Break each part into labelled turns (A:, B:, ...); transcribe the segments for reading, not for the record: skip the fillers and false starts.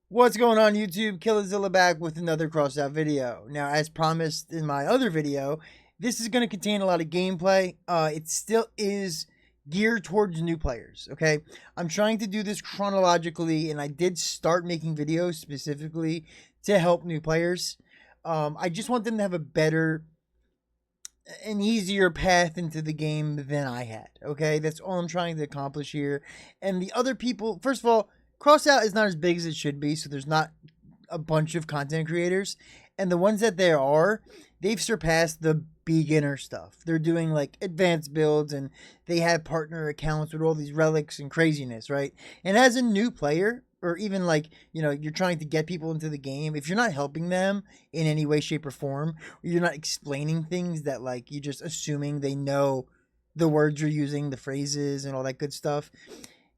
A: What's going on YouTube? Killazilla back with another Crossout video. Now, as promised in my other video, this is going to contain a lot of gameplay. It still is geared towards new players, okay? I'm trying to do this chronologically, and I did start making videos specifically to help new players. I just want them to have a better, an easier path into the game than I had, okay? That's all I'm trying to accomplish here. And the other people, first of all, Crossout is not as big as it should be, so there's not a bunch of content creators. And the ones that there are, they've surpassed the beginner stuff. They're doing like advanced builds and they have partner accounts with all these relics and craziness, right? And as a new player, or even like, you're trying to get people into the game, if you're not helping them in any way, shape, or form, or you're not explaining things that like you're just assuming they know the words you're using, the phrases, and all that good stuff,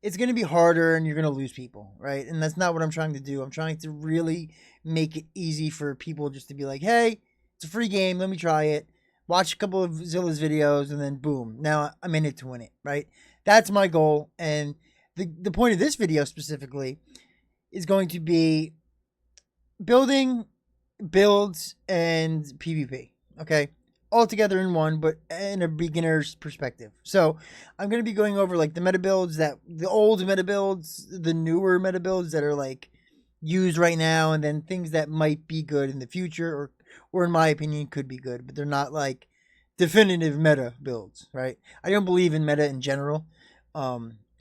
A: it's going to be harder and you're going to lose people, right? And that's not what I'm trying to do. I'm trying to really make it easy for people just to be like, hey, it's a free game. Let me try it. Watch a couple of Zilla's videos and then boom. Now I'm in it to win it, right? That's my goal. And the point of this video specifically is going to be building, builds, and PvP, okay? All together in one, but in a beginner's perspective. So I'm going to be going over like the meta builds, the old meta builds, the newer meta builds that are like used right now, and then things that might be good in the future, or in my opinion could be good, but they're not like definitive meta builds, right? I don't believe in meta in general.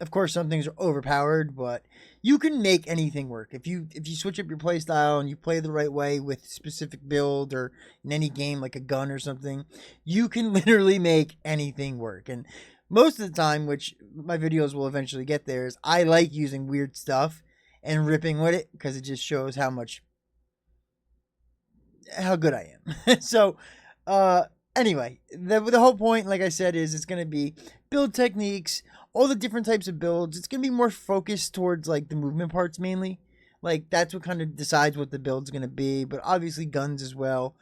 A: Of course, some things are overpowered, but you can make anything work if you switch up your play style and you play the right way with specific build, or in any game like a gun or something. You can literally make anything work. And most of the time, which my videos will eventually get there, is I like using weird stuff and ripping with it because it just shows how good I am. So, anyway, the whole point, like I said, is it's going to be build techniques, all the different types of builds. It's going to be more focused towards like the movement parts mainly. Like that's what kind of decides what the build's going to be, but obviously guns as well.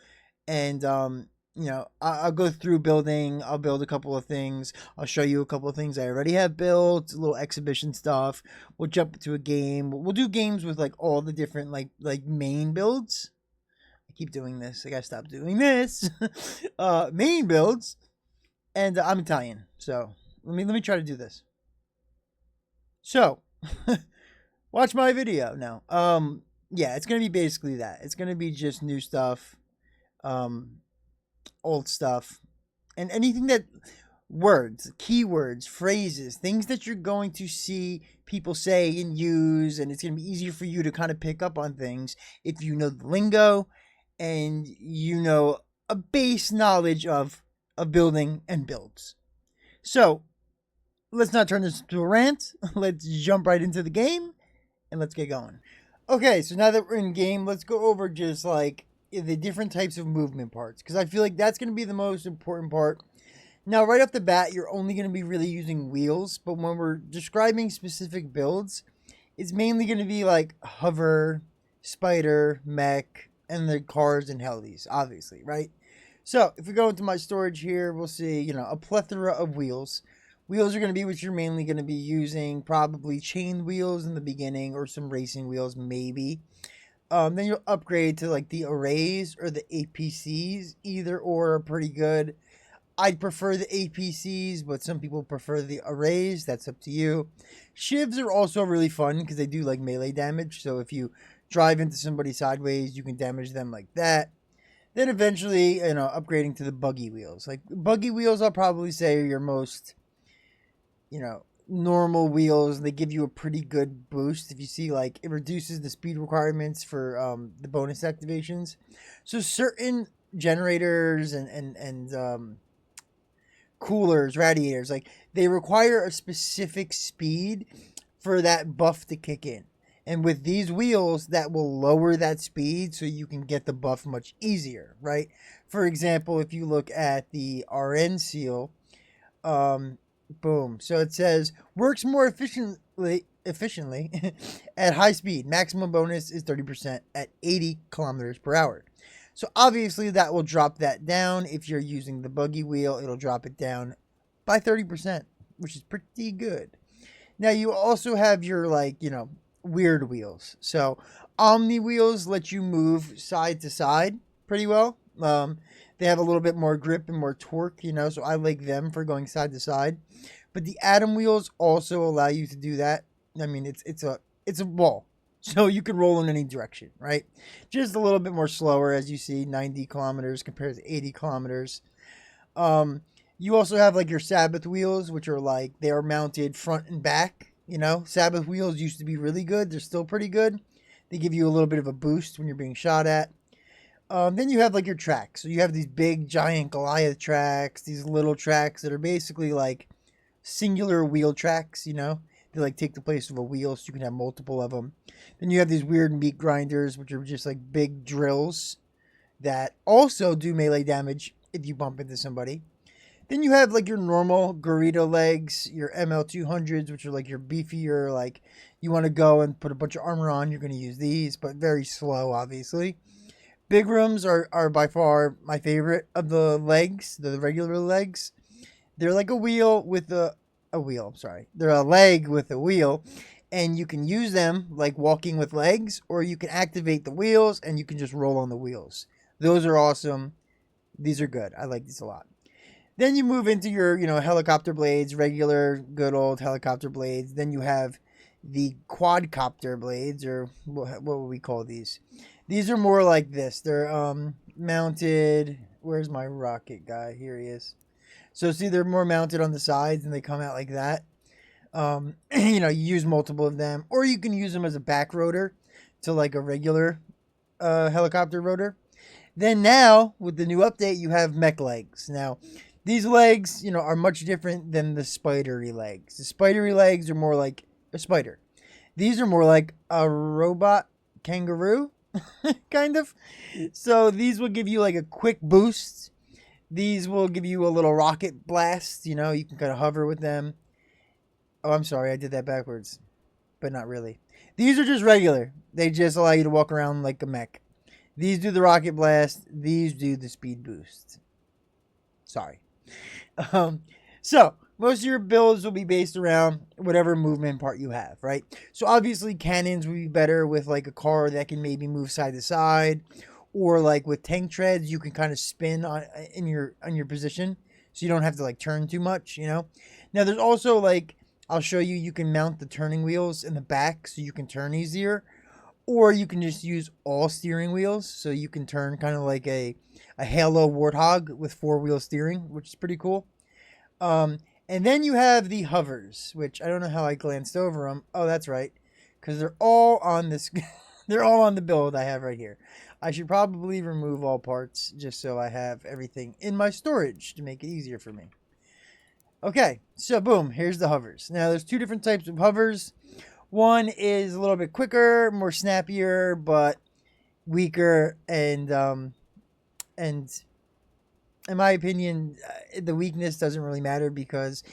A: And I'll go through building. I'll build a couple of things. I'll show you a couple of things I already have built, a little exhibition stuff. We'll jump into a game. We'll do games with like all the different like main builds. I keep doing this. I gotta stop doing this. Main builds. And I'm Italian, so let me try to do this. So, watch my video now. Yeah, it's gonna be basically that. It's gonna be just new stuff, um, old stuff, and anything that words, keywords, phrases, things that you're going to see people say and use, and it's gonna be easier for you to kind of pick up on things if you know the lingo and you know a base knowledge of building and builds. So let's not turn this into a rant. Let's jump right into the game and let's get going. Okay, so now that we're in game, let's go over just like the different types of movement parts, because I feel like that's going to be the most important part. Now, right off the bat, you're only going to be really using wheels, but when we're describing specific builds, it's mainly going to be like hover, spider, mech, and the cars and helis, obviously, right? So if we go into my storage here, we'll see, a plethora of wheels. Wheels are going to be what you're mainly going to be using, probably chain wheels in the beginning or some racing wheels maybe. Then you'll upgrade to like the arrays or the APCs. Either or are pretty good. I'd prefer the APCs, but some people prefer the arrays. That's up to you. Shivs are also really fun because they do like melee damage. So if you drive into somebody sideways, you can damage them like that. Then eventually, upgrading to the buggy wheels. Like buggy wheels, I'll probably say are your most, normal wheels. They give you a pretty good boost. If you see, like, it reduces the speed requirements for the bonus activations. So certain generators and coolers, radiators, like they require a specific speed for that buff to kick in. And with these wheels, that will lower that speed so you can get the buff much easier, right? For example, if you look at the RN seal, boom. So it says works more efficiently at high speed. Maximum bonus is 30% at 80 kilometers per hour. So obviously that will drop that down. If you're using the buggy wheel, it'll drop it down by 30%, which is pretty good. Now you also have your weird wheels. So Omni wheels let you move side to side pretty well. They have a little bit more grip and more torque, so I like them for going side to side. But the Atom wheels also allow you to do that. I mean, it's a ball, so you can roll in any direction, right? Just a little bit more slower, as you see, 90 kilometers compared to 80 kilometers. You also have like your Sabbath wheels, which are like they are mounted front and back. Sabbath wheels used to be really good. They're still pretty good. They give you a little bit of a boost when you're being shot at. Then you have like your tracks. So you have these big giant Goliath tracks, these little tracks that are basically like singular wheel tracks, They like take the place of a wheel so you can have multiple of them. Then you have these weird meat grinders, which are just like big drills that also do melee damage if you bump into somebody. Then you have like your normal Garita legs, your ML200s, which are like your beefier, like you want to go and put a bunch of armor on, you're going to use these, but very slow, obviously. Big rooms are by far my favorite of the legs, the regular legs. They're like a wheel with a wheel, I'm sorry. They're a leg with a wheel, and you can use them like walking with legs, or you can activate the wheels and you can just roll on the wheels. Those are awesome. These are good. I like these a lot. Then you move into your, helicopter blades, regular good old helicopter blades. Then you have the quadcopter blades, or what would we call these? These are more like this. They're mounted. Where's my rocket guy? Here he is. So see, they're more mounted on the sides and they come out like that. You use multiple of them, or you can use them as a back rotor to like a regular helicopter rotor. Then now with the new update, you have mech legs. Now these legs, are much different than the spidery legs. The spidery legs are more like a spider. These are more like a robot kangaroo, kind of. So these will give you like a quick boost. These will give you a little rocket blast. You can kind of hover with them. Oh, I'm sorry. I did that backwards, but not really. These are just regular. They just allow you to walk around like a mech. These do the rocket blast. These do the speed boost. Sorry. So most of your builds will be based around whatever movement part you have, right? So obviously cannons would be better with like a car that can maybe move side to side, or like with tank treads, you can kind of spin on your position, so you don't have to like turn too much, Now there's also like, I'll show you, you can mount the turning wheels in the back so you can turn easier, or you can just use all steering wheels, so you can turn kind of like a Halo Warthog with 4-wheel steering, which is pretty cool. And then you have the hovers, which I don't know how I glanced over them. Oh, that's right, because they're all on this. They're all on the build I have right here. I should probably remove all parts just so I have everything in my storage to make it easier for me. Okay, so boom, here's the hovers. Now there's two different types of hovers. One is a little bit quicker, more snappier, but weaker, and in my opinion, the weakness doesn't really matter, because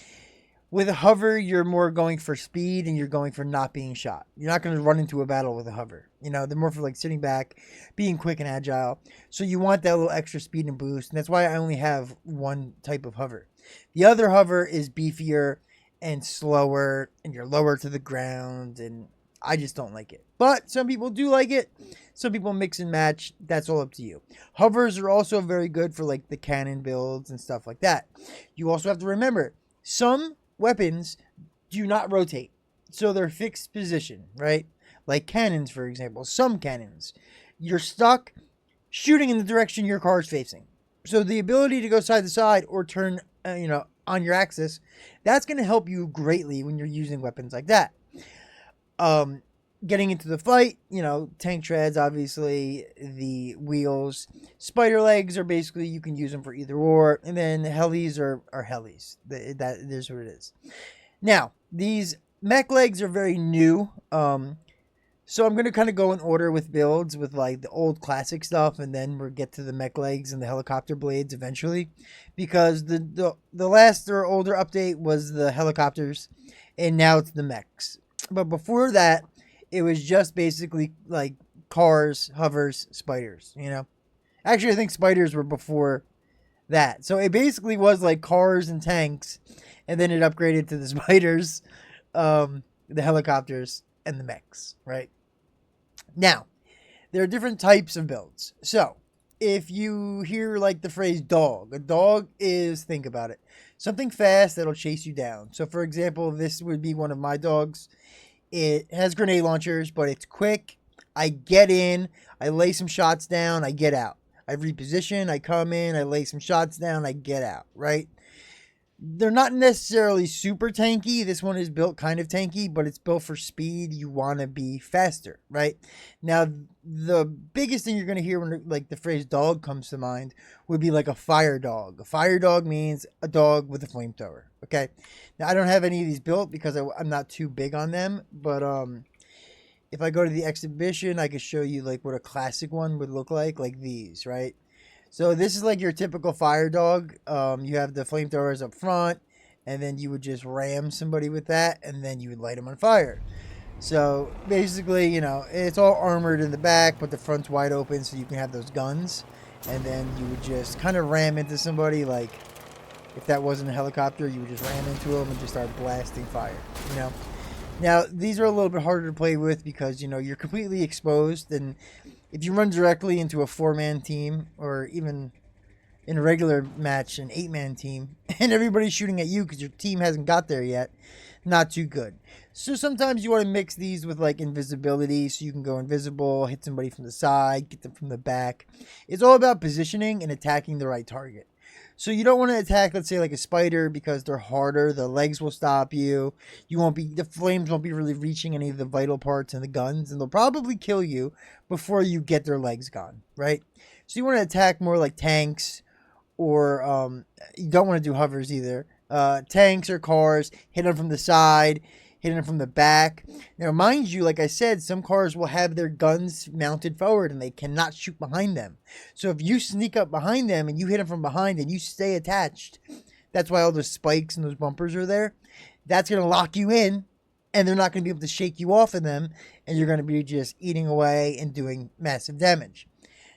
A: with a hover, you're more going for speed and you're going for not being shot. You're not going to run into a battle with a hover. They're more for like sitting back, being quick and agile. So you want that little extra speed and boost. And that's why I only have one type of hover. The other hover is beefier and slower, and you're lower to the ground, and I just don't like it. But some people do like it. Some people mix and match. That's all up to you. Hovers are also very good for like the cannon builds and stuff like that. You also have to remember, some weapons do not rotate, so they're fixed position, right? Like cannons, for example. Some cannons, you're stuck shooting in the direction your car is facing. So the ability to go side to side or turn, on your axis, that's going to help you greatly when you're using weapons like that. Getting into the fight, tank treads, obviously, the wheels. Spider legs are basically, you can use them for either or. And then helis are helis. That is what it is. Now, these mech legs are very new. So I'm going to kind of go in order with builds with like the old classic stuff, and then we'll get to the mech legs and the helicopter blades eventually. Because the last or older update was the helicopters, and now it's the mechs. But before that, it was just basically like cars, hovers, spiders, Actually, I think spiders were before that. So it basically was like cars and tanks, and then it upgraded to the spiders, the helicopters, and the mechs, right? Now, there are different types of builds. So, if you hear like the phrase dog, a dog is, think about it, something fast that'll chase you down. So, for example, this would be one of my dogs. It has grenade launchers, but it's quick. I get in, I lay some shots down, I get out. I reposition, I come in, I lay some shots down, I get out, right? They're not necessarily super tanky. This one is built kind of tanky, but it's built for speed. You want to be faster, right? Now, the biggest thing you're going to hear when like the phrase dog comes to mind would be like a fire dog. A fire dog means a dog with a flamethrower, okay? Now, I don't have any of these built because I'm not too big on them, but if I go to the exhibition, I could show you like what a classic one would look like these, right? So this is like your typical fire dog. You have the flamethrowers up front, and then you would just ram somebody with that, and then you would light them on fire. So basically, you know, it's all armored in the back, but the front's wide open so you can have those guns. And then you would just kind of ram into somebody. Like if that wasn't a helicopter, you would just ram into them and just start blasting fire, you know. Now, these are a little bit harder to play with because, you know, you're completely exposed, and if you run directly into a 4-man team, or even in a regular match, an 8-man team, and everybody's shooting at you because your team hasn't got there yet, not too good. So sometimes you want to mix these with like invisibility, so you can go invisible, hit somebody from the side, get them from the back. It's all about positioning and attacking the right target. So you don't want to attack, let's say, like a spider because they're harder. The legs will stop you. The flames won't be really reaching any of the vital parts in the guns, and they'll probably kill you before you get their legs gone, right? So you want to attack more like tanks, or you don't want to do hovers either. Tanks or cars, hit them from the side, hit them from the back. Now, mind you, like I said, some cars will have their guns mounted forward and they cannot shoot behind them. So if you sneak up behind them and you hit them from behind and you stay attached, that's why all those spikes and those bumpers are there. That's going to lock you in, and they're not going to be able to shake you off of them, and you're going to be just eating away and doing massive damage.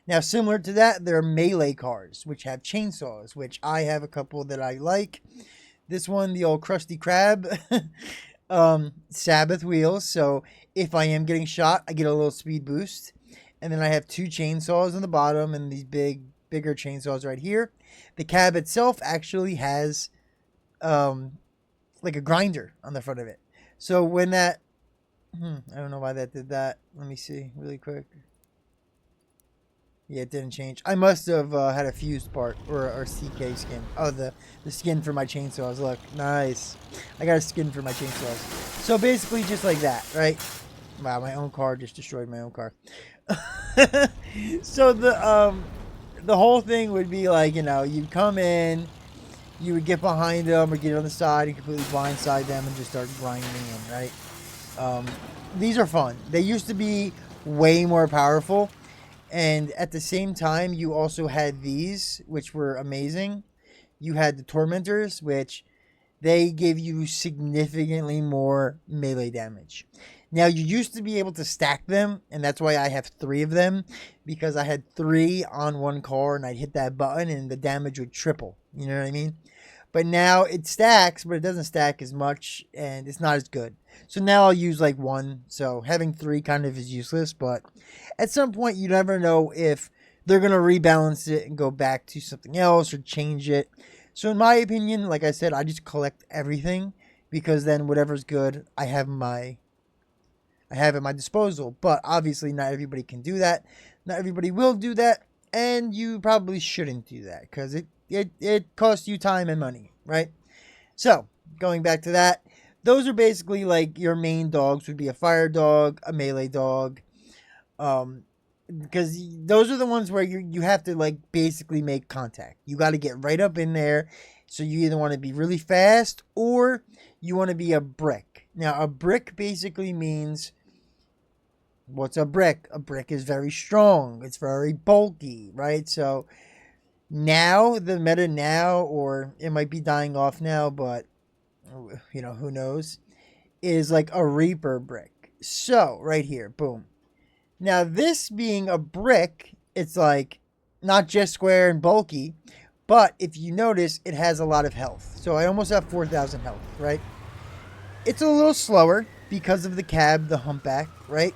A: Now, similar to that, there are melee cars, which have chainsaws, which I have a couple that I like. This one, the old Krusty Krab, Sabbath wheels. So if I am getting shot, I get a little speed boost. And then I have 2 chainsaws on the bottom and these bigger chainsaws right here. The cab itself actually has like a grinder on the front of it. So when that, I don't know why that did that. Let me see really quick. Yeah, it didn't change. I must have had a fused part or CK skin. Oh, the skin for my chainsaws. Look, nice. I got a skin for my chainsaws. So basically just like that, right? Wow, my own car just destroyed my own car. So the whole thing would be like, you know, you'd come in, you would get behind them or get on the side and completely blindside them and just start grinding in, right? These are fun. They used to be way more powerful. And at the same time, you also had these, which were amazing. You had the Tormentors, which they gave you significantly more melee damage. Now, you used to be able to stack them, and that's why I have 3 of them, because I had 3 on one car, and I'd hit that button, and the damage would triple. You know what I mean? But now it stacks, but it doesn't stack as much, and it's not as good. So now I'll use like 1. So having 3 kind of is useless, but at some point you never know if they're going to rebalance it and go back to something else or change it. So in my opinion, like I said, I just collect everything, because then whatever's good, I have at my disposal. But obviously not everybody can do that. Not everybody will do that, and you probably shouldn't do that because it costs you time and money, right? So going back to that, those are basically like your main dogs. Would be a fire dog, a melee dog, because those are the ones where you have to like basically make contact. You got to get right up in there. So you either want to be really fast or you want to be a brick. Now a brick basically means, what's a brick? A brick is very strong. It's very bulky, right? So now, the meta now, or it might be dying off now, but you know, who knows, is like a Reaper brick. So right here, boom. Now this being a brick, it's like not just square and bulky, but if you notice, it has a lot of health. So I almost have 4,000 health, right? It's a little slower, because of the cab, the humpback, right?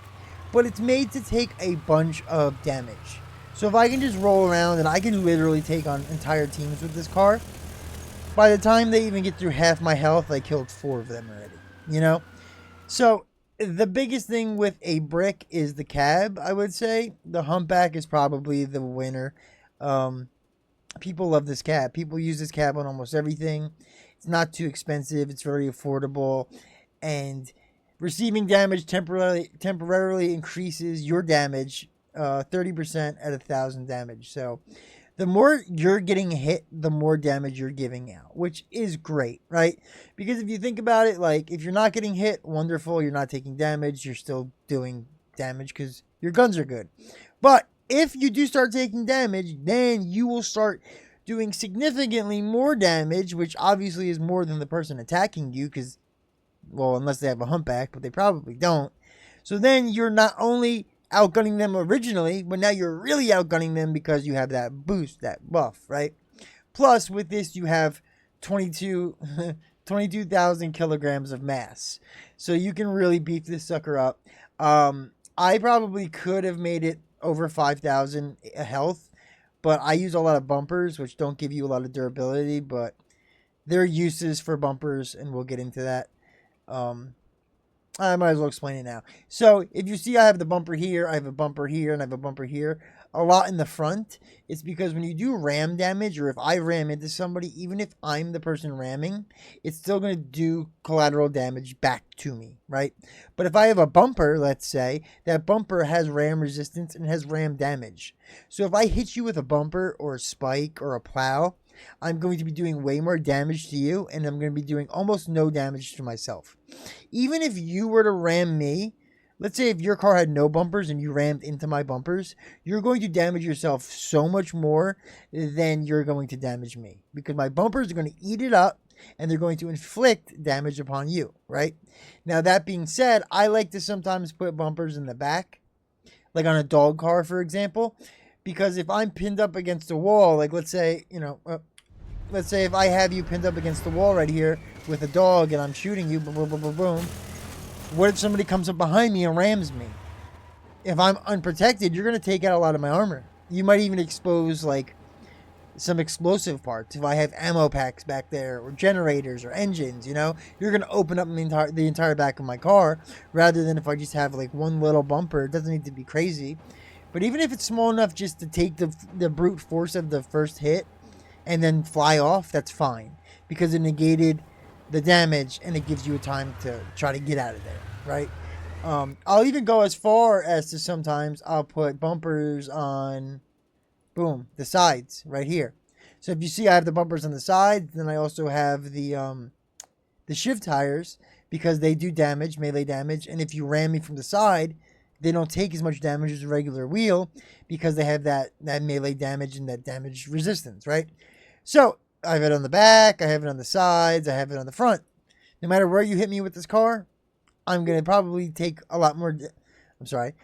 A: But it's made to take a bunch of damage. So if I can just roll around and I can literally take on entire teams with this car, by the time they even get through half my health, I killed 4 of them already, you know? So the biggest thing with a brick is the cab, I would say. The humpback is probably the winner. People love this cab. People use this cab on almost everything. It's not too expensive. It's very affordable. And receiving damage temporarily increases your damage 30% at 1,000 damage. So the more you're getting hit, the more damage you're giving out, which is great, right? Because if you think about it, like, if you're not getting hit, wonderful, you're not taking damage, you're still doing damage because your guns are good. But if you do start taking damage, then you will start doing significantly more damage, which obviously is more than the person attacking you because, well, unless they have a humpback, but they probably don't. So then you're not only outgunning them originally, but now you're really outgunning them because you have that boost, that buff, right? Plus, with this, you have 22,000 kilograms of mass. So you can really beef this sucker up. I probably could have made it over 5,000 health, but I use a lot of bumpers, which don't give you a lot of durability, but there are uses for bumpers, and we'll get into that. I might as well explain it now. So if you see I have the bumper here, I have a bumper here, and I have a bumper here, a lot in the front, it's because when you do ram damage, or if I ram into somebody, even if I'm the person ramming, it's still going to do collateral damage back to me, right? But if I have a bumper, let's say, that bumper has ram resistance and has ram damage. So if I hit you with a bumper or a spike or a plow, I'm going to be doing way more damage to you, and I'm going to be doing almost no damage to myself. Even if you were to ram me, let's say if your car had no bumpers and you rammed into my bumpers, you're going to damage yourself so much more than you're going to damage me, because my bumpers are going to eat it up and they're going to inflict damage upon you, right? Now, that being said, I like to sometimes put bumpers in the back, like on a dog car, for example, because if I'm pinned up against a wall, like let's say, let's say if I have you pinned up against the wall right here with a dog and I'm shooting you, boom, boom, boom, boom, boom. What if somebody comes up behind me and rams me? If I'm unprotected, you're going to take out a lot of my armor. You might even expose, like, some explosive parts. If I have ammo packs back there, or generators, or engines, you're going to open up the entire back of my car, rather than if I just have, like, one little bumper. It doesn't need to be crazy. But even if it's small enough just to take the brute force of the first hit and then fly off, that's fine, because it negated the damage and it gives you a time to try to get out of there, right? I'll even go as far as to sometimes I'll put bumpers on, boom, the sides right here. So if you see I have the bumpers on the sides, then I also have the shift tires, because they do damage, melee damage, and if you ram me from the side, they don't take as much damage as a regular wheel because they have that melee damage and that damage resistance, right? So I have it on the back, I have it on the sides, I have it on the front. No matter where you hit me with this car, I'm going to probably take a lot more...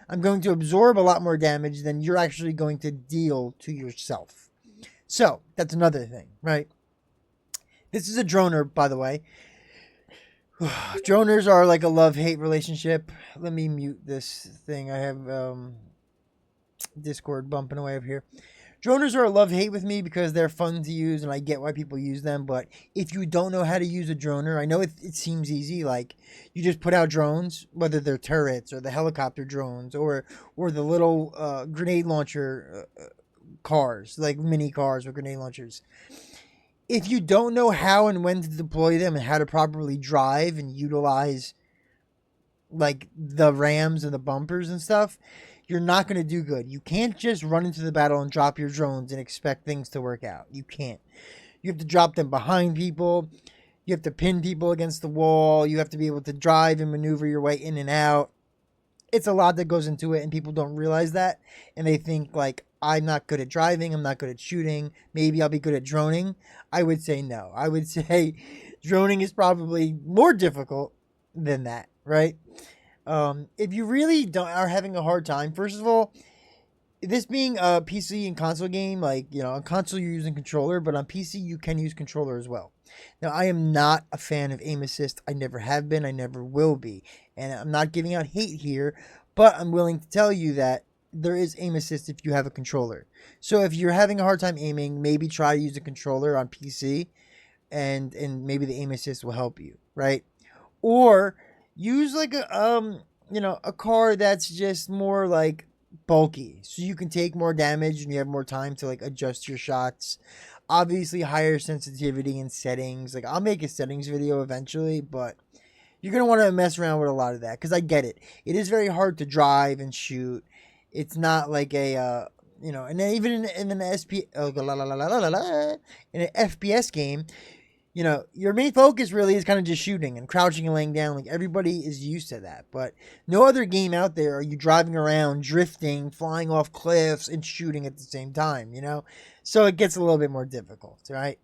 A: I'm going to absorb a lot more damage than you're actually going to deal to yourself. So that's another thing, right? This is a droner, by the way. Droners are like a love-hate relationship. Let me mute this thing. I have Discord bumping away up here. Droners are a love-hate with me because they're fun to use, and I get why people use them. But if you don't know how to use a droner, I know it seems easy. Like, you just put out drones, whether they're turrets or the helicopter drones or the little grenade launcher cars, like mini cars with grenade launchers. If you don't know how and when to deploy them and how to properly drive and utilize, like, the rams and the bumpers and stuff, you're not going to do good. You can't just run into the battle and drop your drones and expect things to work out. You can't. You have to drop them behind people. You have to pin people against the wall. You have to be able to drive and maneuver your way in and out. It's a lot that goes into it, and people don't realize that. And they think, like, I'm not good at driving. I'm not good at shooting. Maybe I'll be good at droning. I would say no. I would say droning is probably more difficult than that, right? If you really are having a hard time, first of all, this being a PC and console game, like, on console you're using controller, but on PC you can use controller as well. Now, I am not a fan of aim assist. I never have been. I never will be. And I'm not giving out hate here, but I'm willing to tell you that there is aim assist if you have a controller. So if you're having a hard time aiming, maybe try to use a controller on PC, and maybe the aim assist will help you, right? Or use like a car that's just more like bulky, so you can take more damage and you have more time to like adjust your shots. Obviously, higher sensitivity and settings. Like, I'll make a settings video eventually, but you're gonna want to mess around with a lot of that, because I get it. It is very hard to drive and shoot. It's not like a and then even in an in an FPS game, your main focus really is kind of just shooting and crouching and laying down. Like, everybody is used to that. But no other game out there are you driving around, drifting, flying off cliffs, and shooting at the same time, So it gets a little bit more difficult, right?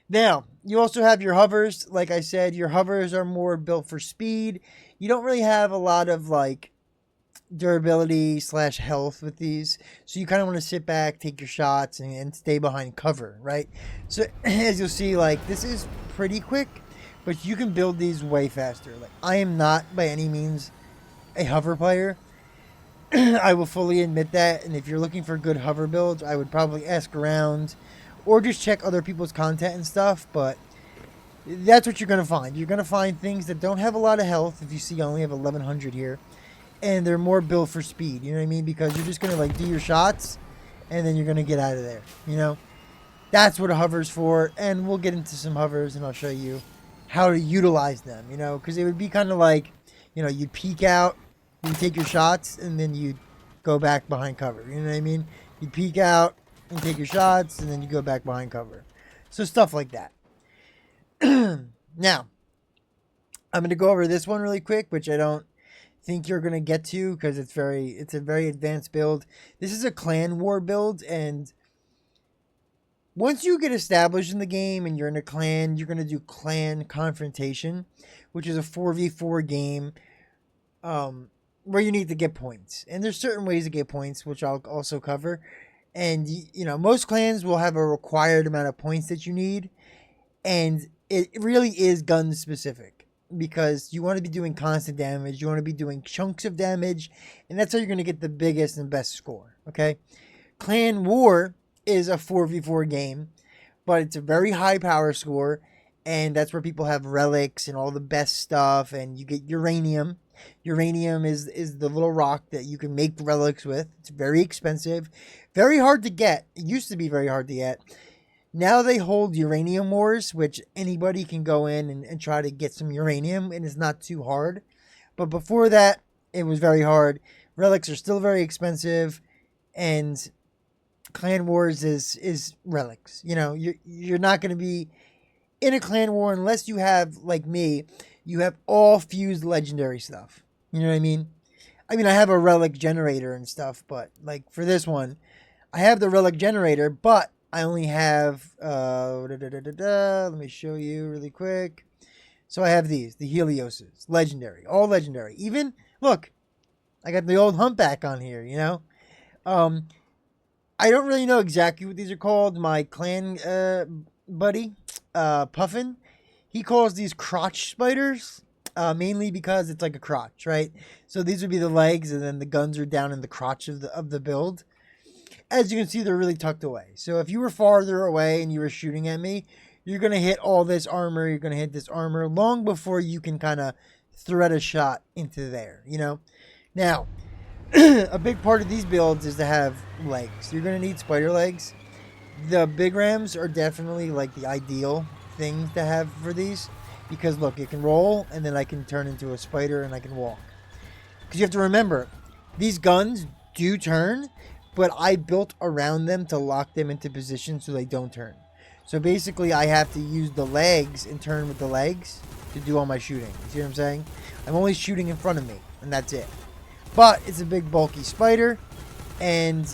A: Now, you also have your hovers. Like I said, your hovers are more built for speed. You don't really have a lot of, like, durability / health with these, so you kind of want to sit back, take your shots, and stay behind cover, right? So as you'll see, like, this is pretty quick, but you can build these way faster. Like, I am not by any means a hover player. I will fully admit that, and if you're looking for good hover builds, I would probably ask around or just check other people's content and stuff. But that's what you're going to find. You're going to find things that don't have a lot of health. If you see, I only have 1100 here. And they're more built for speed, you know what I mean? Because you're just going to, like, do your shots, and then you're going to get out of there, That's what a hover's for, and we'll get into some hovers, and I'll show you how to utilize them, Because it would be kind of like, you'd peek out, you'd take your shots, and then you'd go back behind cover, you know what I mean? You'd peek out and take your shots, and then you go back behind cover. So stuff like that. Now, I'm going to go over this one really quick, which I don't think you're going to get to, because it's a very advanced build. This is a clan war build, and once you get established in the game and you're in a clan, you're going to do clan confrontation, which is a 4v4 game where you need to get points. And there's certain ways to get points, which I'll also cover. And most clans will have a required amount of points that you need, and it really is gun specific, because you want to be doing constant damage, you want to be doing chunks of damage, and that's how you're going to get the biggest and best score, okay? Clan War is a 4v4 game, but it's a very high power score, and that's where people have relics and all the best stuff, and you get uranium. Uranium is the little rock that you can make relics with. It's very expensive, very hard to get. It used to be very hard to get. Now they hold uranium wars, which anybody can go in and try to get some uranium, and it's not too hard. But before that, it was very hard. Relics are still very expensive, and clan wars is relics. You're not going to be in a clan war unless you have, like me, you have all fused legendary stuff. You know what I mean? I have a relic generator and stuff, but like for this one, I have the relic generator, but I only have, let me show you really quick. So I have these, the Helioses, legendary, all legendary. Even, look, I got the old humpback on here, I don't really know exactly what these are called. My clan buddy, Puffin, he calls these crotch spiders, mainly because it's like a crotch, right? So these would be the legs, and then the guns are down in the crotch of the build. As you can see, they're really tucked away. So if you were farther away and you were shooting at me, you're going to hit all this armor. You're going to hit this armor long before you can kind of thread a shot into there, Now, a big part of these builds is to have legs. You're going to need spider legs. The big rams are definitely like the ideal things to have for these, because look, it can roll, and then I can turn into a spider and I can walk. Because you have to remember, these guns do turn, but I built around them to lock them into position so they don't turn. So basically, I have to use the legs and turn with the legs to do all my shooting. You see what I'm saying? I'm only shooting in front of me, and that's it. But it's a big, bulky spider, and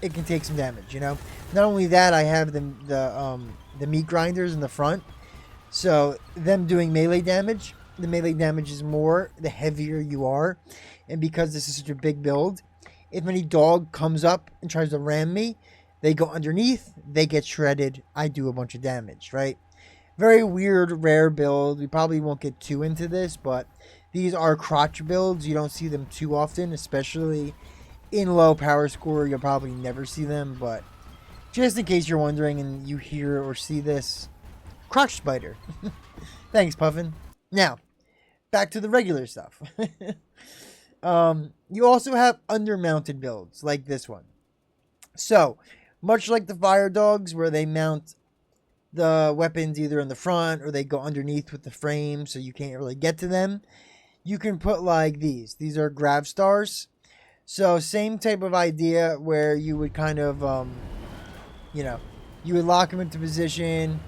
A: it can take some damage, Not only that, I have the meat grinders in the front. So them doing melee damage, the melee damage is more the heavier you are. And because this is such a big build, if any dog comes up and tries to ram me, they go underneath, they get shredded, I do a bunch of damage, right? Very weird, rare build. We probably won't get too into this, but these are crotch builds. You don't see them too often, especially in low power score. You'll probably never see them, but just in case you're wondering and you hear or see this, crotch spider. Thanks, Puffin. Now, back to the regular stuff. You also have undermounted builds like this one. So, much like the fire dogs, where they mount the weapons either in the front or they go underneath with the frame so you can't really get to them, you can put like these. These are grav stars. So, same type of idea where you would kind of, you would lock them into position.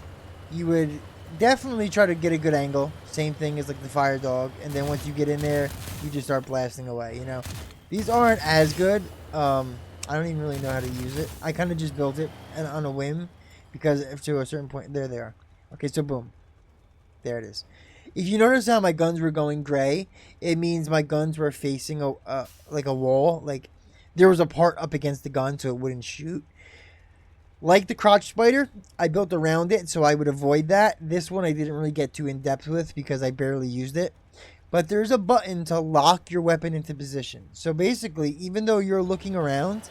A: You would definitely try to get a good angle. Same thing as like the fire dog. And then once you get in there, you just start blasting away, These aren't as good. I don't even really know how to use it. I kind of just built it on a whim because to a certain point, there they are. Okay, so boom. There it is. If you notice how my guns were going gray, it means my guns were facing like a wall. Like there was a part up against the gun so it wouldn't shoot. Like the crotch spider, I built around it so I would avoid that. This one I didn't really get too in depth with because I barely used it. But there's a button to lock your weapon into position. So basically, even though you're looking around,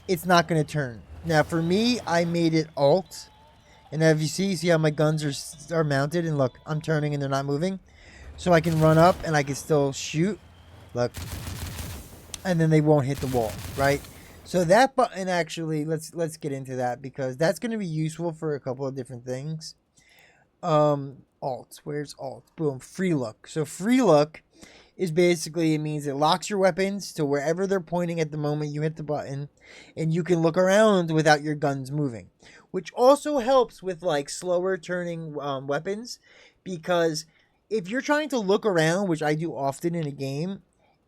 A: it's not going to turn. Now for me, I made it alt. And as you see how my guns are mounted. And look, I'm turning and they're not moving. So I can run up and I can still shoot. Look. And then they won't hit the wall, right? So that button actually, let's get into that because that's going to be useful for a couple of different things. Alt, where's alt? Boom, free look. So free look is basically, it means it locks your weapons to wherever they're pointing at the moment you hit the button, and you can look around without your guns moving, which also helps with like slower turning weapons, because if you're trying to look around, which I do often in a game,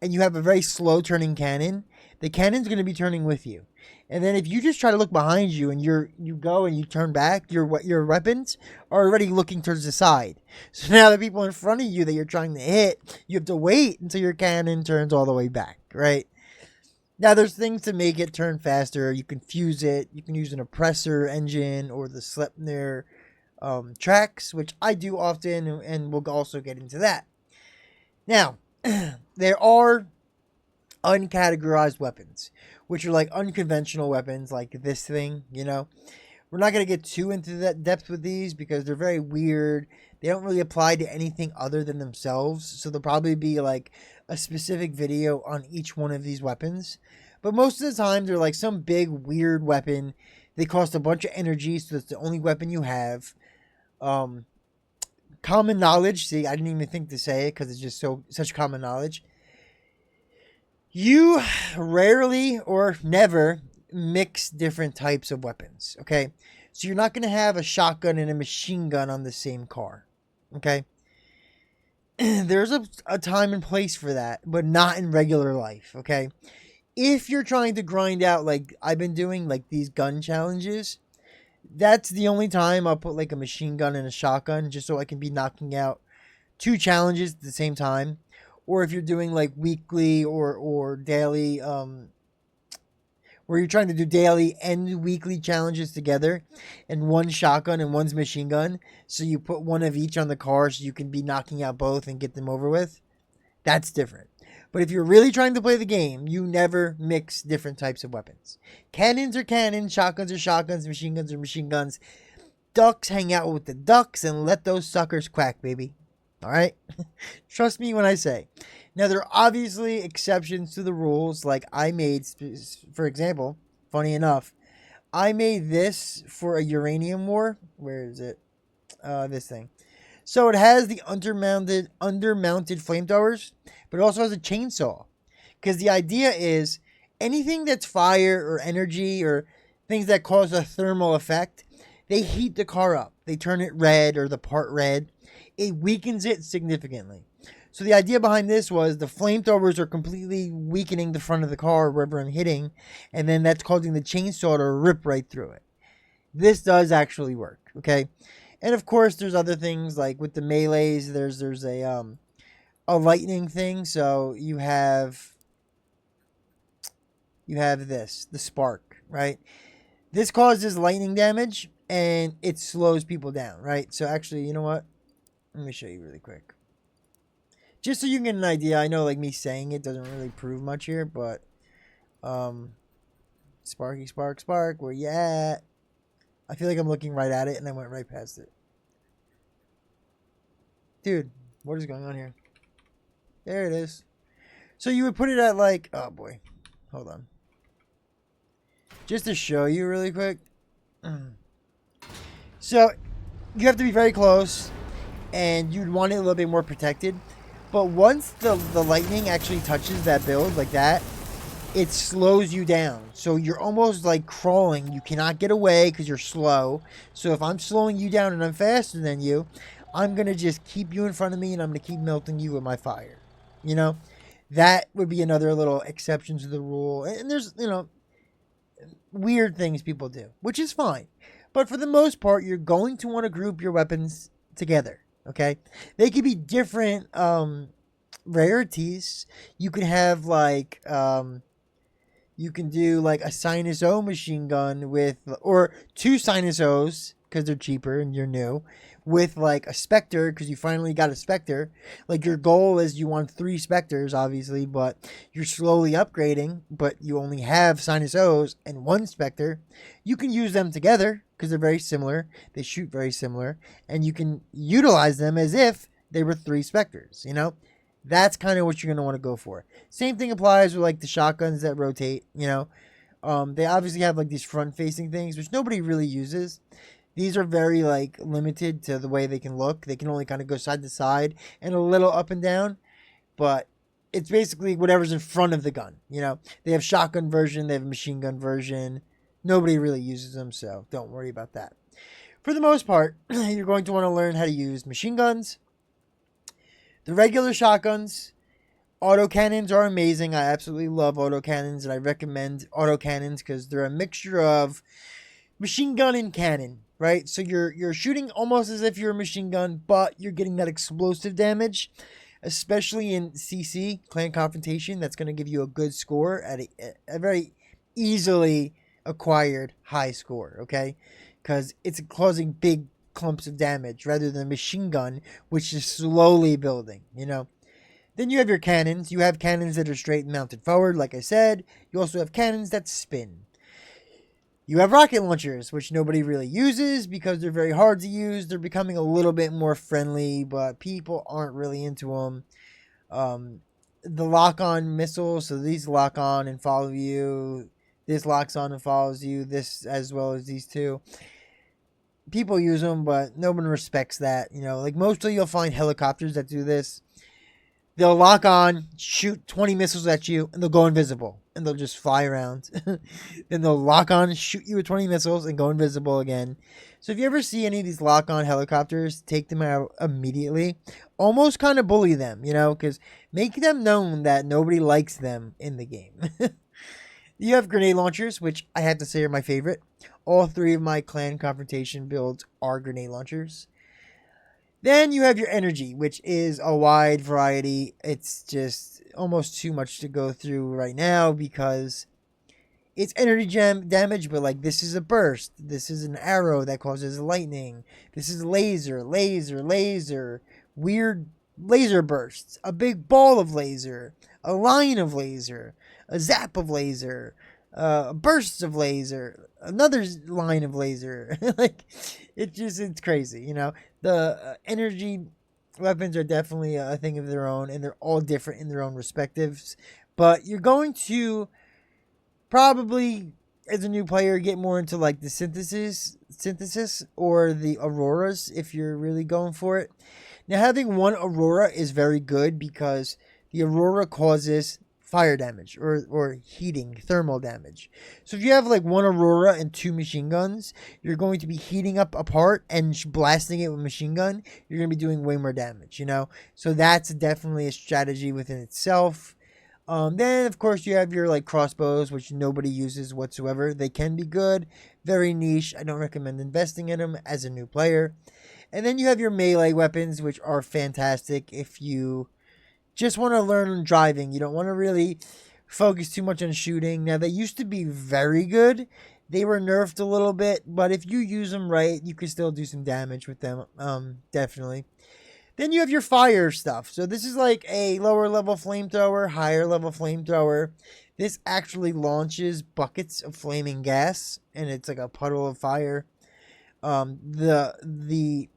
A: and you have a very slow turning cannon, the cannon's going to be turning with you. And then if you just try to look behind you and you go and you turn back, your weapons are already looking towards the side. So now the people in front of you that you're trying to hit, you have to wait until your cannon turns all the way back, right? Now there's things to make it turn faster. You can fuse it. You can use an oppressor engine or the Sleipnir tracks, which I do often, and we'll also get into that. Now, there are uncategorized weapons, which are like unconventional weapons like this thing, We're not going to get too into that depth with these because they're very weird. They don't really apply to anything other than themselves. So there'll probably be like a specific video on each one of these weapons. But most of the time they're like some big weird weapon. They cost a bunch of energy, so that's the only weapon you have. Common knowledge. See, I didn't even think to say it because it's just such common knowledge. You rarely or never mix different types of weapons, okay? So you're not going to have a shotgun and a machine gun on the same car, okay? There's a time and place for that, but not in regular life, okay? If you're trying to grind out like I've been doing, like these gun challenges, that's the only time I'll put like a machine gun and a shotgun just so I can be knocking out 2 challenges at the same time. Or if you're doing like weekly or daily, where you're trying to do daily and weekly challenges together, and one's shotgun and one's machine gun, so you put one of each on the car so you can be knocking out both and get them over with, that's different. But if you're really trying to play the game, you never mix different types of weapons. Cannons are cannons, shotguns are shotguns, machine guns are machine guns. Ducks hang out with the ducks and let those suckers quack, baby. All right? Trust me when I say. Now, there are obviously exceptions to the rules. Like I made, for example, funny enough, I made this for a uranium war. Where is it? This thing. So it has the undermounted flamethrowers, but it also has a chainsaw. Because the idea is anything that's fire or energy or things that cause a thermal effect, they heat the car up. They turn it red or the part red. It weakens it significantly. So the idea behind this was the flamethrowers are completely weakening the front of the car wherever I'm hitting, and then that's causing the chainsaw to rip right through it. This does actually work, okay? And of course, there's other things like with the melees. There's a lightning thing. So you have this, the spark, right? This causes lightning damage and it slows people down, right? So actually, you know what? Let me show you really quick. Just so you can get an idea. I know like me saying it doesn't really prove much here, but Sparky Spark Spark, where you at? I feel like I'm looking right at it and I went right past it. Dude, what is going on here? There it is. So you would put it at like, oh boy. Hold on. Just to show you really quick. So you have to be very close and you'd want it a little bit more protected. But once the lightning actually touches that build like that, it slows you down. So you're almost like crawling. You cannot get away because you're slow. So if I'm slowing you down and I'm faster than you, I'm going to just keep you in front of me and I'm going to keep melting you with my fire. You know, that would be another little exception to the rule. And there's, you know, weird things people do, which is fine. But for the most part, you're going to want to group your weapons together. Okay, they could be different rarities. You can have like you can do like a Sinus O machine gun with, or two Sinus O's because they're cheaper and you're new, with like a Spectre because you finally got a Spectre. Like your goal is you want 3 Spectres, obviously, but you're slowly upgrading, but you only have Sinus O's and 1 Spectre. You can use them together because they're very similar. They shoot very similar, and you can utilize them as if they were 3 Spectres, you know? That's kind of what you're going to want to go for. Same thing applies with like the shotguns that rotate, you know? They obviously have like these front-facing things, which nobody really uses. These are very like limited to the way they can look. They can only kind of go side to side and a little up and down, but it's basically whatever's in front of the gun, you know? They have shotgun version, they have a machine gun version. Nobody really uses them, so don't worry about that. For the most part, you're going to want to learn how to use machine guns, the regular shotguns. Autocannons are amazing. I absolutely love autocannons, and I recommend autocannons because they're a mixture of machine gun and cannon, right? So you're shooting almost as if you're a machine gun, but you're getting that explosive damage, especially in CC, Clan Confrontation. That's going to give you a good score at a very easily acquired high score, okay? Because it's causing big clumps of damage rather than a machine gun, which is slowly building, you know? Then you have your cannons. You have cannons that are straight and mounted forward, like I said. You also have cannons that spin. You have rocket launchers, which nobody really uses because they're very hard to use. They're becoming a little bit more friendly, but people aren't really into them. The lock-on missiles, so these lock on and follow you. This locks on and follows you. This as well as these two. People use them, but no one respects that. You know, like mostly you'll find helicopters that do this. They'll lock on, shoot 20 missiles at you, and they'll go invisible. And they'll just fly around. Then they'll lock on, shoot you with 20 missiles, and go invisible again. So if you ever see any of these lock-on helicopters, take them out immediately. Almost kind of bully them, you know, because make them known that nobody likes them in the game. You have grenade launchers, which I have to say are my favorite. All 3 of my Clan Confrontation builds are grenade launchers. Then you have your energy, which is a wide variety. It's just almost too much to go through right now because it's energy damage, but like this is a burst. This is an arrow that causes lightning. This is laser, weird laser bursts, a big ball of laser, a line of laser, a zap of laser, bursts of laser, another line of laser. Like it's crazy, you know. The energy weapons are definitely a thing of their own, and they're all different in their own respectives. But you're going to probably, as a new player, get more into like the synthesis or the auroras if you're really going for it. Now, having one aurora is very good because the aurora causes fire damage or heating, thermal damage. So if you have like one aurora and 2 machine guns, you're going to be heating up a part and blasting it with a machine gun. You're going to be doing way more damage, you know? So that's definitely a strategy within itself. Then, of course, you have your like crossbows, which nobody uses whatsoever. They can be good, very niche. I don't recommend investing in them as a new player. And then you have your melee weapons, which are fantastic if you just want to learn driving. You don't want to really focus too much on shooting. Now, they used to be very good They were nerfed a little bit, but if you use them right, you can still do some damage with them. Definitely. Then you have your fire stuff. So this is like a lower level flamethrower, higher level flamethrower. This actually launches buckets of flaming gas, and it's like a puddle of fire. The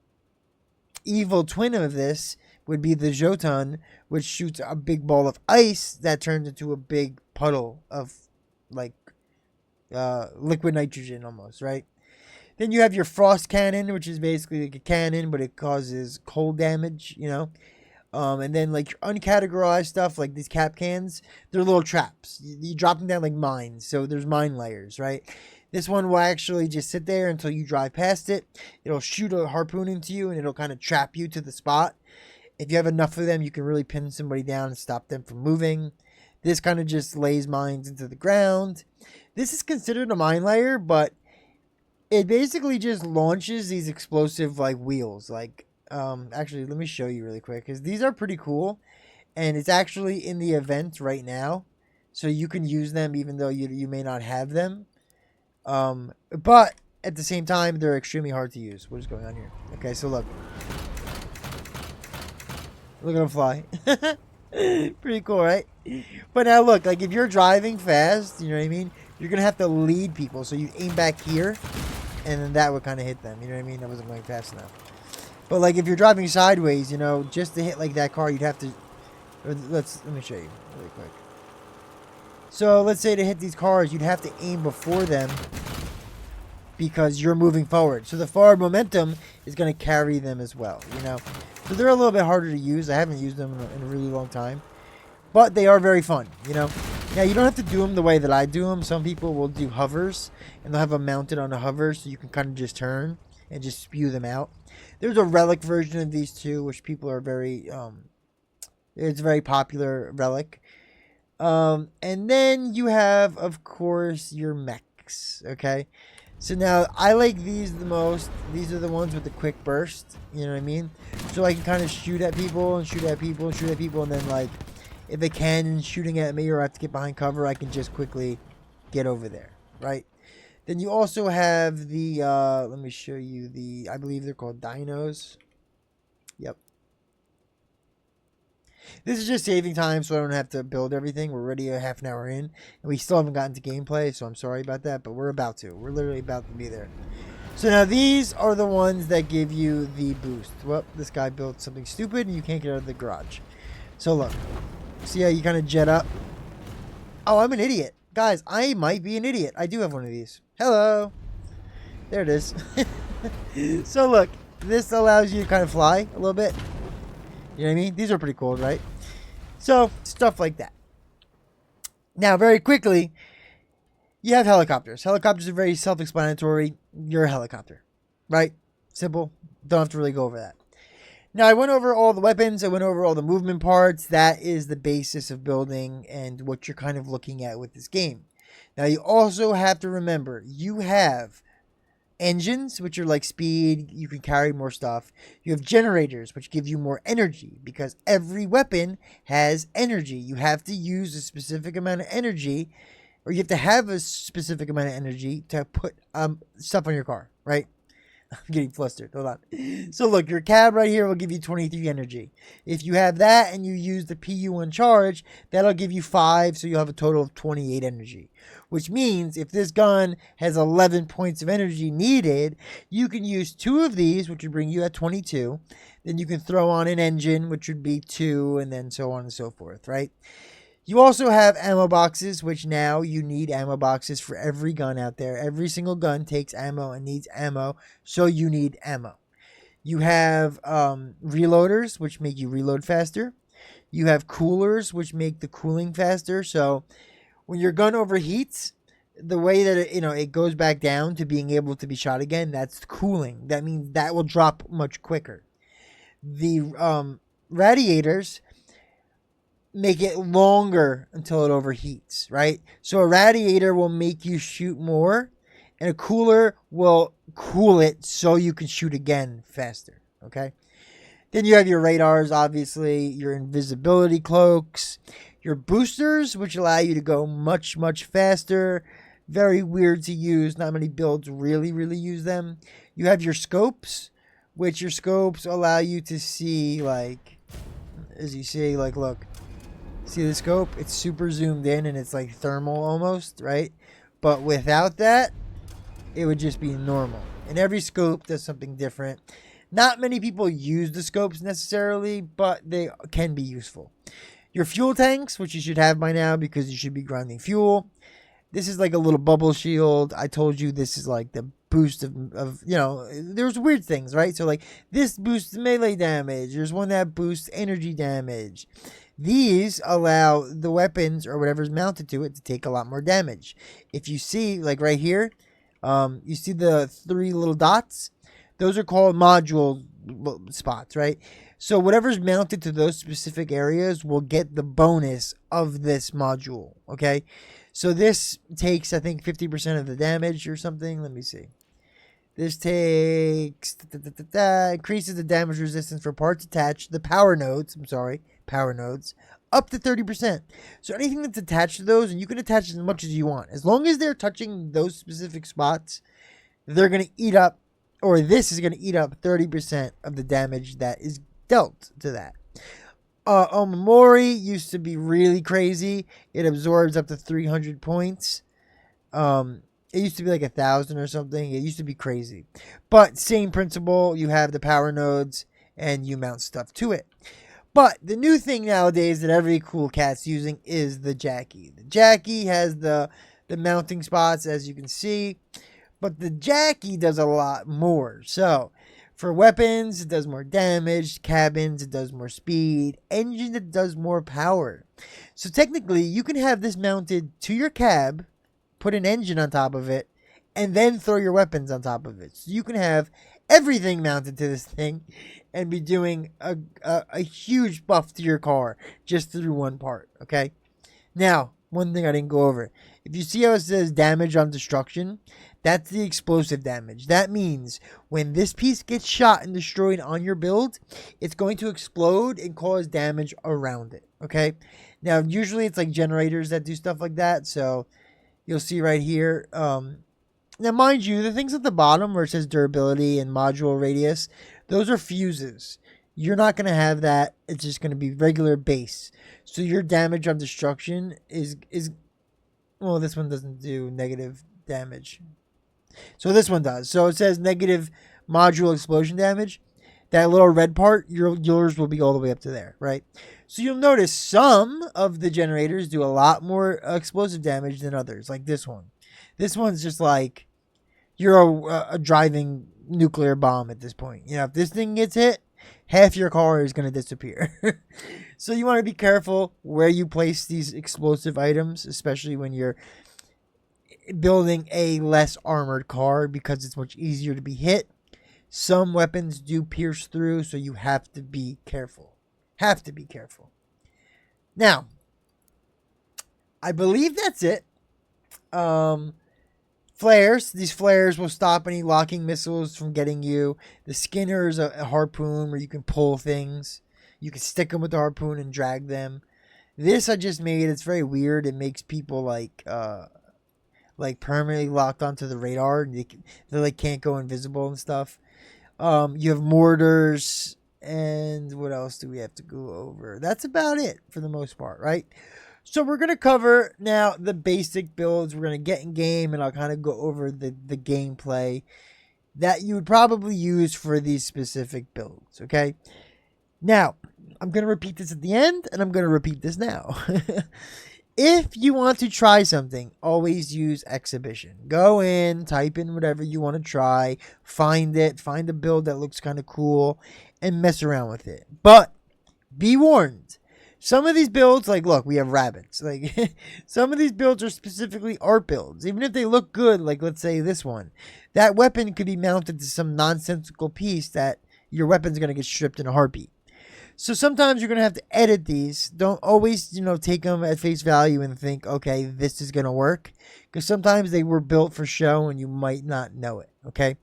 A: evil twin of this would be the Jotun, which shoots a big ball of ice that turns into a big puddle of like liquid nitrogen almost, right? Then you have your frost cannon, which is basically like a cannon, but it causes cold damage, you know. And then like your uncategorized stuff, like these cap cans, they're little traps. You drop them down like mines, so there's mine layers, right? This one will actually just sit there until you drive past it. It'll shoot a harpoon into you, and it'll kind of trap you to the spot. If you have enough of them, you can really pin somebody down and stop them from moving. This kind of just lays mines into the ground. This is considered a mine layer, but it basically just launches these explosive like wheels. Like, actually, let me show you really quick because these are pretty cool, and it's actually in the event right now, so you can use them even though you may not have them. But at the same time, they're extremely hard to use. What is going on here? Okay, so look at them fly. Pretty cool, right? But now look, like if you're driving fast, you know what I mean? You're gonna have to lead people, so you aim back here, and then that would kind of hit them. You know what I mean? That wasn't going fast enough. But like if you're driving sideways, you know, just to hit like that car, you'd have to. Let me show you really quick. So let's say to hit these cars, you'd have to aim before them because you're moving forward. So the forward momentum is going to carry them as well, you know. So they're a little bit harder to use. I haven't used them in a really long time. But they are very fun, you know. Now, you don't have to do them the way that I do them. Some people will do hovers, and they'll have them mounted on a hover so you can kind of just turn and just spew them out. There's a relic version of these too, which people are very, it's a very popular relic. And then you have, of course, your mechs, okay? So now, I like these the most. These are the ones with the quick burst, you know what I mean? So I can kind of shoot at people and shoot at people and shoot at people, and then, like, if a cannon's shooting at me or I have to get behind cover, I can just quickly get over there, right? Then you also have the, let me show you the, I believe they're called dinos. Yep. This is just saving time so I don't have to build everything. We're already a half an hour in, and we still haven't gotten to gameplay, so I'm sorry about that, but we're about to. We're literally about to be there. So now these are the ones that give you the boost. Well, this guy built something stupid, and you can't get out of the garage. So look. See how you kind of jet up? Oh, I'm an idiot. Guys, I might be an idiot. I do have one of these. Hello. There it is. So look, this allows you to kind of fly a little bit. You know what I mean? These are pretty cool, right? So, stuff like that. Now, very quickly, you have helicopters. Helicopters are very self-explanatory. You're a helicopter, right? Simple. Don't have to really go over that. Now, I went over all the weapons. I went over all the movement parts. That is the basis of building and what you're kind of looking at with this game. Now, you also have to remember, you have engines, which are like speed. You can carry more stuff. You have generators, which give you more energy because every weapon has energy. You have to use a specific amount of energy, or you have to have a specific amount of energy to put stuff on your car, right? I'm getting flustered. Hold on. So look, your cab right here will give you 23 energy. If you have that and you use the PU1 charge, that'll give you 5, so you'll have a total of 28 energy. Which means if this gun has 11 points of energy needed, you can use 2 of these, which would bring you at 22. Then you can throw on an engine, which would be 2, and then so on and so forth, right? You also have ammo boxes, which now you need ammo boxes for every gun out there. Every single gun takes ammo and needs ammo, so you need ammo. You have reloaders, which make you reload faster. You have coolers, which make the cooling faster. So when your gun overheats, the way that it goes back down to being able to be shot again, that's cooling. That means that will drop much quicker. The radiators make it longer until it overheats, right? So a radiator will make you shoot more, and a cooler will cool it so you can shoot again faster, okay? Then you have your radars, obviously, your invisibility cloaks, your boosters, which allow you to go much, much faster. Very weird to use. Not many builds really use them. You have your scopes, which your scopes allow you to see, like, as you see, like, look. See the scope? It's super zoomed in and it's like thermal almost, right? But without that, it would just be normal. And every scope does something different. Not many people use the scopes necessarily, but they can be useful. Your fuel tanks, which you should have by now because you should be grinding fuel. This is like a little bubble shield. I told you this is like the boost of there's weird things, right? So like this boosts melee damage. There's one that boosts energy damage. These allow the weapons or whatever's mounted to it to take a lot more damage. If you see, like right here, you see the 3 little dots? Those are called module spots, right? So whatever's mounted to those specific areas will get the bonus of this module, okay? So this takes, I think, 50% of the damage or something. Let me see. This takes, increases the damage resistance for parts attached to the power nodes, up to 30%. So anything that's attached to those, and you can attach as much as you want. As long as they're touching those specific spots, they're going to eat up, or this is going to eat up 30% of the damage that is dealt to that. Omamori used to be really crazy. It absorbs up to 300 points. It used to be like 1,000 or something. It used to be crazy. But same principle. You have the power nodes and you mount stuff to it. But the new thing nowadays that every cool cat's using is the Jackie. The Jackie has the mounting spots, as you can see. But the Jackie does a lot more. So for weapons, it does more damage. Cabins, it does more speed. Engine, it does more power. So technically, you can have this mounted to your cab, put an engine on top of it, and then throw your weapons on top of it. So you can have everything mounted to this thing and be doing a huge buff to your car just through one part, okay? Now, one thing I didn't go over. If you see how it says damage on destruction, that's the explosive damage. That means when this piece gets shot and destroyed on your build, it's going to explode and cause damage around it, okay? Now, usually it's like generators that do stuff like that, so you'll see right here. Now, mind you, the things at the bottom where it says durability and module radius, those are fuses. You're not going to have that. It's just going to be regular base. So your damage on destruction is well, this one doesn't do negative damage. So this one does. So it says negative module explosion damage. That little red part, yours will be all the way up to there, right? So you'll notice some of the generators do a lot more explosive damage than others, like this one. This one's just like you're a driving nuclear bomb at this point. You know, if this thing gets hit, half your car is going to disappear. So you want to be careful where you place these explosive items, especially when you're building a less armored car, because it's much easier to be hit. Some weapons do pierce through, so you have to be careful. Have to be careful. Now, I believe that's it. Flares. These flares will stop any locking missiles from getting you. The Skinner is a harpoon where you can pull things. You can stick them with the harpoon and drag them. This I just made. It's very weird. It makes people like permanently locked onto the radar. They like can't go invisible and stuff. You have mortars, and what else do we have to go over? That's about it for the most part, right? So we're going to cover now the basic builds. We're going to get in game, and I'll kind of go over the gameplay that you would probably use for these specific builds, okay? Now, I'm going to repeat this at the end, and I'm going to repeat this now. If you want to try something, always use exhibition. Go in, type in whatever you want to try, find it, find a build that looks kind of cool, and mess around with it. But be warned. Some of these builds, like, look, we have rabbits. Like, some of these builds are specifically art builds. Even if they look good, like, let's say this one. That weapon could be mounted to some nonsensical piece that your weapon's going to get stripped in a heartbeat. So sometimes you're going to have to edit these. Don't always, take them at face value and think, okay, this is going to work. Because sometimes they were built for show and you might not know it, okay?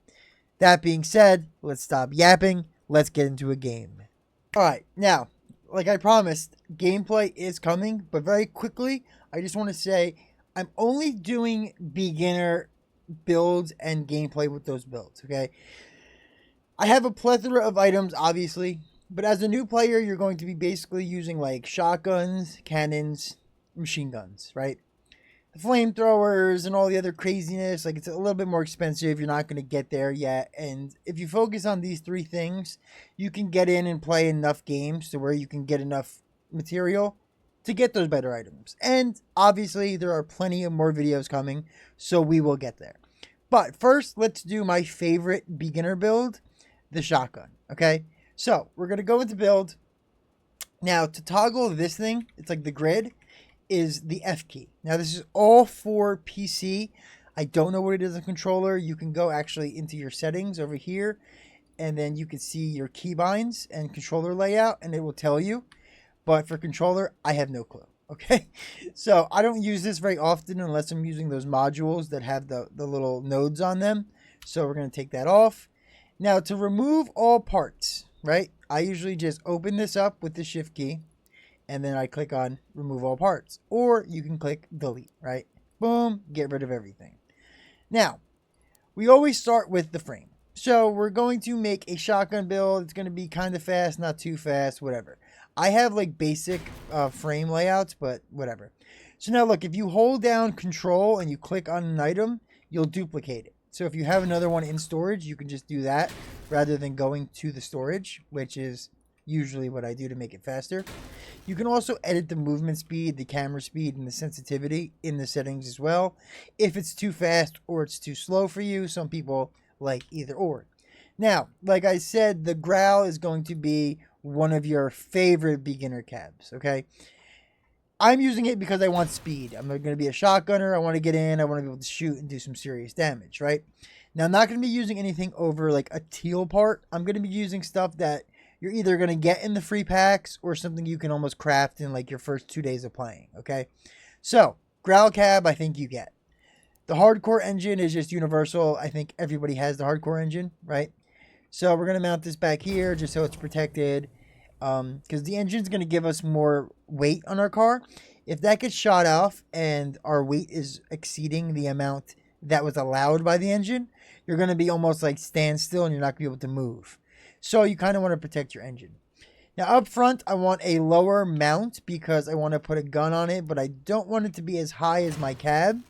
A: That being said, let's stop yapping. Let's get into a game. All right, now, like I promised, gameplay is coming. But very quickly, I just want to say, I'm only doing beginner builds and gameplay with those builds, okay? I have a plethora of items, obviously, but as a new player, you're going to be basically using like shotguns, cannons, machine guns, right? The flamethrowers and all the other craziness, like it's a little bit more expensive. You're not going to get there yet. And if you focus on these three things, you can get in and play enough games to where you can get enough material to get those better items. And obviously, there are plenty of more videos coming, so we will get there. But first, let's do my favorite beginner build, the shotgun, okay? So we're going to go into build. Now, to toggle this thing, it's like the grid, is the F key. Now, this is all for PC. I don't know what it is on controller. You can go actually into your settings over here, and then you can see your keybinds and controller layout, and it will tell you. But for controller, I have no clue, okay? So I don't use this very often unless I'm using those modules that have the little nodes on them. So we're going to take that off. Now, to remove all parts, right, I usually just open this up with the shift key, and then I click on remove all parts. Or you can click delete, right? Boom, get rid of everything. Now, we always start with the frame. So we're going to make a shotgun build. It's going to be kind of fast, not too fast, whatever. I have like basic frame layouts, but whatever. So now look, if you hold down control and you click on an item, you'll duplicate it. So if you have another one in storage, you can just do that rather than going to the storage, which is usually what I do to make it faster. You can also edit the movement speed, the camera speed, and the sensitivity in the settings as well. If it's too fast or it's too slow for you, some people like either or. Now, like I said, the Growl is going to be one of your favorite beginner cabs, okay? I'm using it because I want speed. I'm going to be a shotgunner. I want to get in. I want to be able to shoot and do some serious damage, right? Now, I'm not going to be using anything over like a teal part. I'm going to be using stuff that you're either going to get in the free packs or something you can almost craft in like your first 2 days of playing, okay? So, Growl cab, I think you get. The hardcore engine is just universal. I think everybody has the hardcore engine, right? So we're going to mount this back here just so it's protected. Because the engine's going to give us more weight on our car. If that gets shot off and our weight is exceeding the amount that was allowed by the engine, you're going to be almost like standstill and you're not going to be able to move. So you kind of want to protect your engine. Now up front, I want a lower mount because I want to put a gun on it, but I don't want it to be as high as my cab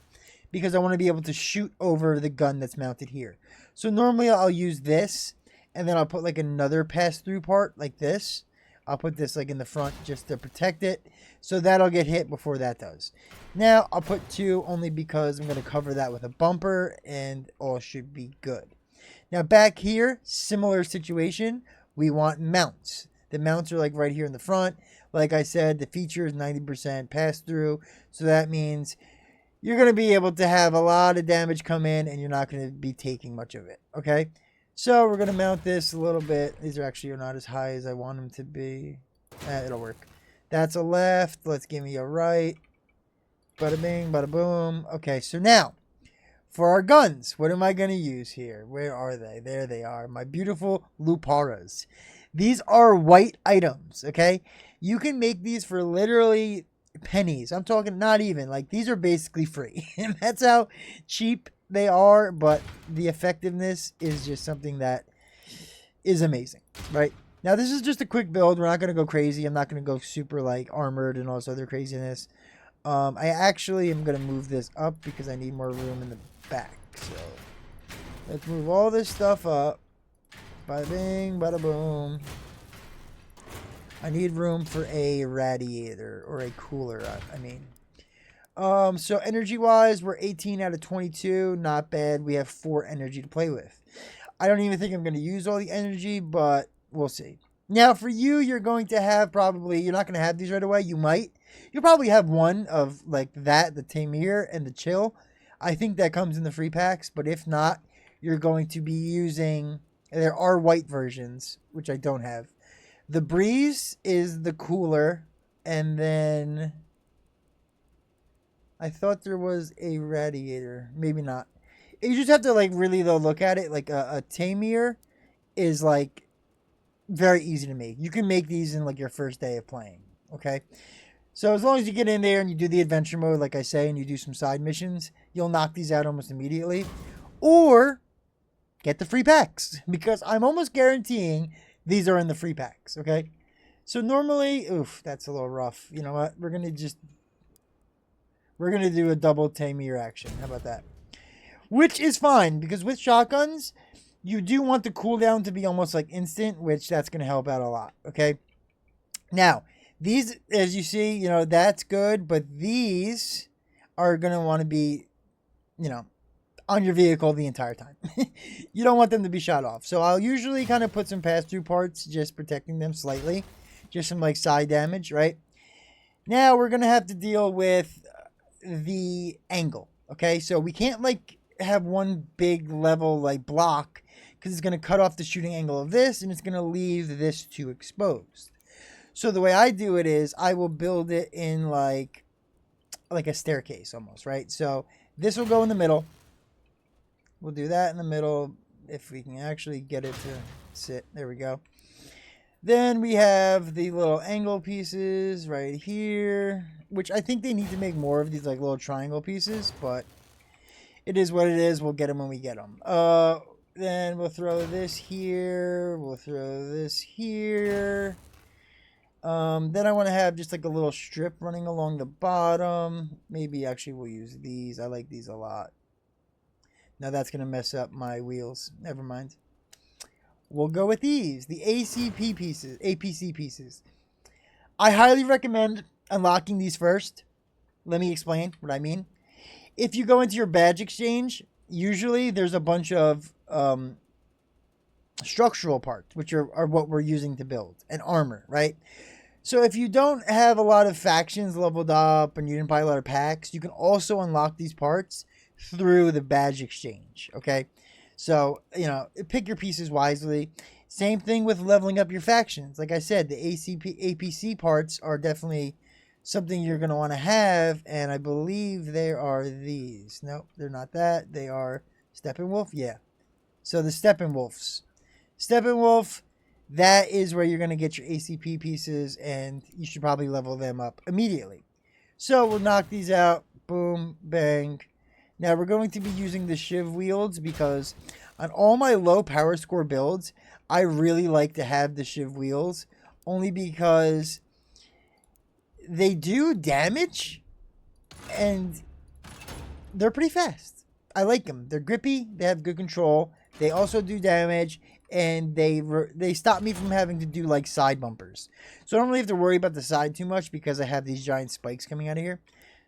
A: because I want to be able to shoot over the gun that's mounted here. So normally I'll use this and then I'll put like another pass-through part like this. I'll put this like in the front just to protect it. So that'll get hit before that does. Now I'll put 2 only because I'm going to cover that with a bumper and all should be good. Now back here, similar situation. We want mounts. The mounts are like right here in the front. Like I said, the feature is 90% pass through. So that means you're going to be able to have a lot of damage come in and you're not going to be taking much of it. Okay. So we're going to mount this a little bit. These are actually not as high as I want them to be. It'll work. That's a left. Let's give me a right. Bada bing, bada boom. Okay, so now, for our guns, what am I going to use here? Where are they? There they are. My beautiful Luparas. These are white items, okay? You can make these for literally pennies. I'm talking not even. Like, these are basically free. And that's how cheap they are, but the effectiveness is just something that is amazing, right? Now, this is just a quick build. We're not going to go crazy. I'm not going to go super, like, armored and all this other craziness. I actually am going to move this up because I need more room in the back. So, let's move all this stuff up. Bada bing, bada boom. I need room for a radiator or a cooler, I mean. So energy-wise, we're 18 out of 22. Not bad. We have 4 energy to play with. I don't even think I'm going to use all the energy, but we'll see. Now, for you, you're going to have probably... You're not going to have these right away. You might. You'll probably have one of, like, that, the Tamir, and the Chill. I think that comes in the free packs, but if not, you're going to be using... There are white versions, which I don't have. The Breeze is the cooler, and then... I thought there was a radiator. Maybe not. You just have to, like, really, though, look at it. Like, a Tamir is, like, very easy to make. You can make these in, like, your first day of playing. Okay? So as long as you get in there and you do the adventure mode, like I say, and you do some side missions, you'll knock these out almost immediately. Or get the free packs, because I'm almost guaranteeing these are in the free packs, okay? So normally, oof, that's a little rough. You know what? We're going to do a double Tamir action. How about that? Which is fine, because with shotguns, you do want the cooldown to be almost like instant, which that's going to help out a lot, okay? Now, these, as you see, you know, that's good, but these are going to want to be, you know, on your vehicle the entire time. You don't want them to be shot off. So I'll usually kind of put some pass-through parts, just protecting them slightly. Just some like side damage, right? Now we're going to have to deal with the angle, okay? So we can't like have one big level like block, because it's going to cut off the shooting angle of this, and it's going to leave this too exposed. So the way I do it is I will build it in like a staircase almost, right? So this will go in the middle. We'll do that in the middle if we can actually get it to sit. There we go. Then we have the little angle pieces right here, which I think they need to make more of these like little triangle pieces, but it is what it is. We'll get them when we get them. Then we'll throw this here. We'll throw this here. Then I want to have just like a little strip running along the bottom. Maybe actually we'll use these. I like these a lot. Now that's going to mess up my wheels. Never mind. We'll go with these, the APC pieces. I highly recommend unlocking these first. Let me explain what I mean. If you go into your badge exchange, usually there's a bunch of structural parts, which are what we're using to build, and armor, right? So if you don't have a lot of factions leveled up and you didn't buy a lot of packs, you can also unlock these parts through the badge exchange, okay? So, you know, pick your pieces wisely. Same thing with leveling up your factions. Like I said, the APC parts are definitely something you're going to want to have, and I believe they are these. Nope, they're not that. They are Steppenwolf, yeah. So the Steppenwolves. Steppenwolf, that is where you're going to get your ACP pieces, and you should probably level them up immediately. So we'll knock these out. Boom, bang. Now we're going to be using the Shiv wields, because on all my low power score builds, I really like to have the Shiv wheels, only because they do damage and they're pretty fast. I like them. They're grippy. They have good control. They also do damage, and they stop me from having to do like side bumpers. So I don't really have to worry about the side too much, because I have these giant spikes coming out of here.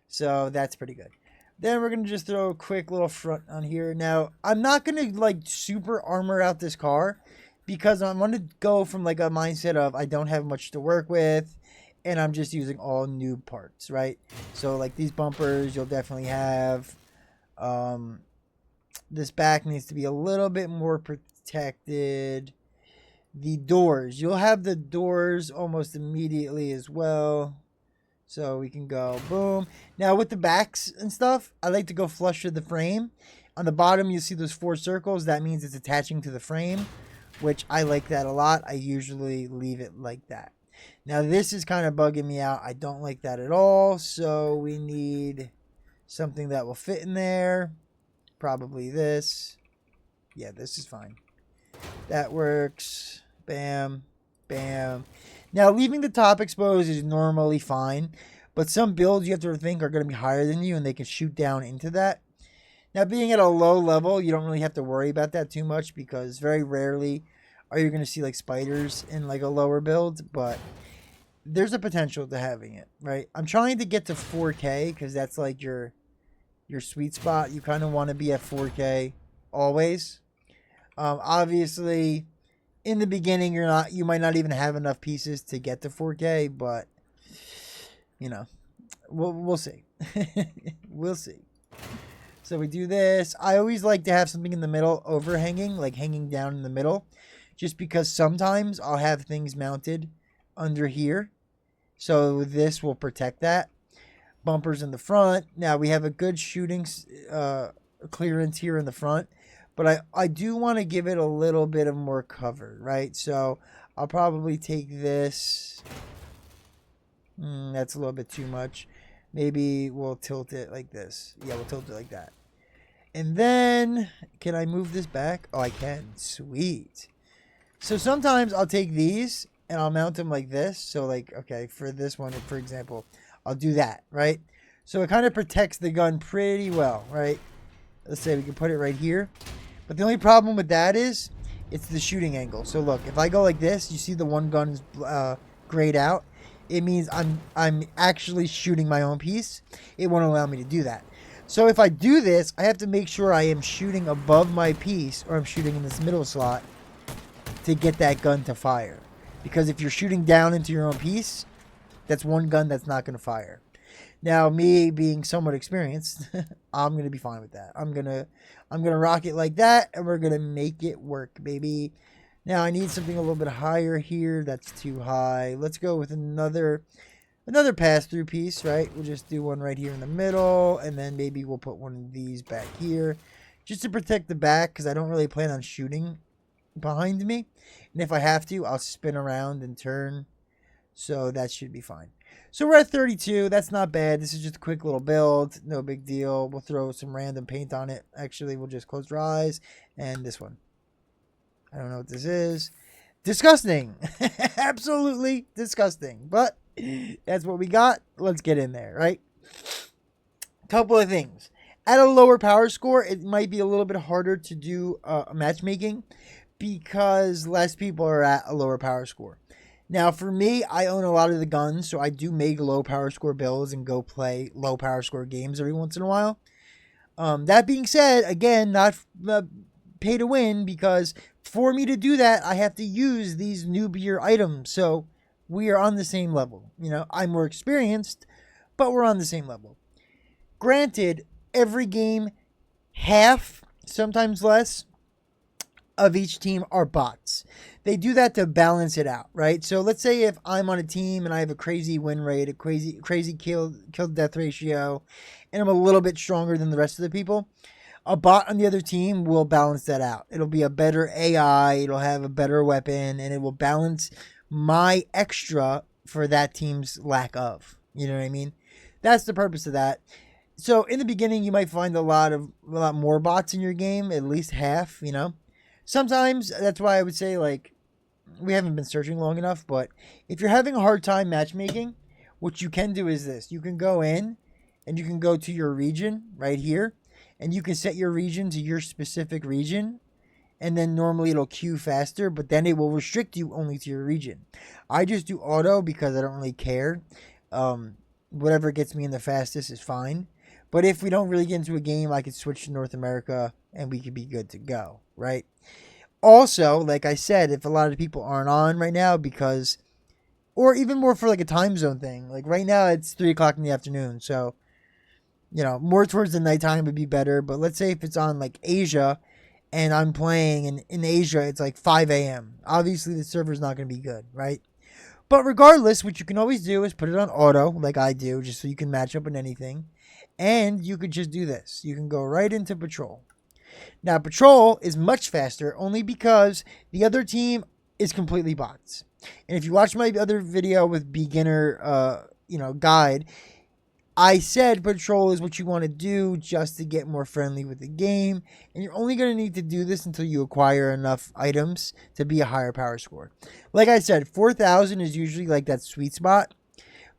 A: So that's pretty good. Then we're going to just throw a quick little front on here. Now, I'm not going to like super armor out this car, because I'm going to go from like a mindset of I don't have much to work with, and I'm just using all noob parts, right? So like these bumpers, you'll definitely have. This back needs to be a little bit more protected. The doors, you'll have the doors almost immediately as well. So we can go boom. Now with the backs and stuff, I like to go flush with the frame. On the bottom, you see those 4 circles. That means it's attaching to the frame, which I like that a lot. I usually leave it like that. Now this is kind of bugging me out. I don't like that at all. So we need something that will fit in there. Probably this. Yeah, this is fine. That works. Bam. Bam. Now, leaving the top exposed is normally fine, but some builds you have to think are going to be higher than you, and they can shoot down into that. Now, being at a low level, you don't really have to worry about that too much, because very rarely are you going to see like spiders in like a lower build, but there's a potential to having it, right? I'm trying to get to 4K, because that's like your sweet spot. You kind of want to be at 4K always. Obviously, in the beginning, you might not even have enough pieces to get to 4K, but you know, we'll see. We'll see. So we do this. I always like to have something in the middle overhanging, like hanging down in the middle, just because sometimes I'll have things mounted under here. So this will protect that. Bumpers in the front. Now we have a good shooting clearance here in the front, but I do want to give it a little bit of more cover, right? So I'll probably take this. That's a little bit too much. Maybe we'll tilt it like this. Yeah, we'll tilt it like that. And then, can I move this back? Oh, I can. Sweet. So sometimes I'll take these and I'll mount them like this. So like, okay, for this one, for example, I'll do that, right? So it kind of protects the gun pretty well, right? Let's say we can put it right here. But the only problem with that is it's the shooting angle. So look, if I go like this, you see the one gun is grayed out. It means I'm actually shooting my own piece. It won't allow me to do that. So if I do this, I have to make sure I am shooting above my piece, or I'm shooting in this middle slot to get that gun to fire. Because if you're shooting down into your own piece, that's one gun that's not going to fire. Now, me being somewhat experienced, I'm going to be fine with that. I'm going to rock it like that, and we're going to make it work, baby. Now, I need something a little bit higher here. That's too high. Let's go with another pass-through piece, right? We'll just do one right here in the middle, and then maybe we'll put one of these back here just to protect the back, because I don't really plan on shooting behind me. And if I have to, I'll spin around and turn. So that should be fine. So we're at 32. That's not bad. This is just a quick little build. No big deal. We'll throw some random paint on it. Actually, we'll just close our eyes. And this one. I don't know what this is. Disgusting. Absolutely disgusting. But that's what we got. Let's get in there, right? Couple of things. At a lower power score, it might be a little bit harder to do matchmaking because less people are at a lower power score. Now, for me, I own a lot of the guns, so I do make low power score builds and go play low power score games every once in a while. That being said, again, not pay to win, because for me to do that, I have to use these noobier items. So we are on the same level. You know, I'm more experienced, but we're on the same level. Granted, every game, half, sometimes less, of each team are bots. They do that to balance it out, right? So let's say if I'm on a team and I have a crazy win rate, a crazy kill death ratio, and I'm a little bit stronger than the rest of the people, a bot on the other team will balance that out. It'll be a better AI, it'll have a better weapon, and it will balance my extra for that team's lack of. You know what I mean? That's the purpose of that. So in the beginning, you might find a lot more bots in your game, at least half, you know. Sometimes, that's why I would say, like, we haven't been searching long enough, but if you're having a hard time matchmaking, what you can do is this. You can go in, and you can go to your region right here, and you can set your region to your specific region, and then normally it'll queue faster, but then it will restrict you only to your region. I just do auto because I don't really care. Whatever gets me in the fastest is fine. But if we don't really get into a game, I could switch to North America, and we could be good to go, right? Also, like I said, if a lot of people aren't on right now because, or even more for like a time zone thing, like right now it's 3 o'clock in the afternoon. So, you know, more towards the nighttime would be better. But let's say if it's on like Asia and I'm playing and in Asia, it's like 5 a.m. Obviously the server's not going to be good, right? But regardless, what you can always do is put it on auto like I do, just so you can match up with anything. And you could just do this. You can go right into patrol. Now, patrol is much faster only because the other team is completely bots. And if you watch my other video with beginner, guide, I said patrol is what you want to do just to get more friendly with the game. And you're only going to need to do this until you acquire enough items to be a higher power score. Like I said, 4,000 is usually like that sweet spot.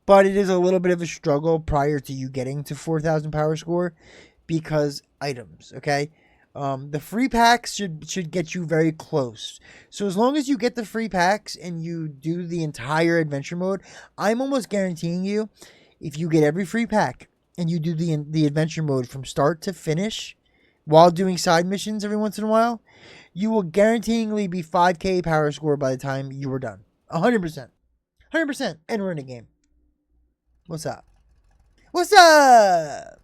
A: But it is a little bit of a struggle prior to you getting to 4,000 power score because items, okay? The free packs should get you very close. So as long as you get the free packs and you do the entire adventure mode, I'm almost guaranteeing you, if you get every free pack and you do the adventure mode from start to finish while doing side missions every once in a while, you will guaranteeingly be 5k power score by the time you are done. 100%. 100%. And we're in a game. What's up? What's up?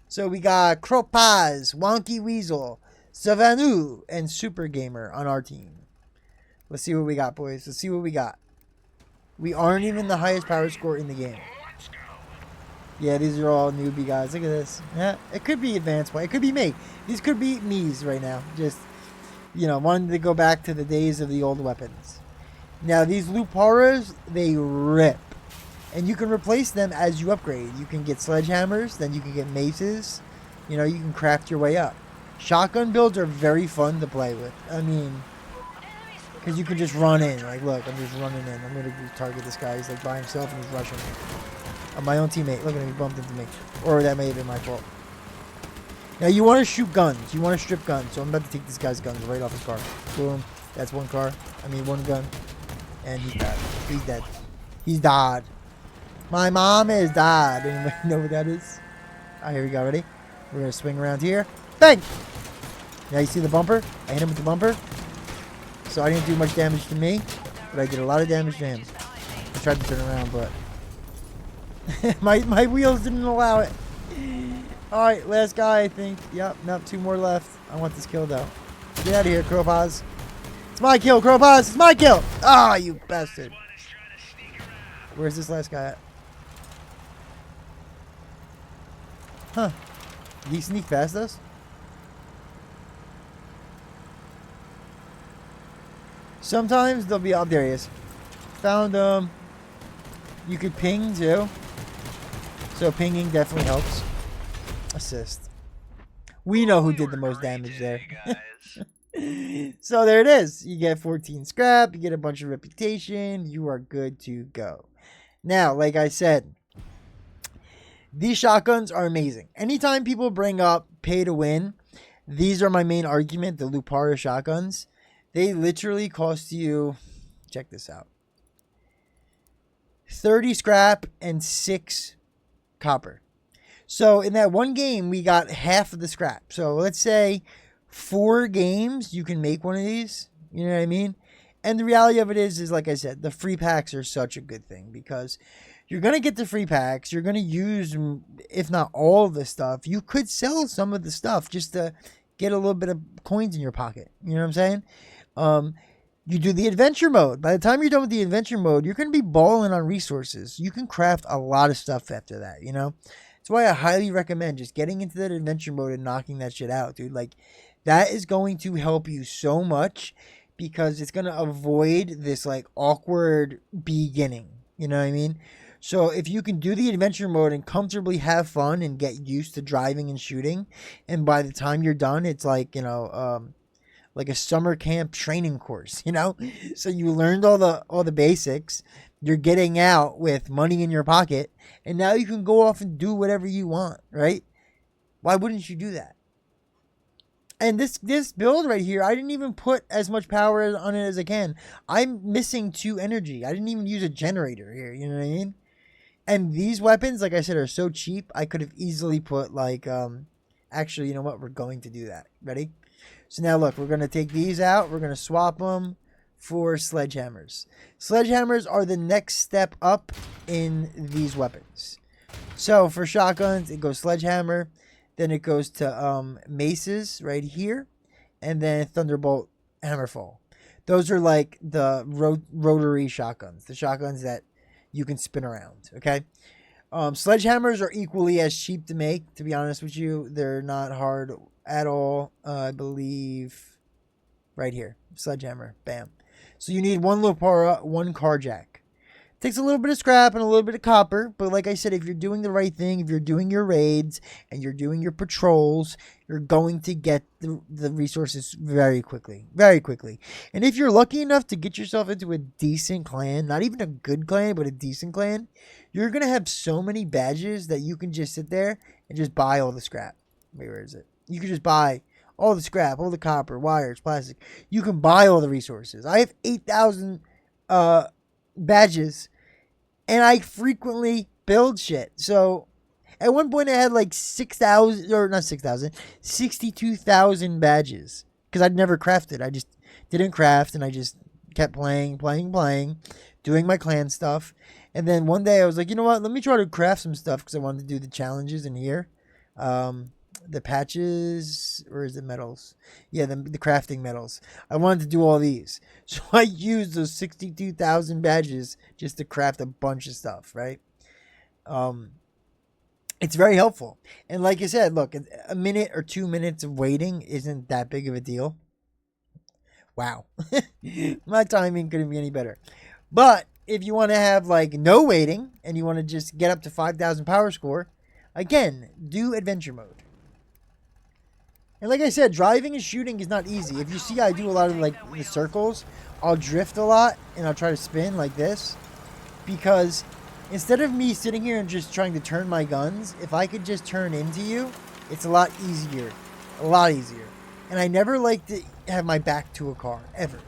A: So we got Kropaz, Wonky Weasel, Savanu, and Super Gamer on our team. Let's see what we got, boys. Let's see what we got. We aren't even the highest power score in the game. Yeah, these are all newbie guys. Look at this. Yeah, it could be advanced play. It could be me. These could be me's right now. Just, wanting to go back to the days of the old weapons. Now, these Luparas, they rip. And you can replace them as you upgrade. You can get sledgehammers, then you can get maces. You know, you can craft your way up. Shotgun builds are very fun to play with. I mean, because you can just run in. Like, look, I'm just running in. I'm going to target this guy. He's like by himself and he's rushing me. My own teammate. Look at him. He bumped into me. Or that may have been my fault. Now, you want to shoot guns. You want to strip guns. So I'm about to take this guy's guns right off his car. Boom. That's one car. I mean, one gun. And he's dead. He's dead. He's died. My mom is died. Anybody know what that is? Alright, here we go. Ready? We're going to swing around here. Bang! Now you see the bumper? I hit him with the bumper. So I didn't do much damage to me, but I did a lot of damage to him. I tried to turn around, but my wheels didn't allow it. Alright, last guy, I think. Yep, nope, 2 more left. I want this kill, though. Get out of here, Crowpaws. It's my kill, Crowpaws. It's my kill. Ah, you bastard. Where's this last guy at? Huh. Did he sneak past us? Sometimes they'll be... Oh, there he is. Found him. You could ping, too. So pinging definitely helps. Assist. We know who did the most damage there. So there it is. You get 14 scrap. You get a bunch of reputation. You are good to go. Now, like I said, these shotguns are amazing. Anytime people bring up pay to win, these are my main argument, the Lupara shotguns. They literally cost you, check this out, 30 scrap and 6 copper. So in that one game, we got half of the scrap. So let's say 4 games, you can make one of these. You know what I mean? And the reality of it is like I said, the free packs are such a good thing because you're going to get the free packs. You're going to use, if not all of the stuff. You could sell some of the stuff just to get a little bit of coins in your pocket. You know what I'm saying? You do the adventure mode. By the time you're done with the adventure mode, you're going to be balling on resources. You can craft a lot of stuff after that, you know? That's why I highly recommend just getting into that adventure mode and knocking that shit out, dude. Like, that is going to help you so much because it's going to avoid this, like, awkward beginning. You know what I mean? So if you can do the adventure mode and comfortably have fun and get used to driving and shooting, and by the time you're done, it's like, you know, like a summer camp training course, you know? So you learned all the basics. You're getting out with money in your pocket, and now you can go off and do whatever you want, right? Why wouldn't you do that? And this build right here, I didn't even put as much power on it as I can. I'm missing 2 energy. I didn't even use a generator here, you know what I mean? And these weapons, like I said, are so cheap, I could have easily put like, actually, you know what? We're going to do that. Ready? So now look, we're going to take these out. We're going to swap them for sledgehammers. Sledgehammers are the next step up in these weapons. So for shotguns, it goes sledgehammer. Then it goes to maces right here. And then thunderbolt hammerfall. Those are like the rotary shotguns. The shotguns that you can spin around. Okay. Sledgehammers are equally as cheap to make, to be honest with you. They're not hard at all. I believe right here. Sledgehammer. Bam. So you need 1 Lupara, 1 carjack. Takes a little bit of scrap and a little bit of copper, but like I said, if you're doing the right thing, if you're doing your raids and you're doing your patrols, you're going to get the resources very quickly. Very quickly. And if you're lucky enough to get yourself into a decent clan, not even a good clan, but a decent clan, you're going to have so many badges that you can just sit there and just buy all the scrap. Wait, where is it? You can just buy all the scrap, all the copper, wires, plastic. You can buy all the resources. I have 8,000 badges, and I frequently build shit. So at one point I had like 6,000, or not 6,000, 62,000 badges because I'd never crafted. I just didn't craft, and I just kept playing, doing my clan stuff. And then one day I was like, you know what? Let me try to craft some stuff because I wanted to do the challenges in here. The patches, or is it metals? Yeah, the crafting metals. I wanted to do all these. So I used those 62,000 badges just to craft a bunch of stuff, right? It's very helpful. And like I said, look, a minute or 2 minutes of waiting isn't that big of a deal. Wow. My timing couldn't be any better. But if you want to have like no waiting and you want to just get up to 5,000 power score, again, do adventure mode. And like I said, driving and shooting is not easy. If you see, I do a lot of like the circles. I'll drift a lot and I'll try to spin like this, because instead of me sitting here and just trying to turn my guns, if I could just turn into you, it's a lot easier. A lot easier. And I never like to have my back to a car, ever.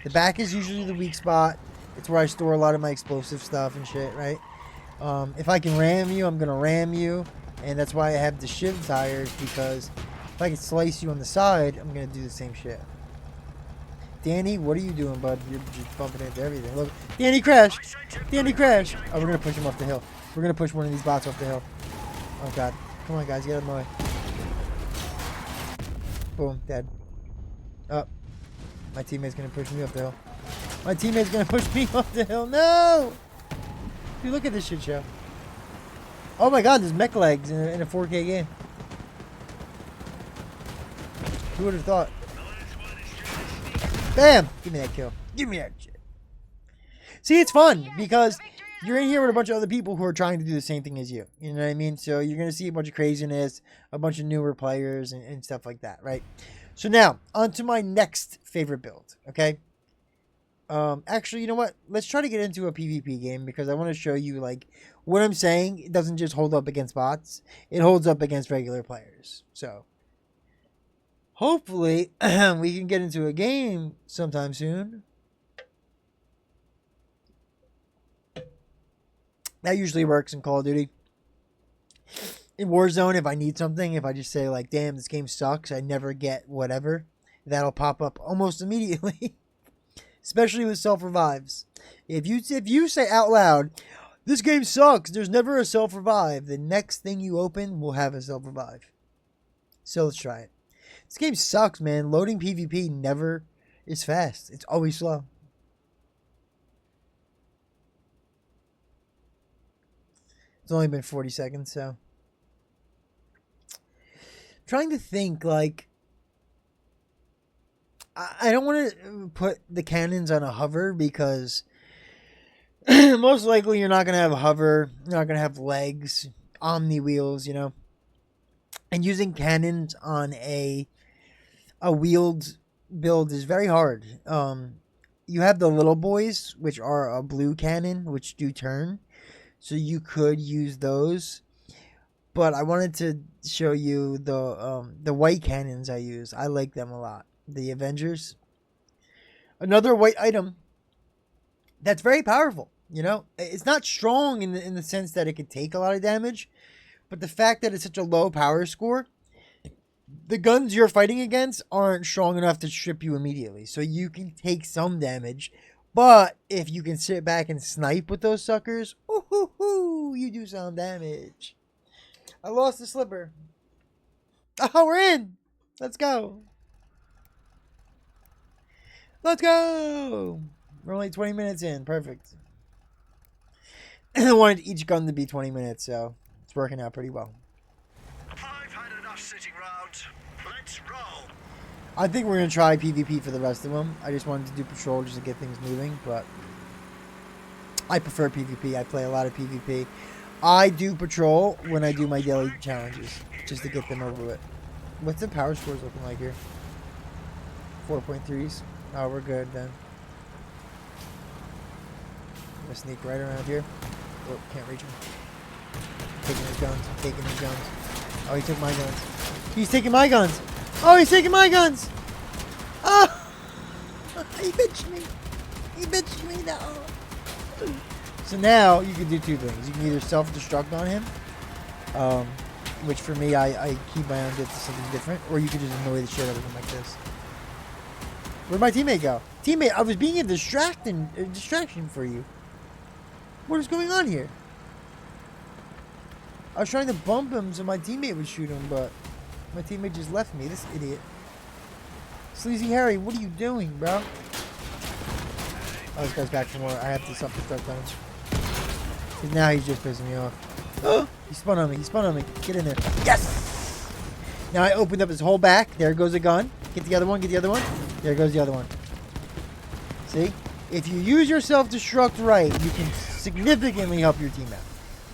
A: The back is usually the weak spot. It's where I store a lot of my explosive stuff and shit, right? If I can ram you, I'm going to ram you. And that's why I have the shiv tires, because if I can slice you on the side, I'm going to do the same shit. Danny, what are you doing, bud? You're just bumping into everything. Look, Danny crashed. Danny crashed. Oh, we're going to push him off the hill. We're going to push one of these bots off the hill. Oh, God. Come on, guys. Get out of my way. Boom. Dead. Oh. My teammate's going to push me off the hill. My teammate's going to push me off the hill. No! Dude, look at this shit show. Oh, my God. There's mech legs in a 4K game. Who would have thought? Bam! Give me that kill. Give me that shit. See, it's fun because you're in here with a bunch of other people who are trying to do the same thing as you. You know what I mean? So you're going to see a bunch of craziness, a bunch of newer players and stuff like that, right? So now, on to my next favorite build, okay? Actually, you know what? Let's try to get into a PvP game because I want to show you, like, what I'm saying. It doesn't just hold up against bots. It holds up against regular players. So hopefully, we can get into a game sometime soon. That usually works in Call of Duty. In Warzone, if I need something, if I just say, like, damn, this game sucks, I never get whatever, that'll pop up almost immediately. Especially with self-revives. If you say out loud, this game sucks, there's never a self-revive, the next thing you open will have a self-revive. So let's try it. This game sucks, man. Loading PvP never is fast. It's always slow. It's only been 40 seconds, so. I'm trying to think, like, I don't want to put the cannons on a hover because most likely you're not going to have a hover. You're not going to have legs, omni wheels, you know. And using cannons on a wheeled build is very hard. You have the little boys, which are a blue cannon, which do turn. So you could use those. But I wanted to show you the white cannons I use. I like them a lot. The Avengers. Another white item that's very powerful, you know? It's not strong in the sense that it could take a lot of damage, but the fact that it's such a low power score, the guns you're fighting against aren't strong enough to strip you immediately. So you can take some damage, but if you can sit back and snipe with those suckers, you do some damage. I lost the slipper. Oh, we're in. Let's go. Let's go! We're only 20 minutes in. Perfect. I wanted each gun to be 20 minutes, so it's working out pretty well.
B: I've had enough sitting around. Let's roll.
A: I think we're going to try PvP for the rest of them. I just wanted to do patrol just to get things moving, but I prefer PvP. I play a lot of PvP. I do patrol when I do my daily challenges, just to get them over with. What's the power scores looking like here? 4.3s. Oh, we're good then. I'm gonna sneak right around here. Oh, can't reach him. Taking his guns. Taking his guns. Oh, he took my guns. He's taking my guns. Oh, he's taking my guns. Oh, he bitched me. He bitched me now. So now you can do two things. You can either self-destruct on him, which for me, I keep my own bits to something different, or you can just annoy the shit out of him like this. Where'd my teammate go? Teammate, I was being a distraction for you. What is going on here? I was trying to bump him so my teammate would shoot him, but my teammate just left me. This idiot. Sleazy Harry, what are you doing, bro? Oh, this guy's back for more. I have to self-destruct on him. 'Cause now he's just pissing me off. Oh, he spun on me. He spun on me. Get in there. Yes! Now I opened up his whole back. There goes a gun. Get the other one. Get the other one. There goes the other one. See? If you use your self-destruct right, you can significantly help your team out.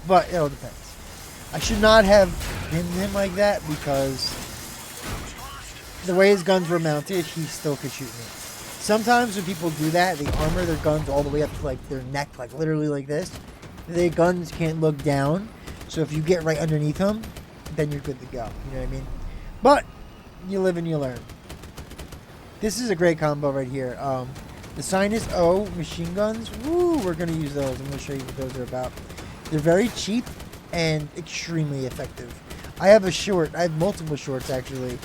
A: But it all depends. I should not have pinned him like that because the way his guns were mounted, he still could shoot me. Sometimes when people do that, they armor their guns all the way up to like their neck, like literally like this. Their guns can't look down. So if you get right underneath them, then you're good to go. You know what I mean? But you live and you learn. This is a great combo right here. The Sinus O machine guns. Woo, we're going to use those. I'm going to show you what those are about. They're very cheap and extremely effective. I have a short. I have multiple shorts actually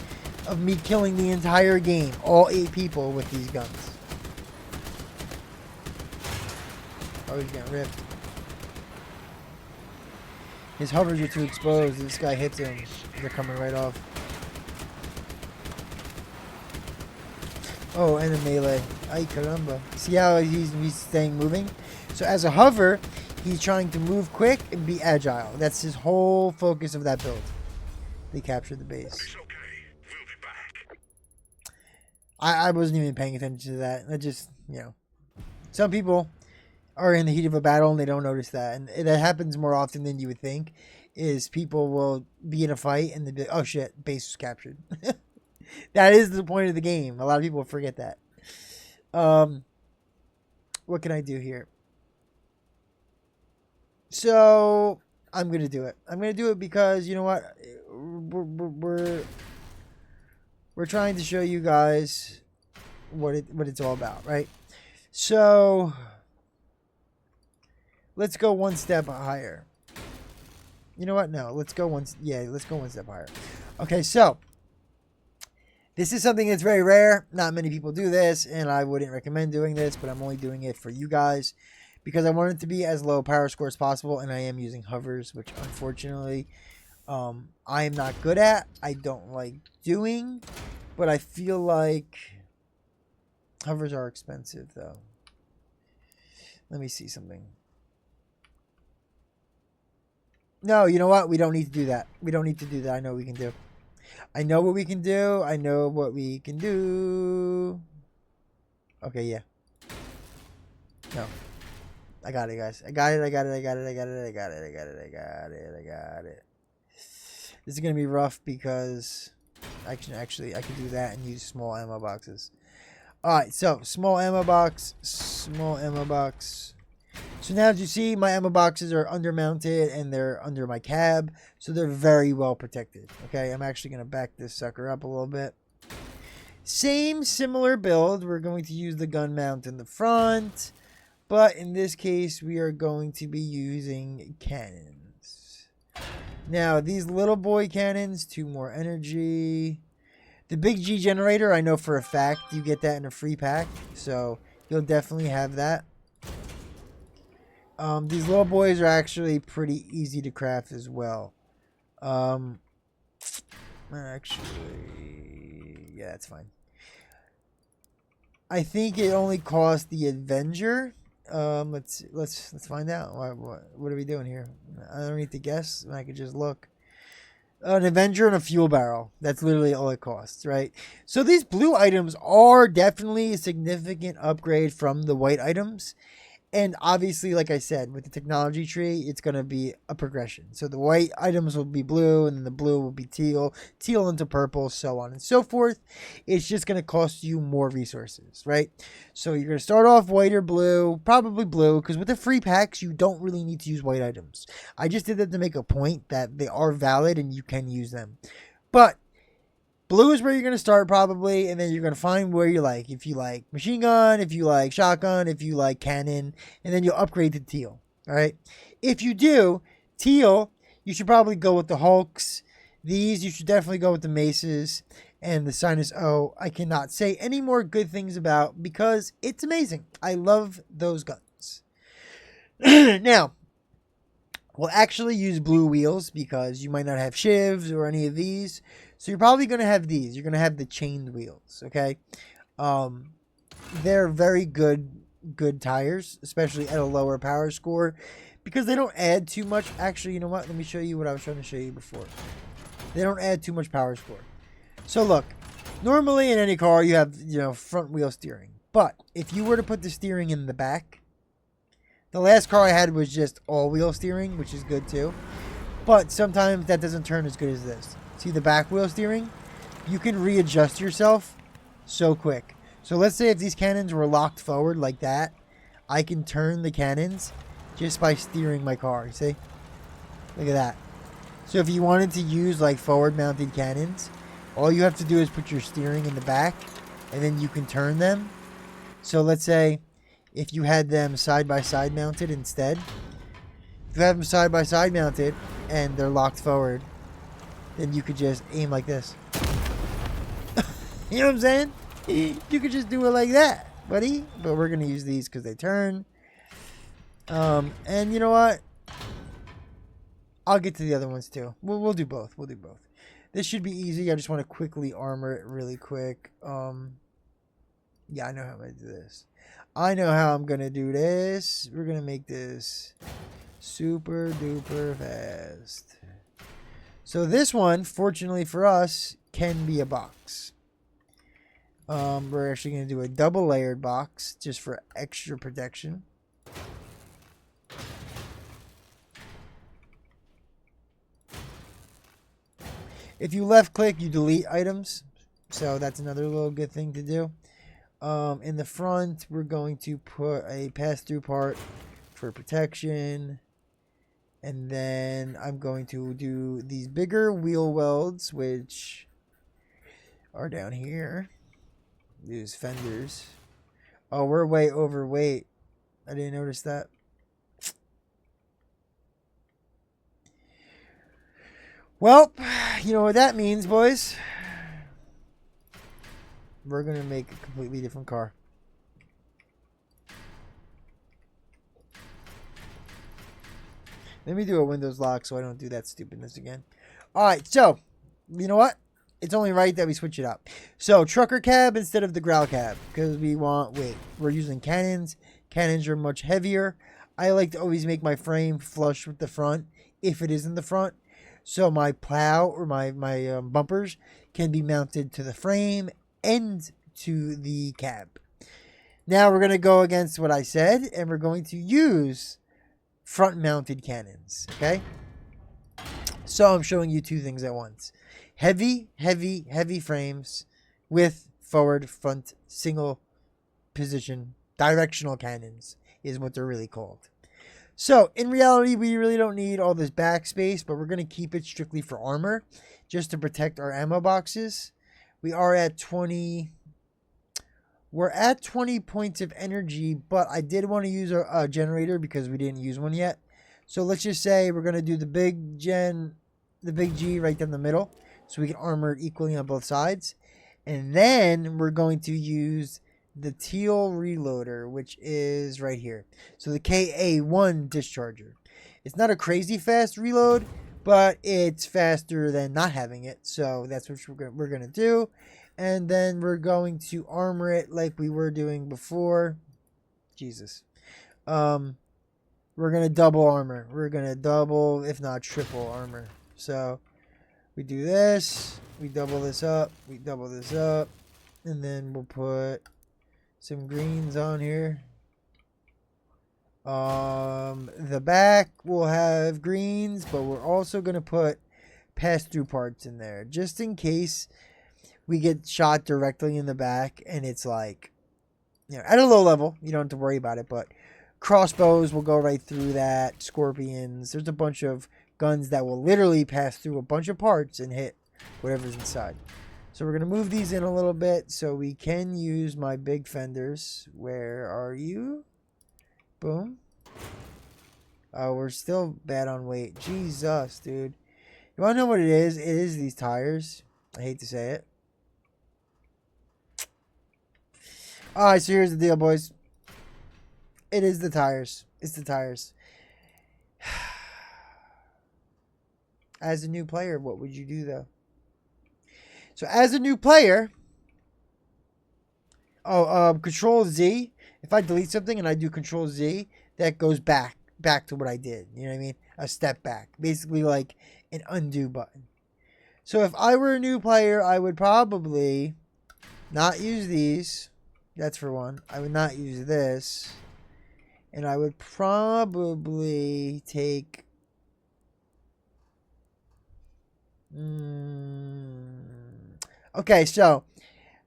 A: of me killing the entire game, all 8 people with these guns. Oh, he's getting ripped. His hovers are too exposed. This guy hits him. They're coming right off. Oh, and a melee. Ay, caramba. See how he's staying moving? So as a hover, he's trying to move quick and be agile. That's his whole focus of that build. They captured the base.
B: It's okay. We'll be back.
A: I wasn't even paying attention to that. I just, you know. Some people are in the heat of a battle and they don't notice that. And that happens more often than you would think. Is people will be in a fight and they'll be like, oh shit, base was captured. That is the point of the game. A lot of people forget that. What can I do here? So I'm gonna do it. I'm gonna do it because you know what? We're trying to show you guys what it's all about, right? So let's go one step higher. You know what? No, let's go one step higher. Okay, so this is something that's very rare. Not many people do this, and I wouldn't recommend doing this, but I'm only doing it for you guys because I want it to be as low power score as possible, and I am using hovers, which unfortunately I am not good at. I don't like doing, but I feel like hovers are expensive, though. Let me see something. No, you know what? We don't need to do that. We don't need to do that. I know what we can do. I know what we can do. I know what we can do. Okay, yeah. No. I got it, guys. I got it. This is going to be rough because actually I can do that and use small ammo boxes. Alright, so small ammo box. So now as you see, my ammo boxes are undermounted and they're under my cab. So they're very well protected. Okay, I'm actually going to back this sucker up a little bit. Similar build. We're going to use the gun mount in the front. But in this case, we are going to be using cannons. Now, these little boy cannons, 2 more energy. The big G generator, I know for a fact you get that in a free pack. So you'll definitely have that. These little boys are actually pretty easy to craft as well. Actually, yeah, that's fine. I think it only cost the Avenger. Let's find out. What are we doing here? I don't need to guess. I could just look. An Avenger and a fuel barrel. That's literally all it costs, right? So these blue items are definitely a significant upgrade from the white items. And obviously, like I said, with the technology tree, it's going to be a progression. So the white items will be blue, and then the blue will be teal into purple, so on and so forth. It's just going to cost you more resources, right? So you're going to start off white or blue, probably blue, because with the free packs, you don't really need to use white items. I just did that to make a point that they are valid and you can use them. But blue is where you're going to start probably, and then you're going to find where you like. If you like machine gun, if you like shotgun, if you like cannon, and then you'll upgrade to teal. All right. If you do teal, you should probably go with the Hulks. These, you should definitely go with the Maces and the Sinus O. I cannot say any more good things about because it's amazing. I love those guns. Now, we'll actually use blue wheels because you might not have shivs or any of these. So you're probably going to have these. You're going to have the chained wheels, okay? They're very good tires, especially at a lower power score, because they don't add too much. Actually, you know what? Let me show you what I was trying to show you before. They don't add too much power score. So look, normally in any car you have, front wheel steering. But if you were to put the steering in the back, the last car I had was just all-wheel steering, which is good too. But sometimes that doesn't turn as good as this. See the back wheel steering? You can readjust yourself so quick. So let's say if these cannons were locked forward like that, I can turn the cannons just by steering my car. See? Look at that. So if you wanted to use like forward-mounted cannons, all you have to do is put your steering in the back, and then you can turn them. So let's say if you had them side-by-side mounted instead. If you have them side-by-side mounted and they're locked forward, then you could just aim like this. You know what I'm saying? You could just do it like that, buddy. But we're going to use these because they turn. And you know what? I'll get to the other ones too. We'll do both. We'll do both. This should be easy. I just want to quickly armor it really quick. Yeah, I know how I'm going to do this. I know how I'm going to do this. We're going to make this super duper fast. So this one, fortunately for us, can be a box. We're actually going to do a double layered box just for extra protection. If you left click, you delete items. So that's another little good thing to do. In the front, we're going to put a pass-through part for protection. And then I'm going to do these bigger wheel welds, which are down here. These fenders. Oh, we're way overweight. I didn't notice that. Well, you know what that means, boys. We're going to make a completely different car. Let me do a Windows lock so I don't do that stupidness again. Alright, so, you know what? It's only right that we switch it up. So, trucker cab instead of the growl cab. Because we want weight. We're using cannons. Cannons are much heavier. I like to always make my frame flush with the front, if it is in the front. So, my plow or my bumpers can be mounted to the frame and to the cab. Now, we're going to go against what I said. And we're going to use front-mounted cannons, okay? So I'm showing you two things at once. Heavy frames with forward, front, single position, directional cannons is what they're really called. So, in reality, we really don't need all this backspace, but we're going to keep it strictly for armor, just to protect our ammo boxes. We are at 20... We're at 20 points of energy, but I did want to use a generator because we didn't use one yet. So let's just say we're going to do the big G right down the middle, so we can armor it equally on both sides. And then we're going to use the teal reloader, which is right here. So the KA1 discharger. It's not a crazy fast reload, but it's faster than not having it. So that's what we're going to do. And then we're going to armor it like we were doing before. Jesus. We're going to double armor. We're going to double, if not triple armor. So we do this. We double this up. We double this up. And then we'll put some greens on here. The back will have greens, but we're also going to put pass-through parts in there. Just in case we get shot directly in the back and it's like, you know, at a low level, you don't have to worry about it, but crossbows will go right through that. Scorpions. There's a bunch of guns that will literally pass through a bunch of parts and hit whatever's inside. So we're going to move these in a little bit so we can use my big fenders. Where are you? Boom. Oh, we're still bad on weight. Jesus, dude. You want to know what it is? It is these tires. I hate to say it. Alright, so here's the deal, boys. It is the tires. It's the tires. As a new player, what would you do, though? So, as a new player... Control Z. If I delete something and I do Control Z, that goes back to what I did. You know what I mean? A step back. Basically like an undo button. So, if I were a new player, I would probably not use these. That's for one. I would not use this. And I would probably take... Okay, so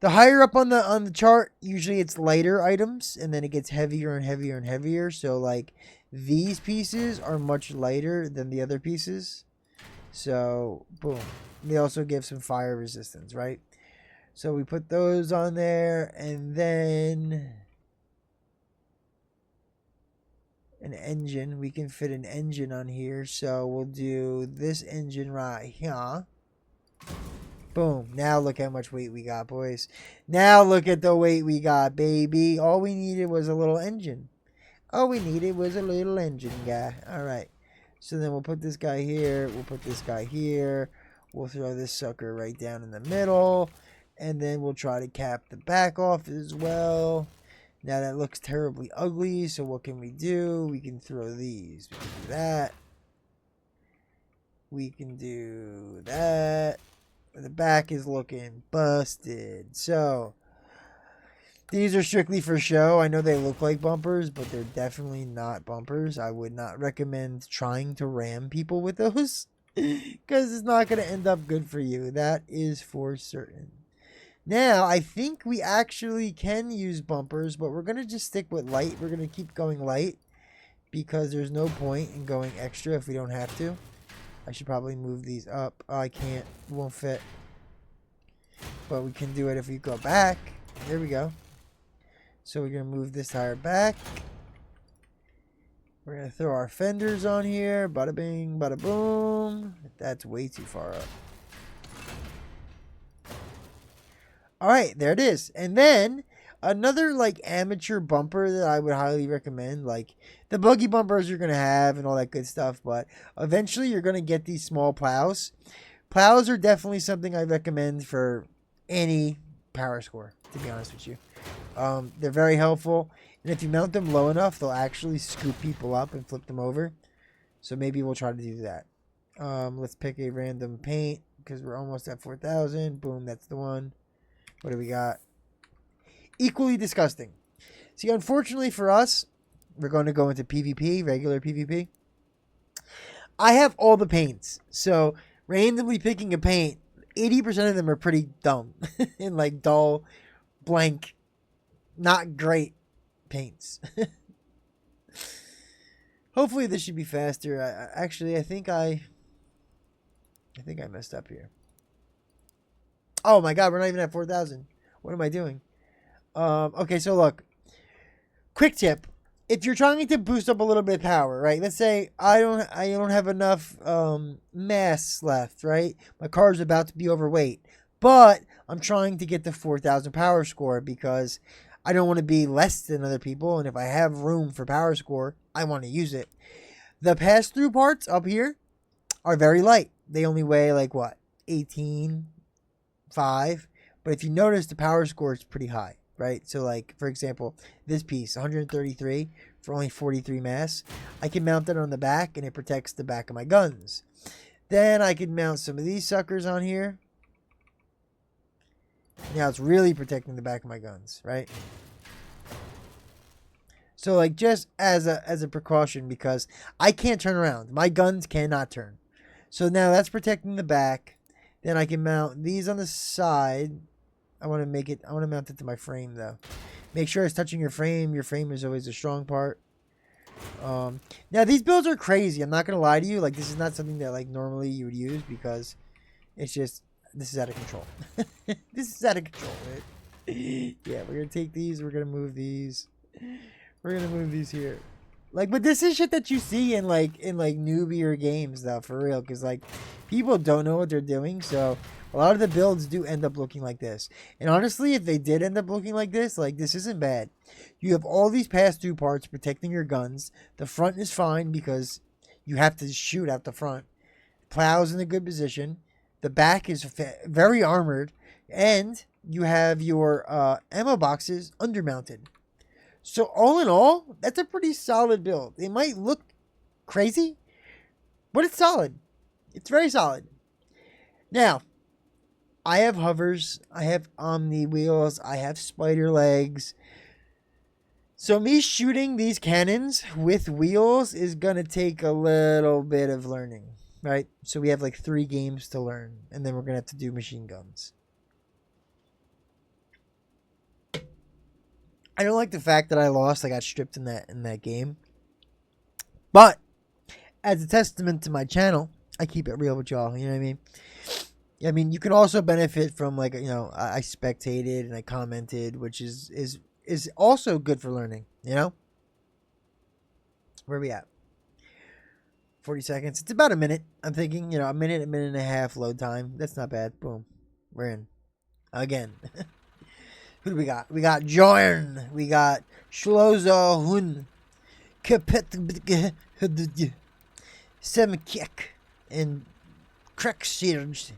A: the higher up on the chart, usually it's lighter items, and then it gets heavier and heavier and heavier. So like these pieces are much lighter than the other pieces. So boom. They also give some fire resistance, right? So we put those on there, and then an engine. We can fit an engine on here. So we'll do this engine right here. Boom. Now look how much weight we got, boys. Now look at the weight we got, baby. All we needed was a little engine. All we needed was a little engine, guy. All right. So then we'll put this guy here. We'll put this guy here. We'll throw this sucker right down in the middle. And then we'll try to cap the back off as well. Now that looks terribly ugly. So what can we do? We can throw these. We can do that. We can do that. The back is looking busted. So these are strictly for show. I know they look like bumpers, but they're definitely not bumpers. I would not recommend trying to ram people with those because it's not going to end up good for you. That is for certain. Now, I think we actually can use bumpers, but we're going to just stick with light. We're going to keep going light because there's no point in going extra if we don't have to. I should probably move these up. Oh, I can't. It won't fit. But we can do it if we go back. There we go. So we're going to move this tire back. We're going to throw our fenders on here. Bada bing, bada boom. That's way too far up. Alright, there it is. And then another like amateur bumper that I would highly recommend, like the buggy bumpers you're going to have and all that good stuff, but eventually you're going to get these small plows. Plows are definitely something I recommend for any power score, to be honest with you. They're very helpful, and if you mount them low enough, they'll actually scoop people up and flip them over. So maybe we'll try to do that. Let's pick a random paint because we're almost at 4,000. Boom, that's the one. What do we got? Equally disgusting. See, unfortunately for us, we're going to go into PvP, regular PvP. I have all the paints. So, randomly picking a paint, 80% of them are pretty dumb. And like dull, blank, not great paints. Hopefully this should be faster. I think I messed up here. Oh my god, we're not even at 4,000. What am I doing? Okay, so look. Quick tip. If you're trying to boost up a little bit of power, right? Let's say I don't have enough mass left, right? My car's about to be overweight. But I'm trying to get the 4,000 power score because I don't want to be less than other people, and if I have room for power score, I want to use it. The pass-through parts up here are very light. They only weigh like what? 18.5. But if you notice, the power score is pretty high, right? So like, for example, this piece, 133 for only 43 mass. I can mount it on the back, and it protects the back of my guns. Then I can mount some of these suckers on here. Now it's really protecting the back of my guns, right? So like just as a precaution, because I can't turn around. My guns cannot turn. So now that's protecting the back. Then I can mount these on the side. I want to mount it to my frame though. Make sure it's touching your frame. Your frame is always a strong part. Now these builds are crazy. I'm not going to lie to you. Like this is not something that like normally you would use because it's just, this is out of control. This is out of control, right? Yeah, we're going to take these. We're going to move these. We're going to move these here. Like, but this is shit that you see in like newbier games though, for real. Because like people don't know what they're doing. So a lot of the builds do end up looking like this. And honestly, if they did end up looking like this isn't bad. You have all these pass-through parts protecting your guns. The front is fine because you have to shoot out the front. Plow's in a good position. The back is very armored, and you have your ammo boxes undermounted. So all in all, that's a pretty solid build. It might look crazy, but it's solid. It's very solid. Now, I have hovers, I have omni wheels, I have spider legs. So me shooting these cannons with wheels is gonna take a little bit of learning, right? So we have like 3 games to learn, and then we're gonna have to do machine guns. I don't like the fact that I lost. I got stripped in that game. But as a testament to my channel, I keep it real with y'all. You know what I mean? I mean, you can also benefit from, like, I spectated and I commented, which is also good for learning. You know? Where are we at? 40 seconds. It's about a minute. I'm thinking, a minute and a half load time. That's not bad. Boom. We're in. Again. Who do we got? We got Jorn. We got Schlozo Hun. Semkiek. And Krexirj.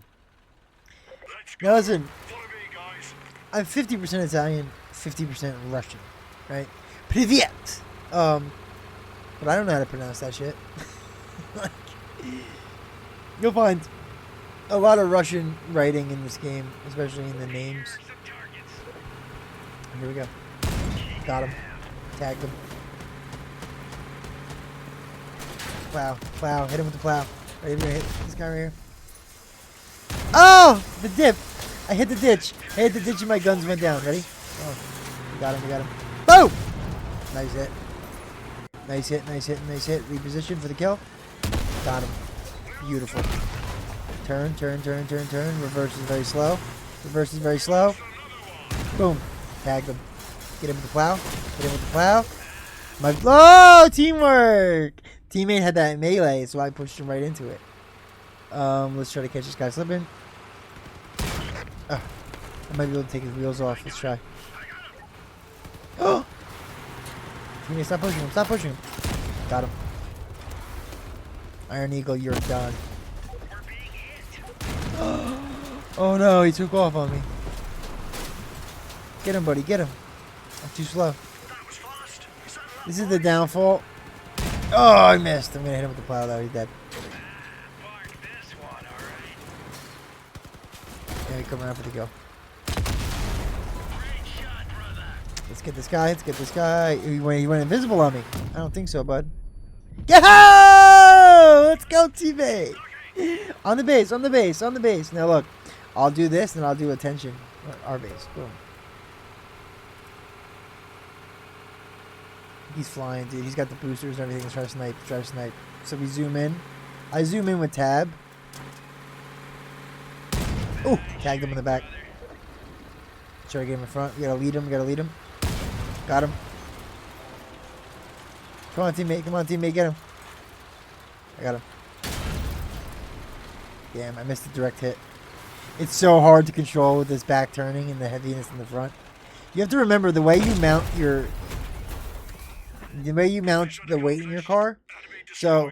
A: Now listen. I'm 50% Italian, 50% Russian. Right? Privyet. But I don't know how to pronounce that shit. You'll find a lot of Russian writing in this game, especially in the names. Here we go. Got him. Tagged him. Plow. Plow. Hit him with the plow. Right, we're gonna hit this guy right here. Oh! The dip! I hit the ditch. I hit the ditch and my guns went down. Ready? Oh. We got him. We got him. Boom! Nice hit. Nice hit. Nice hit. Nice hit. Reposition for the kill. Got him. Beautiful. Turn. Turn. Turn. Turn. Turn. Reverse is very slow. Reverse is very slow. Boom. Tagged him. Get him with the plow. Hit him with the plow. Teamwork! Teammate had that melee, so I pushed him right into it. Let's try to catch this guy slipping. I might be able to take his wheels off. Let's try. Oh! Teammate, stop pushing him. Stop pushing him. Got him. Iron Eagle, you're done. Oh no, he took off on me. Get him, buddy. Get him. I'm too slow. This is the downfall. Oh, I missed. I'm going to hit him with the plow, though. He's dead. Yeah, he come around for the kill. Let's get this guy. Let's get this guy. He went invisible on me. I don't think so, bud. Yahoo! Let's go, teammate. On the base. On the base. On the base. Now, look. I'll do this, and I'll do attention. Our base. Boom. He's flying, dude. He's got the boosters and everything. Let's try to snipe. Try to snipe. So we zoom in. I zoom in with tab. Oh, tagged him in the back. Try to get him in front. We gotta lead him. We gotta lead him. Got him. Come on, teammate. Come on, teammate. Get him. I got him. Damn, I missed the direct hit. It's so hard to control with this back turning and the heaviness in the front. You have to remember the way you mount the weight in your car. So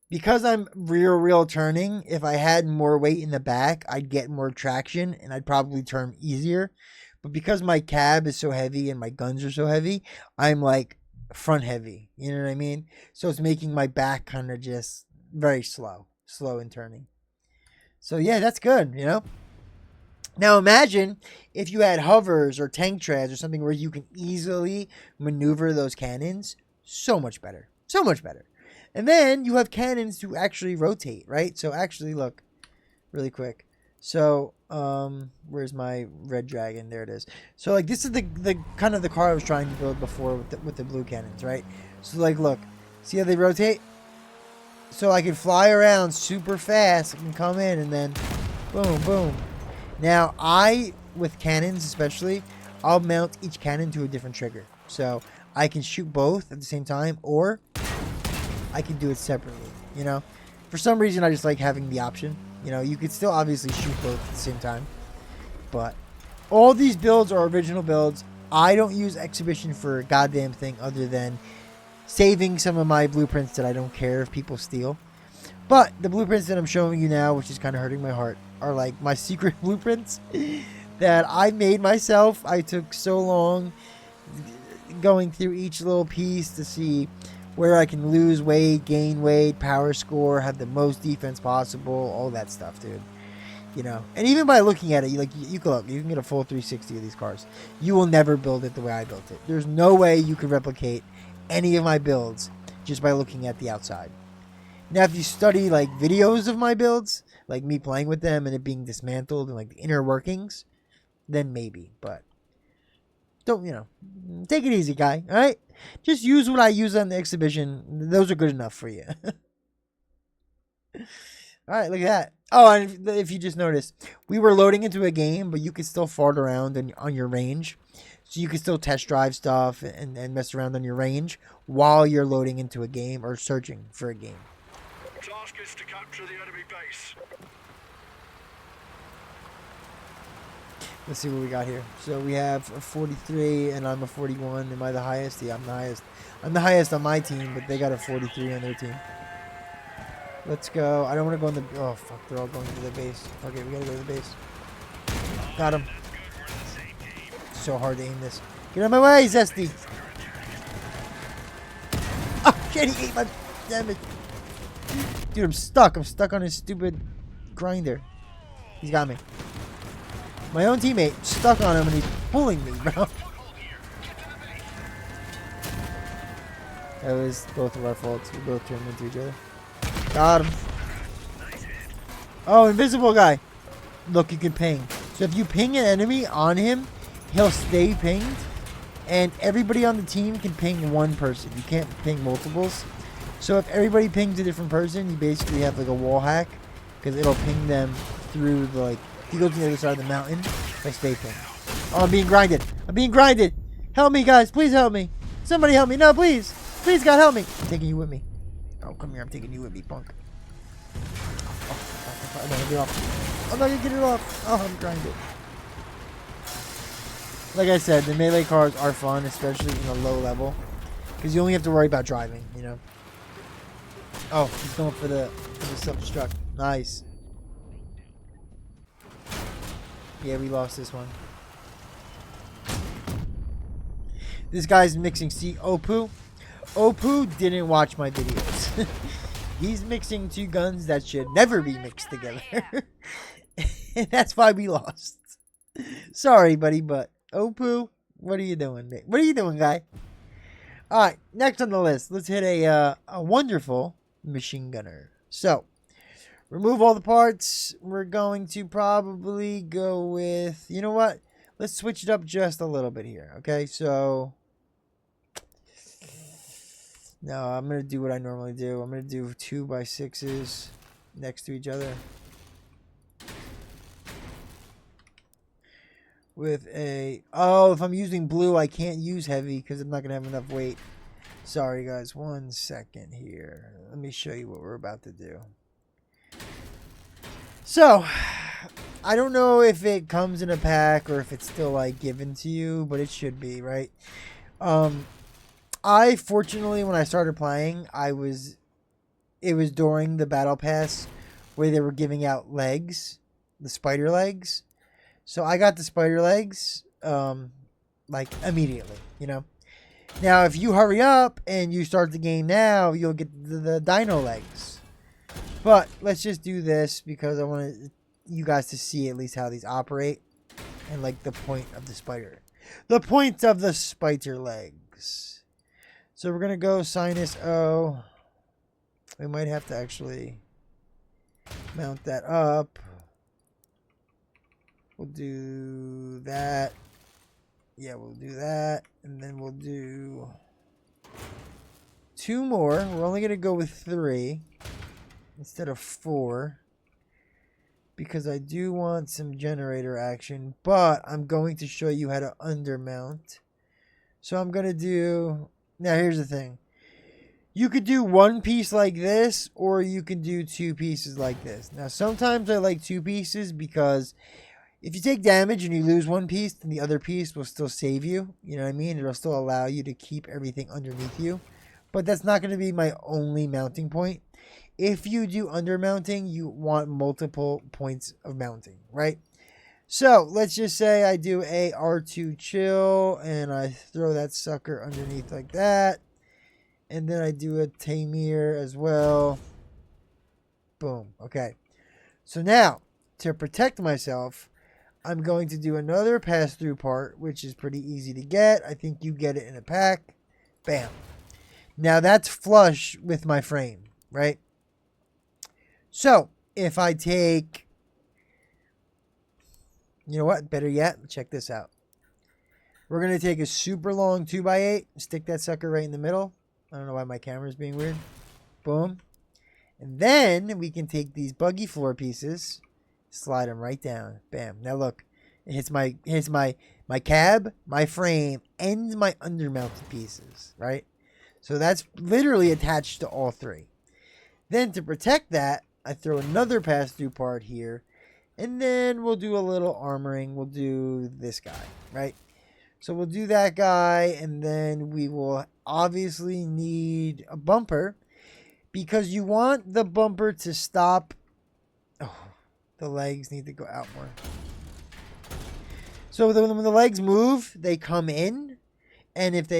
A: because I'm rear turning, if I had more weight in the back, I'd get more traction and I'd probably turn easier. But because my cab is so heavy and my guns are so heavy, I'm like front heavy. You know what I mean? So it's making my back kind of just very slow in turning. So yeah, that's good, Now imagine if you had hovers or tank treads or something where you can easily maneuver those cannons. So much better. So much better. And then you have cannons to actually rotate, right? So actually, look, really quick. So, where's my red dragon? There it is. So, like, this is the kind of the car I was trying to build before with the blue cannons, right? So, like, look. See how they rotate? So I can fly around super fast and come in and then boom, boom. Now, with cannons especially, I'll mount each cannon to a different trigger. So I can shoot both at the same time, or I can do it separately, For some reason, I just like having the option. You could still obviously shoot both at the same time. But all these builds are original builds. I don't use exhibition for a goddamn thing other than saving some of my blueprints that I don't care if people steal. But the blueprints that I'm showing you now, which is kind of hurting my heart, are like my secret blueprints that I made myself. I took so long going through each little piece to see where I can lose weight, gain weight, power score, have the most defense possible, all that stuff, dude. You know, and even by looking at it, you can look. You can get a full 360 of these cars. You will never build it the way I built it. There's no way you could replicate any of my builds just by looking at the outside. Now, if you study like videos of my builds, like me playing with them and it being dismantled and like the inner workings, then maybe. But don't, take it easy, guy. All right, just use what I use on the exhibition. Those are good enough for you. All right, look at that. Oh, and if you just noticed, we were loading into a game, but you could still fart around on your range. So you can still test drive stuff and mess around on your range while you're loading into a game or searching for a game.
B: Task is to capture the enemy base.
A: Let's see what we got here. So we have a 43 and I'm a 41. Am I the highest? Yeah, I'm the highest. I'm the highest on my team, but they got a 43 on their team. Let's go. I don't want to go in the... Oh, fuck. They're all going to the base. Okay, we got to go to the base. Got him. So hard to aim this. Get out of my way, Zesty. Oh, shit. He ate my... Damn it. Dude, I'm stuck. I'm stuck on his stupid grinder. He's got me. My own teammate stuck on him and he's pulling me, bro. That was both of our faults. We both turned into each other. Got him. Oh, invisible guy. Look, you can ping. So if you ping an enemy on him, he'll stay pinged. And everybody on the team can ping one person. You can't ping multiples. So if everybody pings a different person, you basically have like a wall hack. Because it'll ping them through the, like, if you go to the other side of the mountain, they'll stay pinged. Oh, I'm being grinded. I'm being grinded. Help me, guys. Please help me. Somebody help me. No, please. Please, God, help me. I'm taking you with me. Oh, come here. I'm taking you with me, punk. Oh, I'm not gonna get off. I'm not gonna get it off. Oh, I'm grinded. Like I said, the melee cars are fun, especially in a low level. Because you only have to worry about driving, you know. Oh, he's going for the self-destruct. Nice. Yeah, we lost this one. This guy's mixing. See, Opu? Opu didn't watch my videos. He's mixing two guns that should never be mixed together. And that's why we lost. Sorry, buddy, but Opu, what are you doing, mate? What are you doing, guy? Alright, next on the list. Let's hit a wonderful machine gunner. So, remove all the parts. We're going to probably go with... You know what? Let's switch it up just a little bit here. Okay, so... No, I'm going to do what I normally do. I'm going to do 2x6s next to each other. With a... Oh, if I'm using blue, I can't use heavy because I'm not going to have enough weight. Sorry, guys. 1 second here. Let me show you what we're about to do. So, I don't know if it comes in a pack or if it's still, like, given to you, but it should be, right? I, fortunately, when I started playing, it was during the battle pass where they were giving out legs, the spider legs. So I got the spider legs, like, immediately, you know. Now, if you hurry up and you start the game now, you'll get the dino legs. But let's just do this because I want you guys to see at least how these operate and, like, the point of the spider. The point of the spider legs. So we're going to go sinus O. We might have to actually mount that up. We'll do that. Yeah, we'll do that. And then we'll do 2 more. We're only going to go with 3 instead of 4. Because I do want some generator action. But I'm going to show you how to undermount. So I'm going to do... Now, here's the thing. You could do 1 piece like this, or you can do 2 pieces like this. Now, sometimes I like 2 pieces because if you take damage and you lose 1 piece, then the other piece will still save you. You know what I mean? It'll still allow you to keep everything underneath you. But that's not going to be my only mounting point. If you do undermounting, you want multiple points of mounting, right? So, let's just say I do a R2 chill, and I throw that sucker underneath like that. And then I do a Tamir as well. Boom. Okay. So now, to protect myself, I'm going to do another pass-through part, which is pretty easy to get. I think you get it in a pack. Bam. Now that's flush with my frame, right? So if I take, you know what? Better yet, check this out. We're going to take a super long 2x8, stick that sucker right in the middle. I don't know why my camera's being weird. Boom. And then we can take these buggy floor pieces, slide them right down. Bam. Now look, it hits my cab, my frame, and my undermounted pieces, right? So that's literally attached to all three. Then to protect that, I throw another pass-through part here, and then we'll do a little armoring. We'll do this guy, right? So we'll do that guy, and then we will obviously need a bumper, because you want the bumper to stop. Oh, the legs need to go out more. So when the legs move, they come in, and if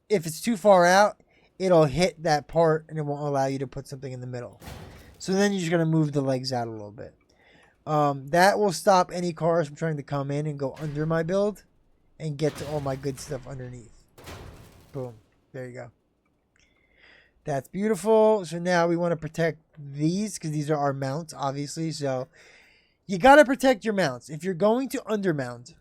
A: it's too far out, it'll hit that part, and it won't allow you to put something in the middle. So then you're just going to move the legs out a little bit. That will stop any cars from trying to come in and go under my build and get to all my good stuff underneath. Boom. There you go. That's beautiful. So now we want to protect these because these are our mounts, obviously. So you got to protect your mounts. If you're going to undermount,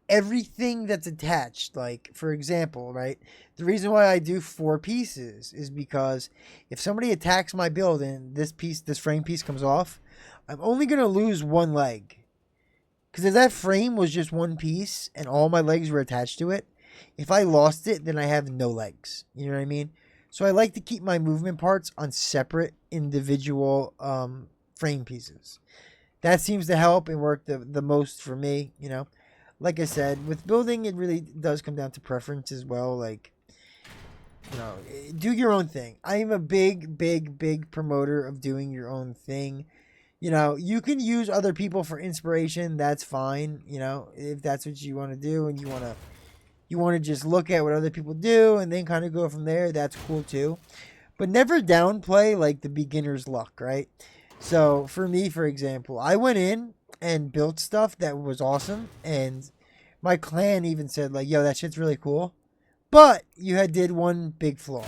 A: everything that's attached, like for example, right? The reason why I do 4 pieces is because if somebody attacks my build and this frame piece comes off, I'm only going to lose one leg. Because if that frame was just one piece and all my legs were attached to it, if I lost it, then I have no legs. You know what I mean? So I like to keep my movement parts on separate individual frame pieces. That seems to help and work the most for me, you know. Like I said, with building, it really does come down to preference as well. Like, you know, do your own thing. I am a big promoter of doing your own thing. You know, you can use other people for inspiration. That's fine. You know, if that's what you want to do and you want to just look at what other people do and then kind of go from there, that's cool too. But never downplay like the beginner's luck, right? So for me, for example, I went in and built stuff that was awesome, and my clan even said like, yo, that shit's really cool, but you did one big flaw.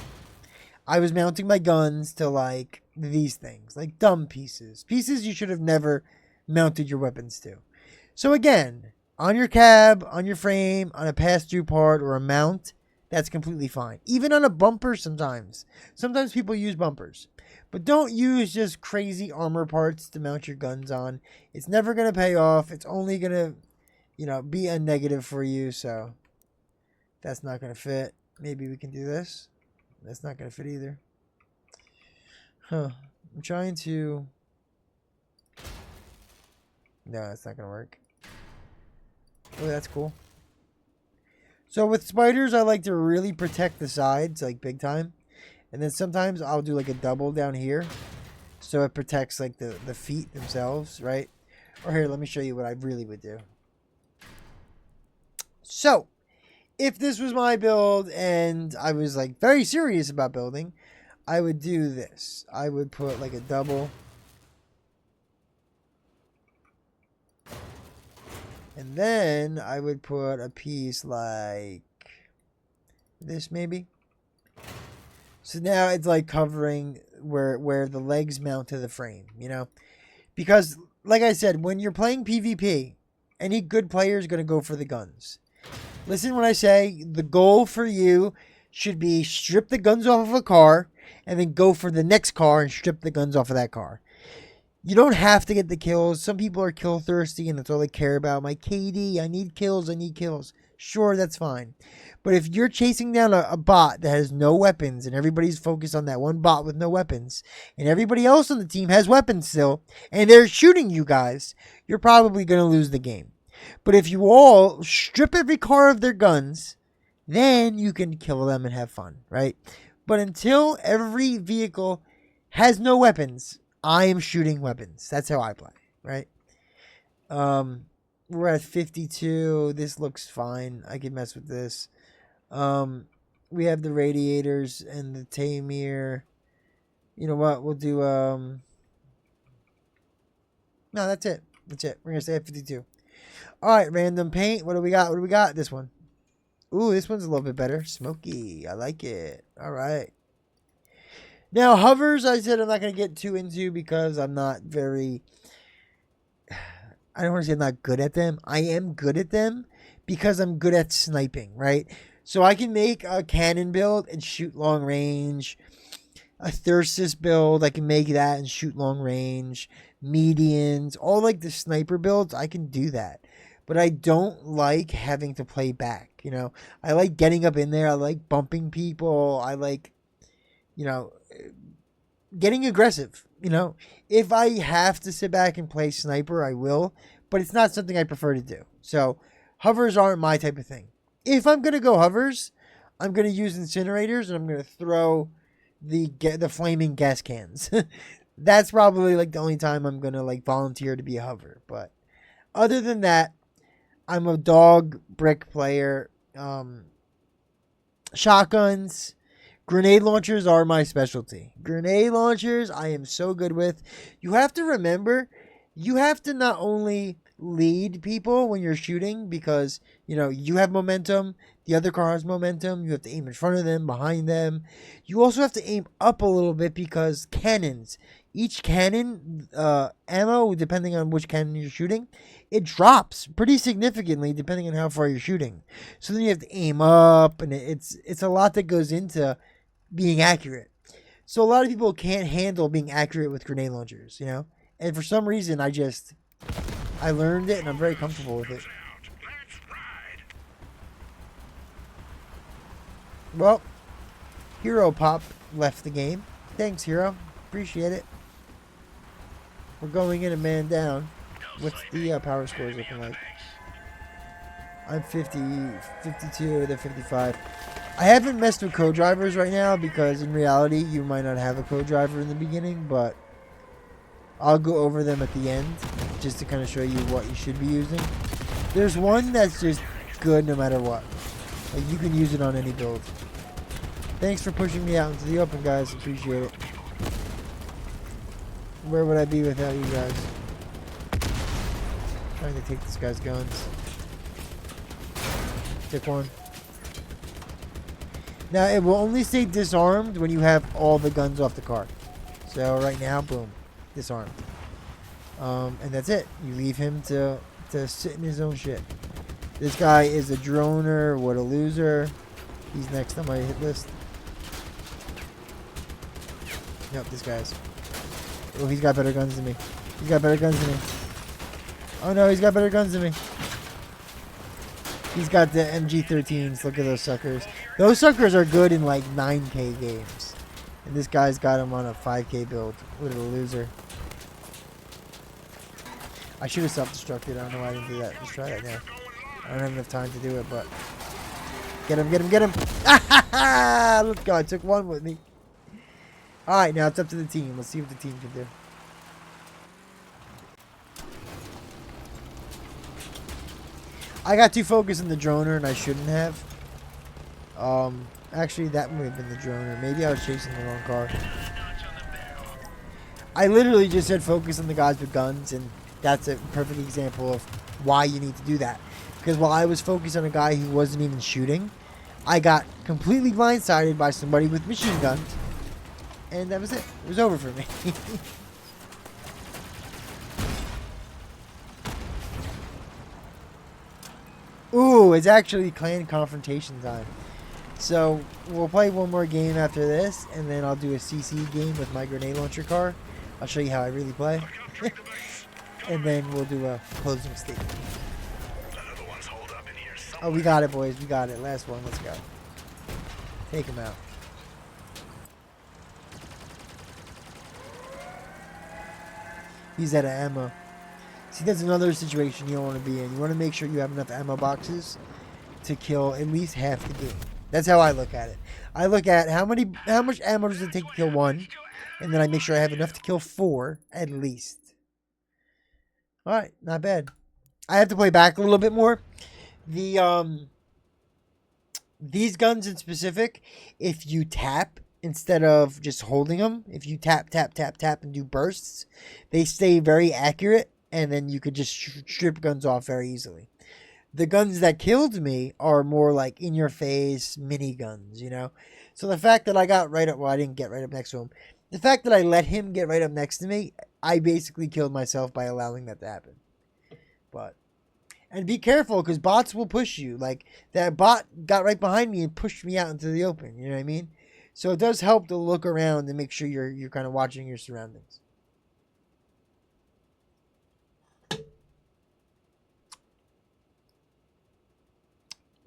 A: I was mounting my guns to like these things, like dumb pieces you should have never mounted your weapons to. So again, on your cab, on your frame, on a pass-through part or a mount, that's completely fine. Even on a bumper sometimes people use bumpers. But don't use just crazy armor parts to mount your guns on. It's never going to pay off. It's only going to, you know, be a negative for you. So that's not going to fit. Maybe we can do this. That's not going to fit either. Huh. I'm trying to... No, that's not going to work. Oh, that's cool. So with spiders, I like to really protect the sides, like big time. And then sometimes I'll do like a double down here, so it protects like the feet themselves, right? Or here, let me show you what I really would do. So if this was my build and I was like very serious about building, I would do this. I would put like a double. And then I would put a piece like this maybe. So now it's like covering where the legs mount to the frame, you know? Because, like I said, when you're playing PvP, any good player is going to go for the guns. Listen when I say the goal for you should be strip the guns off of a car and then go for the next car and strip the guns off of that car. You don't have to get the kills. Some people are kill thirsty and that's all they care about. My KD, I need kills. Sure, that's fine. But if you're chasing down a bot that has no weapons and everybody's focused on that one bot with no weapons and everybody else on the team has weapons still and they're shooting you guys, you're probably going to lose the game. But if you all strip every car of their guns, then you can kill them and have fun, right? But until every vehicle has no weapons, I am shooting weapons. That's how I play, right? We're at 52. This looks fine. I can mess with this. We have the radiators and the Tamir. You know what? We'll do No, that's it. That's it. We're gonna stay at 52. All right, random paint. What do we got? What do we got? This one. Ooh, this one's a little bit better. Smoky. I like it. All right. Now, hovers, I said I'm not going to get too into because I'm not very... I don't want to say I'm not good at them. I am good at them because I'm good at sniping, right? So I can make a cannon build and shoot long range. A Thyrsus build, I can make that and shoot long range. Medians, all like the sniper builds, I can do that. But I don't like having to play back, you know. I like getting up in there. I like bumping people. I like, you know, getting aggressive, you know. If I have to sit back and play sniper, I will. But it's not something I prefer to do. So hovers aren't my type of thing. If I'm going to go hovers, I'm going to use incinerators and I'm going to throw the flaming gas cans. That's probably like the only time I'm going to like volunteer to be a hover. But other than that, I'm a dog brick player. Shotguns, grenade launchers are my specialty. Grenade launchers I am so good with. You have to remember, you have to not only lead people when you're shooting because, you know, you have momentum, the other car has momentum, you have to aim in front of them, behind them. You also have to aim up a little bit because cannons, each cannon ammo, depending on which cannon you're shooting, it drops pretty significantly depending on how far you're shooting. So then you have to aim up, and it's a lot that goes into being accurate. So a lot of people can't handle being accurate with grenade launchers, you know? And for some reason, I learned it, and I'm very comfortable with it. Well, Hero Pop left the game. Thanks, Hero. Appreciate it. We're going in a man down. What's the power scores looking like? I'm 50, 52, they're 55. I haven't messed with co-drivers right now because in reality, you might not have a co-driver in the beginning, but I'll go over them at the end just to kind of show you what you should be using. There's one that's just good no matter what. Like you can use it on any build. Thanks for pushing me out into the open, guys. Appreciate it. Where would I be without you guys? Trying to take this guy's guns. Took one. Now, it will only stay disarmed when you have all the guns off the car. So, right now, boom. Disarmed. And that's it. You leave him to sit in his own shit. This guy is a droner. What a loser. He's next on my hit list. Yep, this guy's. Oh, he's got better guns than me. He's got better guns than me. Oh no, he's got better guns than me. He's got the MG13s. Look at those suckers. Those suckers are good in like 9K games. And this guy's got him on a 5K build. What a loser. I should have self-destructed. I don't know why I didn't do that. Let's try that now. I don't have enough time to do it, but... Get him, get him, get him! Let's go. I took one with me. Alright, now it's up to the team. Let's see what the team can do. I got too focused on the droner and I shouldn't have. Actually, that might have been the droner. Maybe I was chasing the wrong car. I literally just said focus on the guys with guns, and that's a perfect example of why you need to do that. Because while I was focused on a guy who wasn't even shooting, I got completely blindsided by somebody with machine guns. And that was it. It was over for me. Ooh, it's actually clan confrontation time. So, we'll play one more game after this, and then I'll do a CC game with my grenade launcher car. I'll show you how I really play. And then we'll do a closing statement. Oh, we got it, boys. We got it. Last one. Let's go. Take him out. He's out of ammo. See, that's another situation you don't want to be in. You want to make sure you have enough ammo boxes to kill at least half the game. That's how I look at it. I look at how much ammo does it take to kill one, and then I make sure I have enough to kill 4 at least. All right, not bad. I have to play back a little bit more. These guns in specific, if you tap instead of just holding them, if you tap, tap, tap, tap, and do bursts, they stay very accurate, and then you could just strip guns off very easily. The guns that killed me are more like in your face mini guns, you know? So the fact that I got right up, well, I didn't get right up next to him. The fact that I let him get right up next to me, I basically killed myself by allowing that to happen. But, and be careful because bots will push you. Like that bot got right behind me and pushed me out into the open. You know what I mean? So it does help to look around and make sure you're kind of watching your surroundings.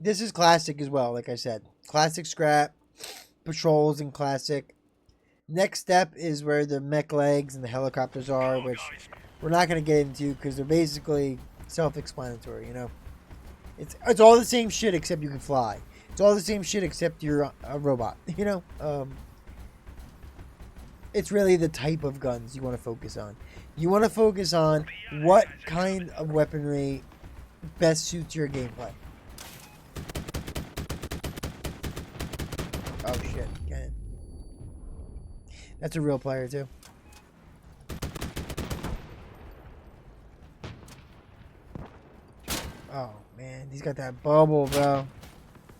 A: This is classic as well, like I said. Classic scrap, patrols in classic. Next step is where the mech legs and the helicopters are, which we're not going to get into because they're basically self-explanatory, you know. It's all the same shit except you can fly. It's all the same shit except you're a robot, you know. It's really the type of guns you want to focus on. You want to focus on what kind of weaponry best suits your gameplay. Oh shit, get it. That's a real player too. Oh man, he's got that bubble, bro.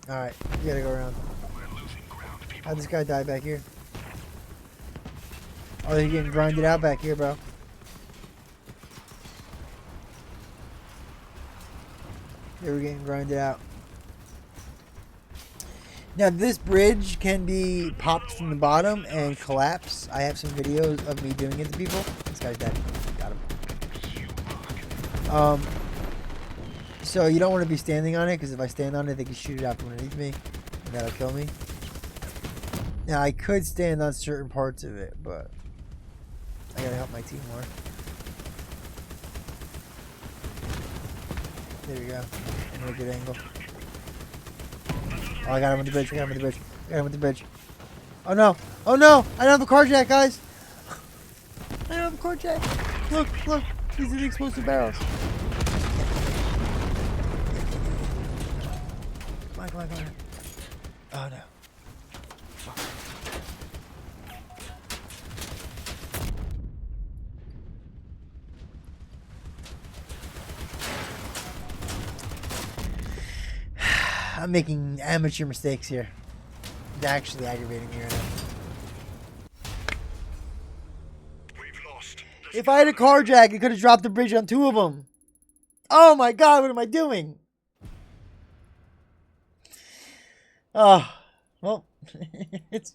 A: Alright, you gotta go around. How'd this guy die back here? Oh, they're getting grinded out back here, bro. They were getting grinded out. Now, this bridge can be popped from the bottom and collapse. I have some videos of me doing it to people. This guy's dead. Got him. So you don't want to be standing on it, because if I stand on it, they can shoot it out from underneath me, and that'll kill me. Now, I could stand on certain parts of it, but I gotta help my team more. There we go. In a good angle. Oh, I got him with the bridge. I got him with the bridge. I got him with the bridge. Oh no! Oh no! I don't have a car jack, guys! I don't have a car jack! Look! Look! These are the explosive barrels. Come on, come on, come on. Oh no. Fuck. I'm making amateur mistakes here. It's actually aggravating me right now.
B: We've lost.
A: If I had a car jack, it could have dropped the bridge on two of them. Oh my god, what am I doing? Oh, well, it's...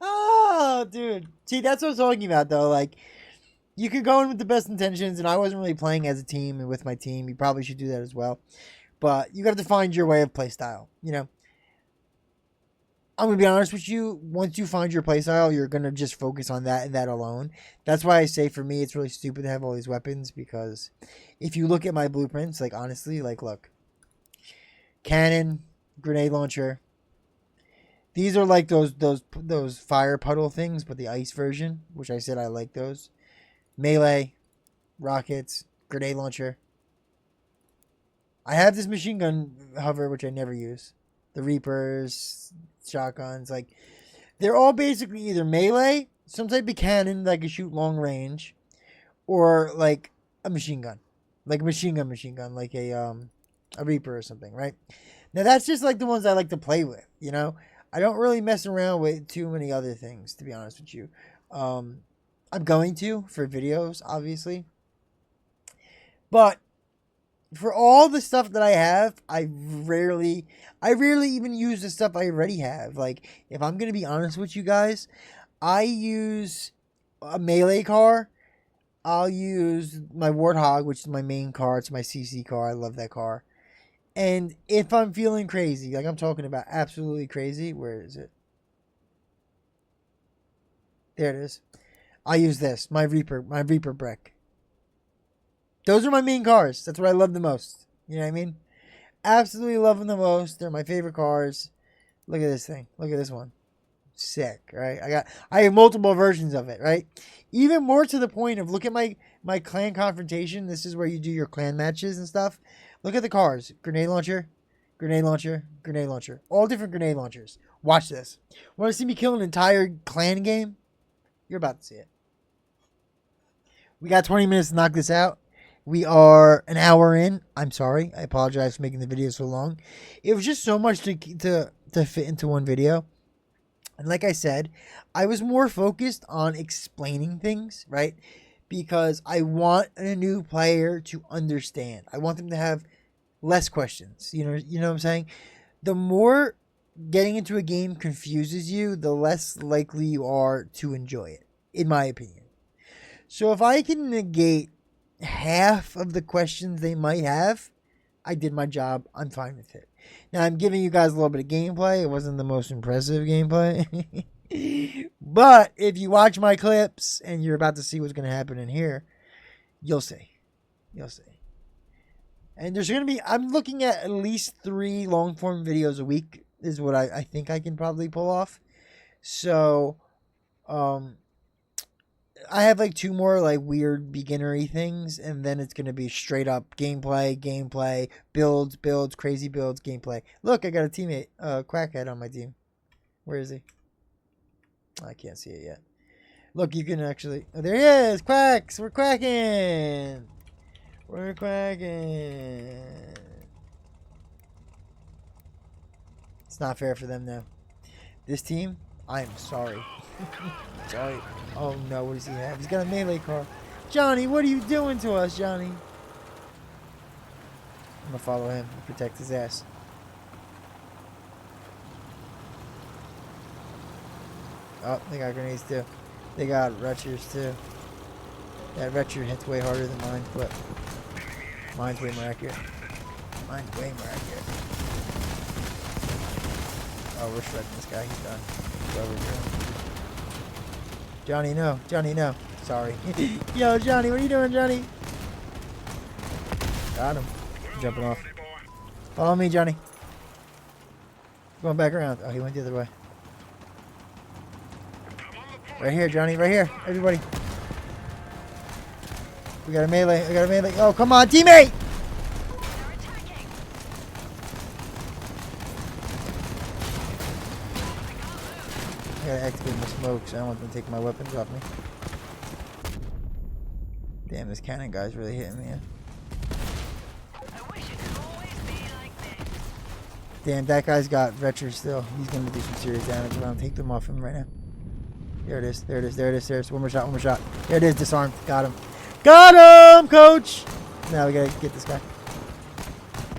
A: Oh, dude. See, that's what I was talking about, though. Like, you could go in with the best intentions, and I wasn't really playing as a team and with my team. You probably should do that as well. But you got to find your way of play style, you know. I'm going to be honest with you. Once you find your play style, you're going to just focus on that and that alone. That's why I say, for me, it's really stupid to have all these weapons, because if you look at my blueprints, like, honestly, like, look. Cannon, grenade launcher. These are like those fire puddle things, but the ice version, which I said I like those. Melee, rockets, grenade launcher. I have this machine gun hover, which I never use. The Reapers, shotguns, like, they're all basically either melee, some type of cannon that can shoot long range, or like a machine gun. Like a machine gun, like a Reaper or something, right? Now that's just like the ones I like to play with, you know? I don't really mess around with too many other things, to be honest with you. I'm going to, for videos, obviously. But for all the stuff that I have, I rarely even use the stuff I already have. Like, if I'm going to be honest with you guys, I use a melee car. I'll use my Warthog, which is my main car. It's my CC car. I love that car. And if I'm feeling crazy, like I'm talking about absolutely crazy, where is it? There it is. I use this, my Reaper brick. Those are my main cars. That's what I love the most. You know what I mean? Absolutely love them the most. They're my favorite cars. Look at this thing. Look at this one. Sick, right? I have multiple versions of it, right? Even more to the point of, look at my clan confrontation. This is where you do your clan matches and stuff. Look at the cars. Grenade launcher, grenade launcher, grenade launcher. All different grenade launchers. Watch this. Want to see me kill an entire clan game? You're about to see it. We got 20 minutes to knock this out. We are an hour in. I'm sorry. I apologize for making the video so long. It was just so much to fit into one video. And like I said, I was more focused on explaining things, right? Because I want a new player to understand. I want them to have less questions. You know what I'm saying? The more getting into a game confuses you, the less likely you are to enjoy it, in my opinion. So if I can negate half of the questions they might have, I did my job. I'm fine with it. Now, I'm giving you guys a little bit of gameplay. It wasn't the most impressive gameplay. But if you watch my clips and you're about to see what's going to happen in here, you'll see. You'll see. And there's going to be, I'm looking at least 3 long-form videos a week is what I think I can probably pull off. So, I have like 2 more like weird beginnery things, and then it's going to be straight up gameplay, builds, crazy builds, gameplay. Look, I got a teammate, Quackhead on my team. Where is he? I can't see it yet. Look, you can actually, oh, there he is, Quacks, we're quacking. We're quacking. It's not fair for them now. This team, I am sorry. Sorry. Oh no, what does he have? He's got a melee car. Johnny, what are you doing to us, Johnny? I'm gonna follow him and protect his ass. Oh, they got grenades too. They got retchers too. That retcher hits way harder than mine, but mine's way more accurate. Mine's way more accurate. Oh, we're shredding this guy. He's done. It's over here. Johnny, no. Johnny, no. Sorry. Yo, Johnny, what are you doing, Johnny? Got him. Jumping off. Follow me, Johnny. Going back around. Oh, he went the other way. Right here, Johnny. Right here. Everybody. We got a melee. I got a melee. Oh, come on, teammate! I gotta activate my smokes. I don't want them to take my weapons off me. Damn, this cannon guy's really hitting me. Damn, that guy's got retcher still. He's gonna do some serious damage. I'm gonna take them off him right now. There it is. There it is. There it is. There's one more shot. One more shot. There it is. Disarmed. Got him. Got him, coach! Now we gotta get this guy.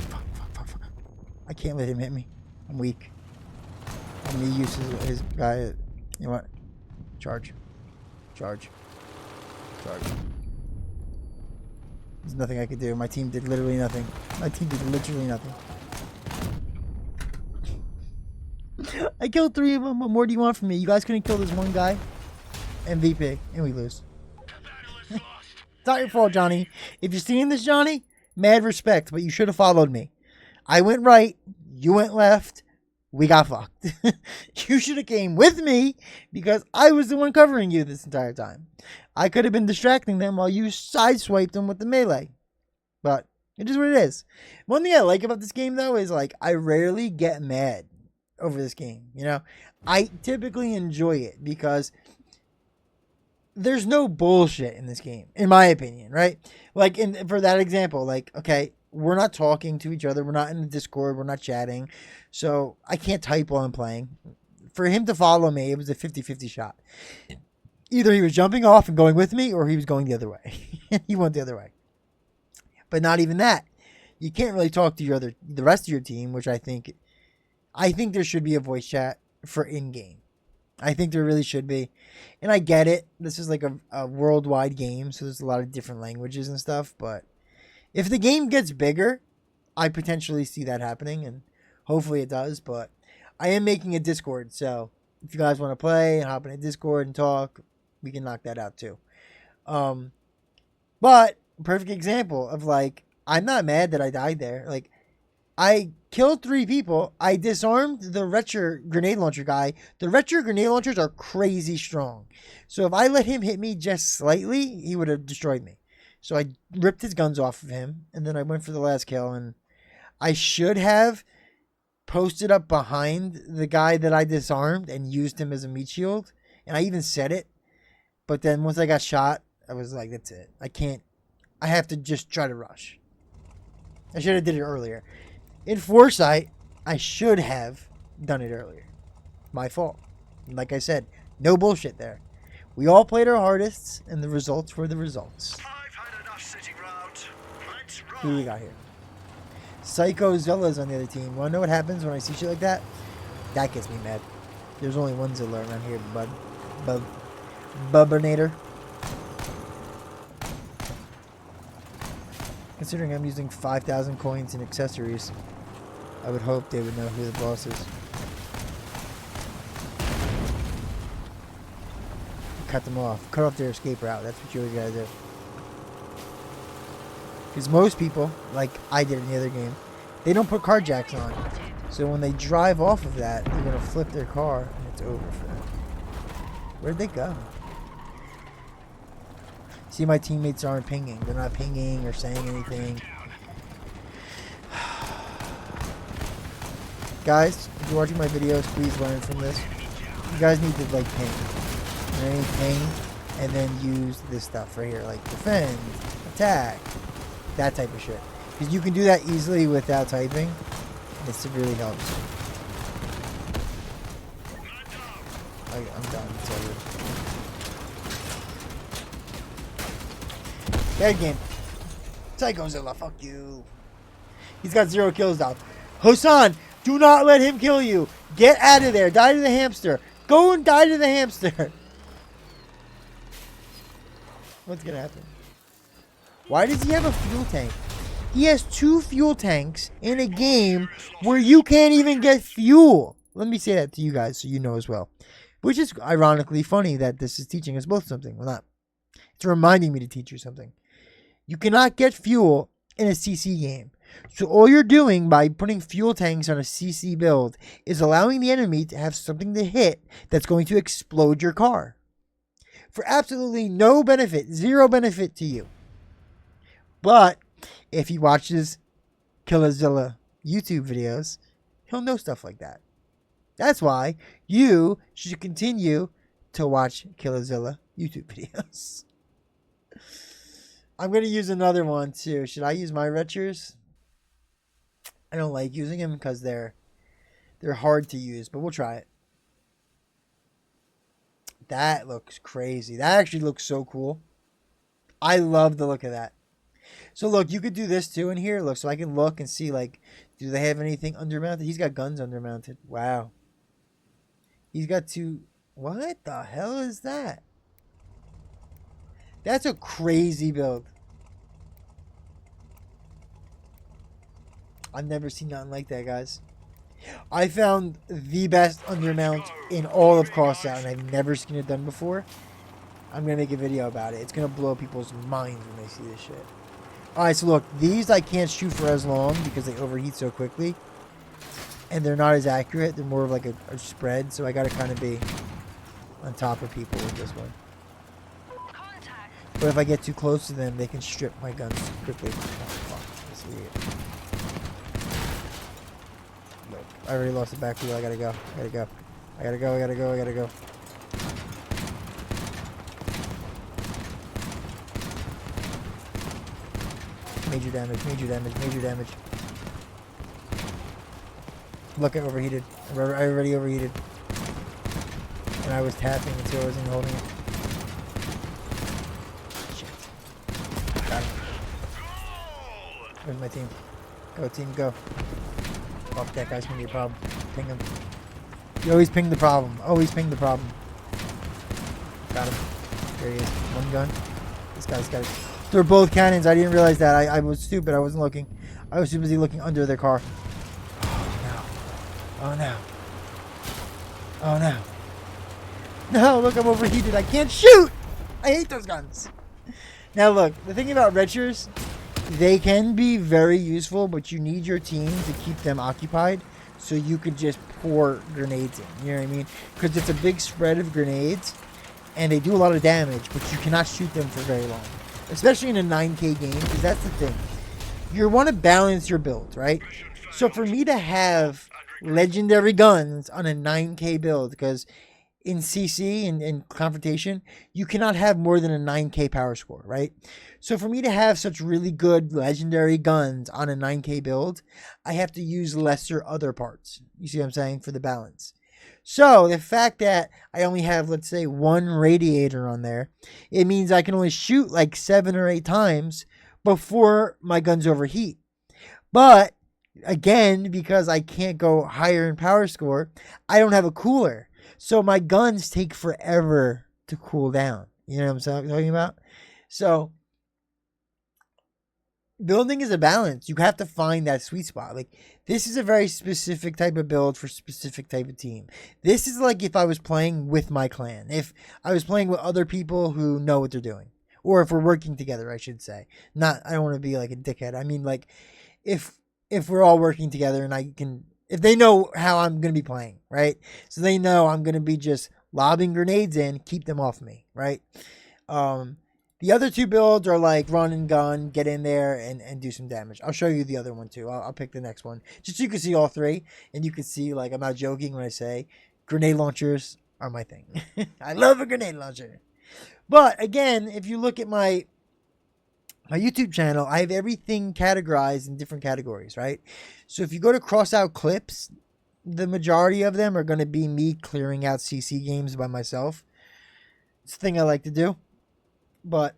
A: Fuck. I can't let him hit me. I'm weak. I'm gonna use his guy. You know what? Charge. Charge. Charge. There's nothing I could do. My team did literally nothing. My team did literally nothing. I killed 3 of them. What more do you want from me? You guys couldn't kill this one guy. MVP. And we lose. It's not your fault, Johnny. If you're seeing this, Johnny, mad respect, but you should have followed me. I went right. You went left. We got fucked. You should have came with me because I was the one covering you this entire time. I could have been distracting them while you sideswiped them with the melee. But it is what it is. One thing I like about this game, though, is like I rarely get mad over this game. You know, I typically enjoy it because there's no bullshit in this game, in my opinion, right? Like, for that example, like, okay, we're not talking to each other. We're not in the Discord. We're not chatting. So I can't type while I'm playing. For him to follow me, it was a 50-50 shot. Either he was jumping off and going with me, or he was going the other way. He went the other way. But not even that. You can't really talk to the rest of your team, which I think there should be a voice chat for in-game. I think there really should be. And I get it. This is like a worldwide game, so there's a lot of different languages and stuff. But if the game gets bigger, I potentially see that happening, and hopefully it does. But I am making a Discord, so if you guys want to play and hop in a Discord and talk, we can knock that out too. But perfect example of like, I'm not mad that I died there. Like, I killed 3 people. I disarmed the retcher grenade launcher guy. The retcher grenade launchers are crazy strong. So if I let him hit me just slightly, he would have destroyed me. So I ripped his guns off of him, and then I went for the last kill. And I should have posted up behind the guy that I disarmed and used him as a meat shield. And I even said it. But then once I got shot, I was like, that's it. I can't. I have to just try to rush. I should have did it earlier. In foresight, I should have done it earlier. My fault. Like I said, no bullshit there. We all played our hardest, and the results were the results.
B: I've had enough sitting round. Let's
A: Who do we
B: roll.
A: got here? Psycho Zilla's on the other team. Wanna know what happens when I see shit like that? That gets me mad. There's only one Zilla around here, Bubbinator. Considering I'm using 5,000 coins and accessories, I would hope they would know who the boss is. Cut them off. Cut off their escape route. That's what you always gotta do. Because most people, like I did in the other game, they don't put car jacks on. So when they drive off of that, they're gonna flip their car and it's over for them. Where'd they go? See, my teammates aren't pinging. They're not pinging or saying anything. Guys, if you're watching my videos, please learn from this. You guys need to like ping. You know, ping and then use this stuff right here, like defend, attack, that type of shit. Because you can do that easily without typing. And it really helps. I'm done. It's over. Bad game. Psychozilla, fuck you. He's got 0 kills now. Hosan, do not let him kill you. Get out of there. Die to the hamster. Go and die to the hamster. What's gonna happen? Why does he have a fuel tank? He has 2 fuel tanks in a game where you can't even get fuel. Let me say that to you guys so you know as well. Which is ironically funny that this is teaching us both something. Well, not. It's reminding me to teach you something. You cannot get fuel in a CC game. So all you're doing by putting fuel tanks on a CC build is allowing the enemy to have something to hit that's going to explode your car. For absolutely no benefit, 0 benefit to you. But if he watches Killazilla YouTube videos, he'll know stuff like that. That's why you should continue to watch Killazilla YouTube videos. I'm going to use another one too. Should I use my retchers? I don't like using them because they're hard to use, but we'll try it. That looks crazy. That actually looks so cool. I love the look of that. So look, you could do this too in here. Look, so I can look and see, like, do they have anything undermounted? He's got guns undermounted. Wow. He's got 2. What the hell is that? That's a crazy build. I've never seen nothing like that, guys. I found the best undermount in all of Crossout, and I've never seen it done before. I'm going to make a video about it. It's going to blow people's minds when they see this shit. Alright, so look. These I can't shoot for as long because they overheat so quickly. And they're not as accurate. They're more of like a spread, so I got to kind of be on top of people with this one. But if I get too close to them, they can strip my guns quickly. Oh, fuck. This is weird. Look, I already lost the back wheel. I gotta go. I gotta go. I gotta go. I gotta go. I gotta go. Major damage. Major damage. Major damage. Look, I overheated. I already overheated. And I was tapping until I wasn't holding it. Got him. Where's my team? Go, team, go. Fuck, that guy's gonna be a problem. Ping him. You always ping the problem. Always ping the problem. Got him. There he is. One gun. This guy's got it. They're both cannons. I didn't realize that. I was stupid. I wasn't looking. I was too busy looking under their car. Oh, no. Oh, no. Oh, no. No, look, I'm overheated. I can't shoot. I hate those guns. Now, look, the thing about retchers, they can be very useful, but you need your team to keep them occupied so you could just pour grenades in. You know what I mean? Because it's a big spread of grenades, and they do a lot of damage, but you cannot shoot them for very long. Especially in a 9K game, because that's the thing. You want to balance your build, right? So for me to have legendary guns on a 9K build, because in CC and in confrontation, you cannot have more than a 9k power score, right? So for me to have such really good legendary guns on a 9k build, I have to use lesser other parts. You see what I'm saying? For the balance. So the fact that I only have, let's say, one radiator on there, it means I can only shoot like 7 or 8 times before my guns overheat. But again, because I can't go higher in power score, I don't have a cooler. So my guns take forever to cool down. You know what I'm talking about? So building is a balance. You have to find that sweet spot. Like, this is a very specific type of build for specific type of team. This is like if I was playing with my clan. If I was playing with other people who know what they're doing. Or if we're working together, I should say. I don't want to be like a dickhead. I mean, like, if we're all working together and if they know how I'm going to be playing, right? So they know I'm going to be just lobbing grenades in, keep them off me, right? The other 2 builds are like run and gun, get in there and do some damage. I'll show you the other one too. I'll pick the next one. Just so you can see all 3. And you can see, like, I'm not joking when I say grenade launchers are my thing. I love a grenade launcher. But again, if you look at my YouTube channel, I have everything categorized in different categories, right? So if you go to Crossout clips, the majority of them are going to be me clearing out CC games by myself. It's a thing I like to do. But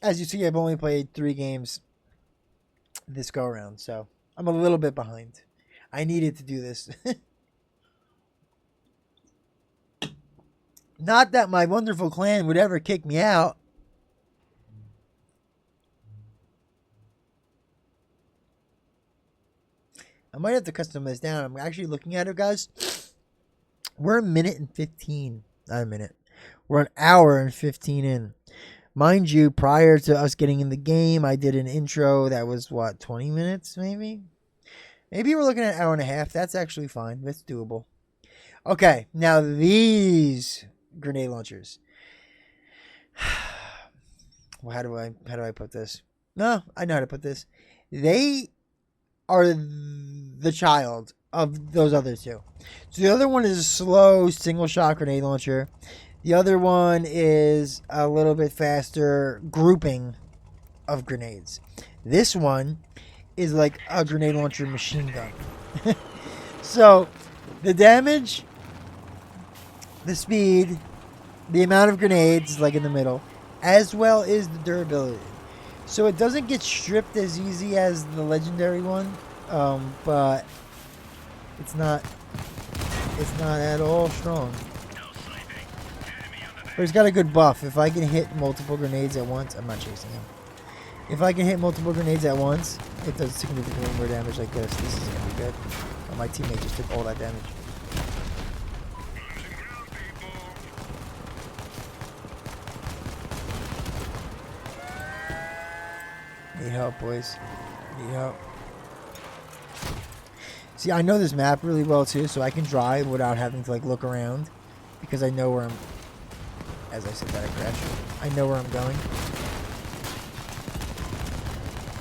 A: as you see, I've only played 3 games this go around, so I'm a little bit behind. I needed to do this. Not that my wonderful clan would ever kick me out. I might have to custom this down. I'm actually looking at it, guys. We're a minute and 15. Not a minute. We're an hour and 15 in. Mind you, prior to us getting in the game, I did an intro that was, what, 20 minutes maybe? Maybe we're looking at an hour and a half. That's actually fine. That's doable. Okay, now these grenade launchers. Well, how do I put this? No, I know how to put this. They are the child of those other 2. So the other one is a slow single shot grenade launcher. The other one is a little bit faster grouping of grenades. This one is like a grenade launcher machine gun. So the damage, the speed, the amount of grenades, like in the middle, as well as the durability. So it doesn't get stripped as easy as the legendary one, but it's not at all strong. But it's got a good buff. If I can hit multiple grenades at once, I'm not chasing him. If I can hit multiple grenades at once, it does significantly more damage like this. This is going to be good. Oh, my teammate just took all that damage. Need help, boys. Need help. See, I know this map really well too, so I can drive without having to, like, look around. Because I know where I'm... As I said that, I crashed. I know where I'm going.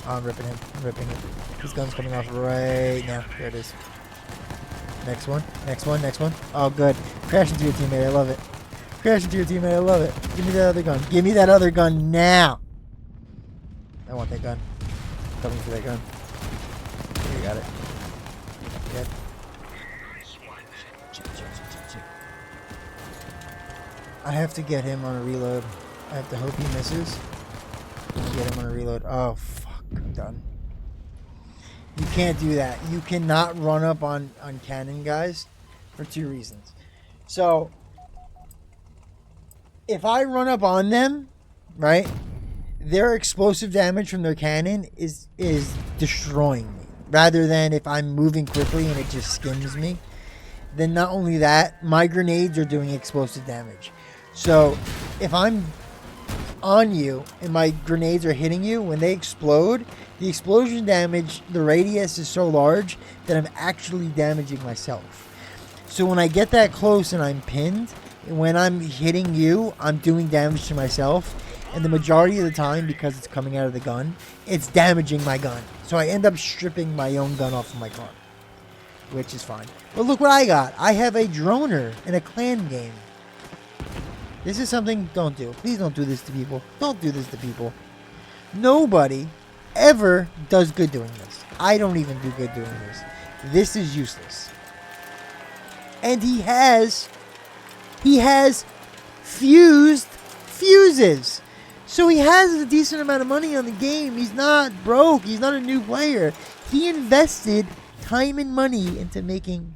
A: Oh, I'm ripping him. I'm ripping him. His gun's coming off right now. There it is. Next one. Next one. Next one. Oh, good. Crash into your teammate. I love it. Crash into your teammate. I love it. Give me that other gun. Give me that other gun now. I want that gun. I'm coming for that gun. Here, you got it. Yep. I have to get him on a reload. I have to hope he misses. And get him on a reload. Oh, fuck. I'm done. You can't do that. You cannot run up on cannon guys for 2 reasons. So, if I run up on them, right, their explosive damage from their cannon is destroying me. Rather than if I'm moving quickly and it just skims me. Then not only that, my grenades are doing explosive damage. So, if I'm on you and my grenades are hitting you, when they explode, the explosion damage, the radius is so large that I'm actually damaging myself. So when I get that close and I'm pinned, when I'm hitting you, I'm doing damage to myself. And the majority of the time, because it's coming out of the gun, it's damaging my gun. So I end up stripping my own gun off of my car, which is fine. But look what I got. I have a droner in a clan game. This is something don't do. Please don't do this to people. Don't do this to people. Nobody ever does good doing this. I don't even do good doing this. This is useless. And he has fused fuses. So he has a decent amount of money on the game. He's not broke. He's not a new player. He invested time and money into making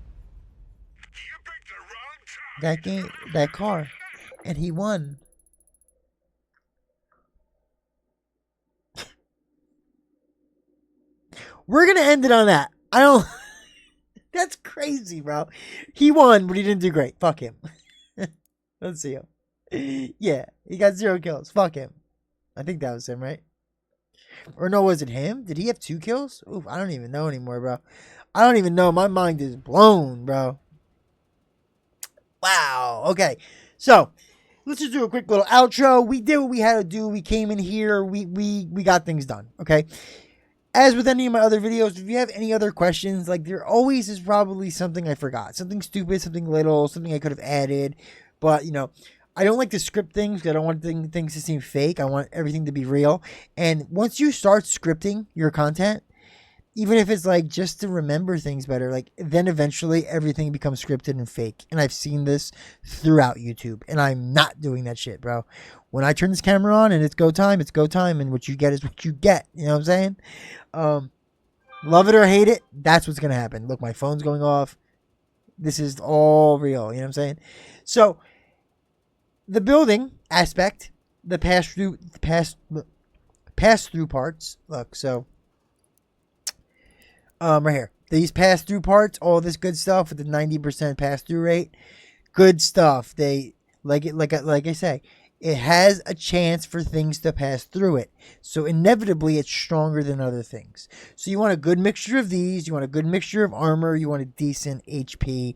A: that car. And he won. We're going to end it on that. I don't... That's crazy, bro. He won, but he didn't do great. Fuck him. Let's see him. Yeah, he got 0 kills. Fuck him. I think that was him, right? Or no, was it him? Did he have 2 kills? Oof, I don't even know anymore, bro. I don't even know. My mind is blown, bro. Wow. Okay. So, let's just do a quick little outro. We did what we had to do. We came in here. We got things done. Okay. As with any of my other videos, if you have any other questions, like there always is probably something I forgot. Something stupid, something little, something I could have added. But, you know, I don't like to script things because I don't want things to seem fake. I want everything to be real. And once you start scripting your content, even if it's like just to remember things better, like then eventually everything becomes scripted and fake. And I've seen this throughout YouTube, and I'm not doing that shit, bro. When I turn this camera on and it's go time, and what you get is what you get. You know what I'm saying? Love it or hate it, that's what's gonna happen. Look, my phone's going off. This is all real. You know what I'm saying? So the building aspect, the pass through parts. Look, so right here, these pass through parts, all this good stuff with the 90% pass through rate, good stuff. They like it, like I say, it has a chance for things to pass through it. So inevitably, it's stronger than other things. So you want a good mixture of these. You want a good mixture of armor. You want a decent HP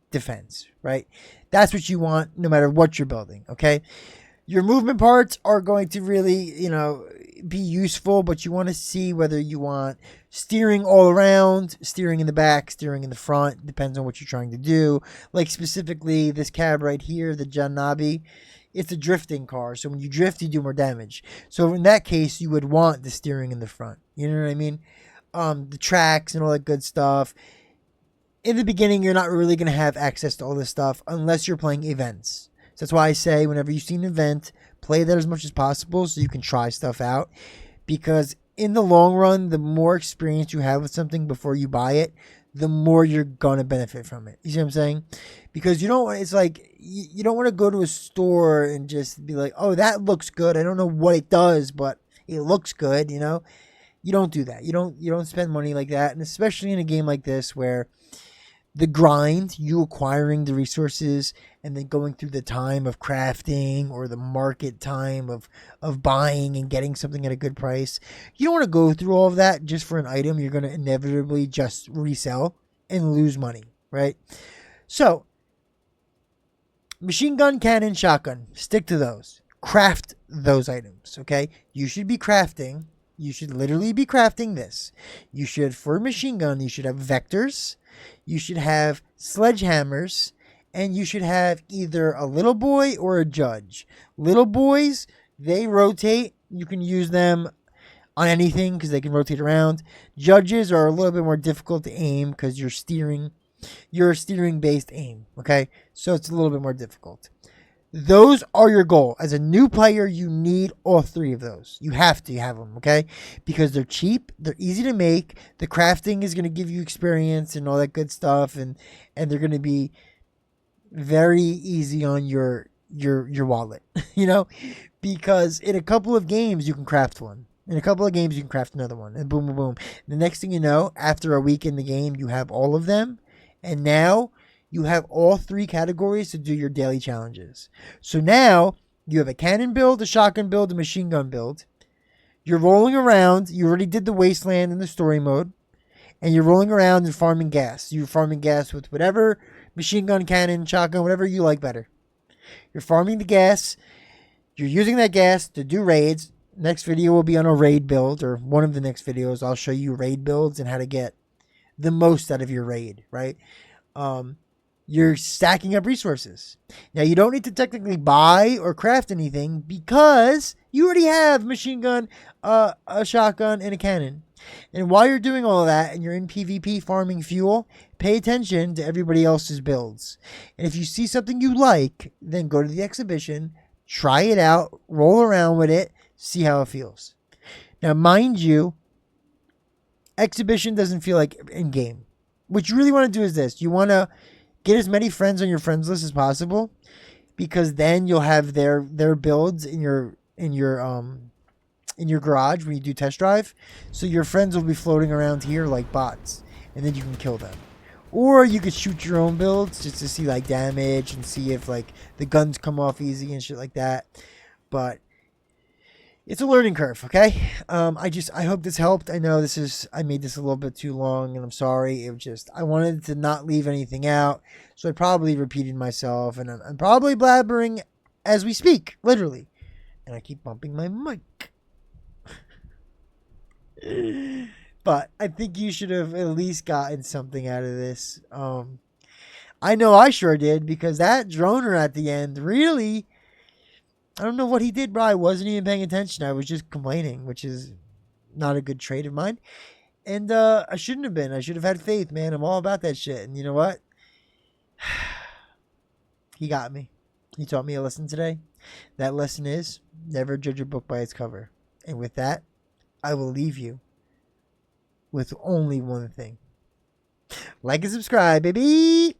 A: defense, right? That's what you want no matter what you're building, okay? Your movement parts are going to really, you know, be useful, but you want to see whether you want steering all around, steering in the back, steering in the front. Depends on what you're trying to do. Like specifically this cab right here, the Janabi, it's a drifting car. So when you drift, you do more damage. So in that case, you would want the steering in the front. You know what I mean? The tracks and all that good stuff. In the beginning, you're not really going to have access to all this stuff unless you're playing events. So that's why I say whenever you see an event, play that as much as possible so you can try stuff out. Because in the long run, the more experience you have with something before you buy it, the more you're going to benefit from it. You see what I'm saying? Because you don't, it's like, you don't want to go to a store and just be like, oh, that looks good. I don't know what it does, but it looks good, you know? You don't do that. You don't spend money like that. And especially in a game like this where the grind, you acquiring the resources and then going through the time of crafting or the market time of buying and getting something at a good price. You don't want to go through all of that just for an item you're going to inevitably just resell and lose money, right? So, machine gun, cannon, shotgun. Stick to those. Craft those items, okay? You should be crafting. You should literally be crafting this. You should, for a machine gun, you should have vectors. You should have sledgehammers, and you should have either a little boy or a judge. Little boys, they rotate. You can use them on anything because they can rotate around. Judges are a little bit more difficult to aim because you're a steering-based aim, okay? So it's a little bit more difficult. Those are your goal. As a new player, you need all 3 of those. You have to have them, okay? Because they're cheap, they're easy to make. The crafting is going to give you experience and all that good stuff, and they're going to be very easy on your wallet, you know? Because in a couple of games, you can craft one. In a couple of games, you can craft another one, and boom, boom, boom. The next thing you know, after a week in the game, you have all of them, and now you have all 3 categories to do your daily challenges. So now you have a cannon build, a shotgun build, a machine gun build. You're rolling around. You already did the wasteland in the story mode. And you're rolling around and farming gas. You're farming gas with whatever machine gun, cannon, shotgun, whatever you like better. You're farming the gas. You're using that gas to do raids. Next video will be on a raid build, or one of the next videos. I'll show you raid builds and how to get the most out of your raid, right? you're stacking up resources. Now, you don't need to technically buy or craft anything because you already have a machine gun, a shotgun, and a cannon. And while you're doing all of that and you're in PvP farming fuel, pay attention to everybody else's builds. And if you see something you like, then go to the exhibition, try it out, roll around with it, see how it feels. Now, mind you, exhibition doesn't feel like in-game. What you really want to do is this. You want to get as many friends on your friends list as possible, because then you'll have their builds in your garage when you do test drive. So your friends will be floating around here like bots, and then you can kill them. Or you could shoot your own builds just to see like damage and see if like the guns come off easy and shit like that. But it's a learning curve, okay? I hope this helped. I know I made this a little bit too long, and I'm sorry. I wanted to not leave anything out, so I probably repeated myself, and I'm probably blabbering as we speak, literally. And I keep bumping my mic. But I think you should have at least gotten something out of this. I know I sure did, because that droner at the end really... I don't know what he did, bro. I wasn't even paying attention. I was just complaining, which is not a good trait of mine. And I shouldn't have been. I should have had faith, man. I'm all about that shit. And you know what? He got me. He taught me a lesson today. That lesson is never judge a book by its cover. And with that, I will leave you with only one thing. Like and subscribe, baby.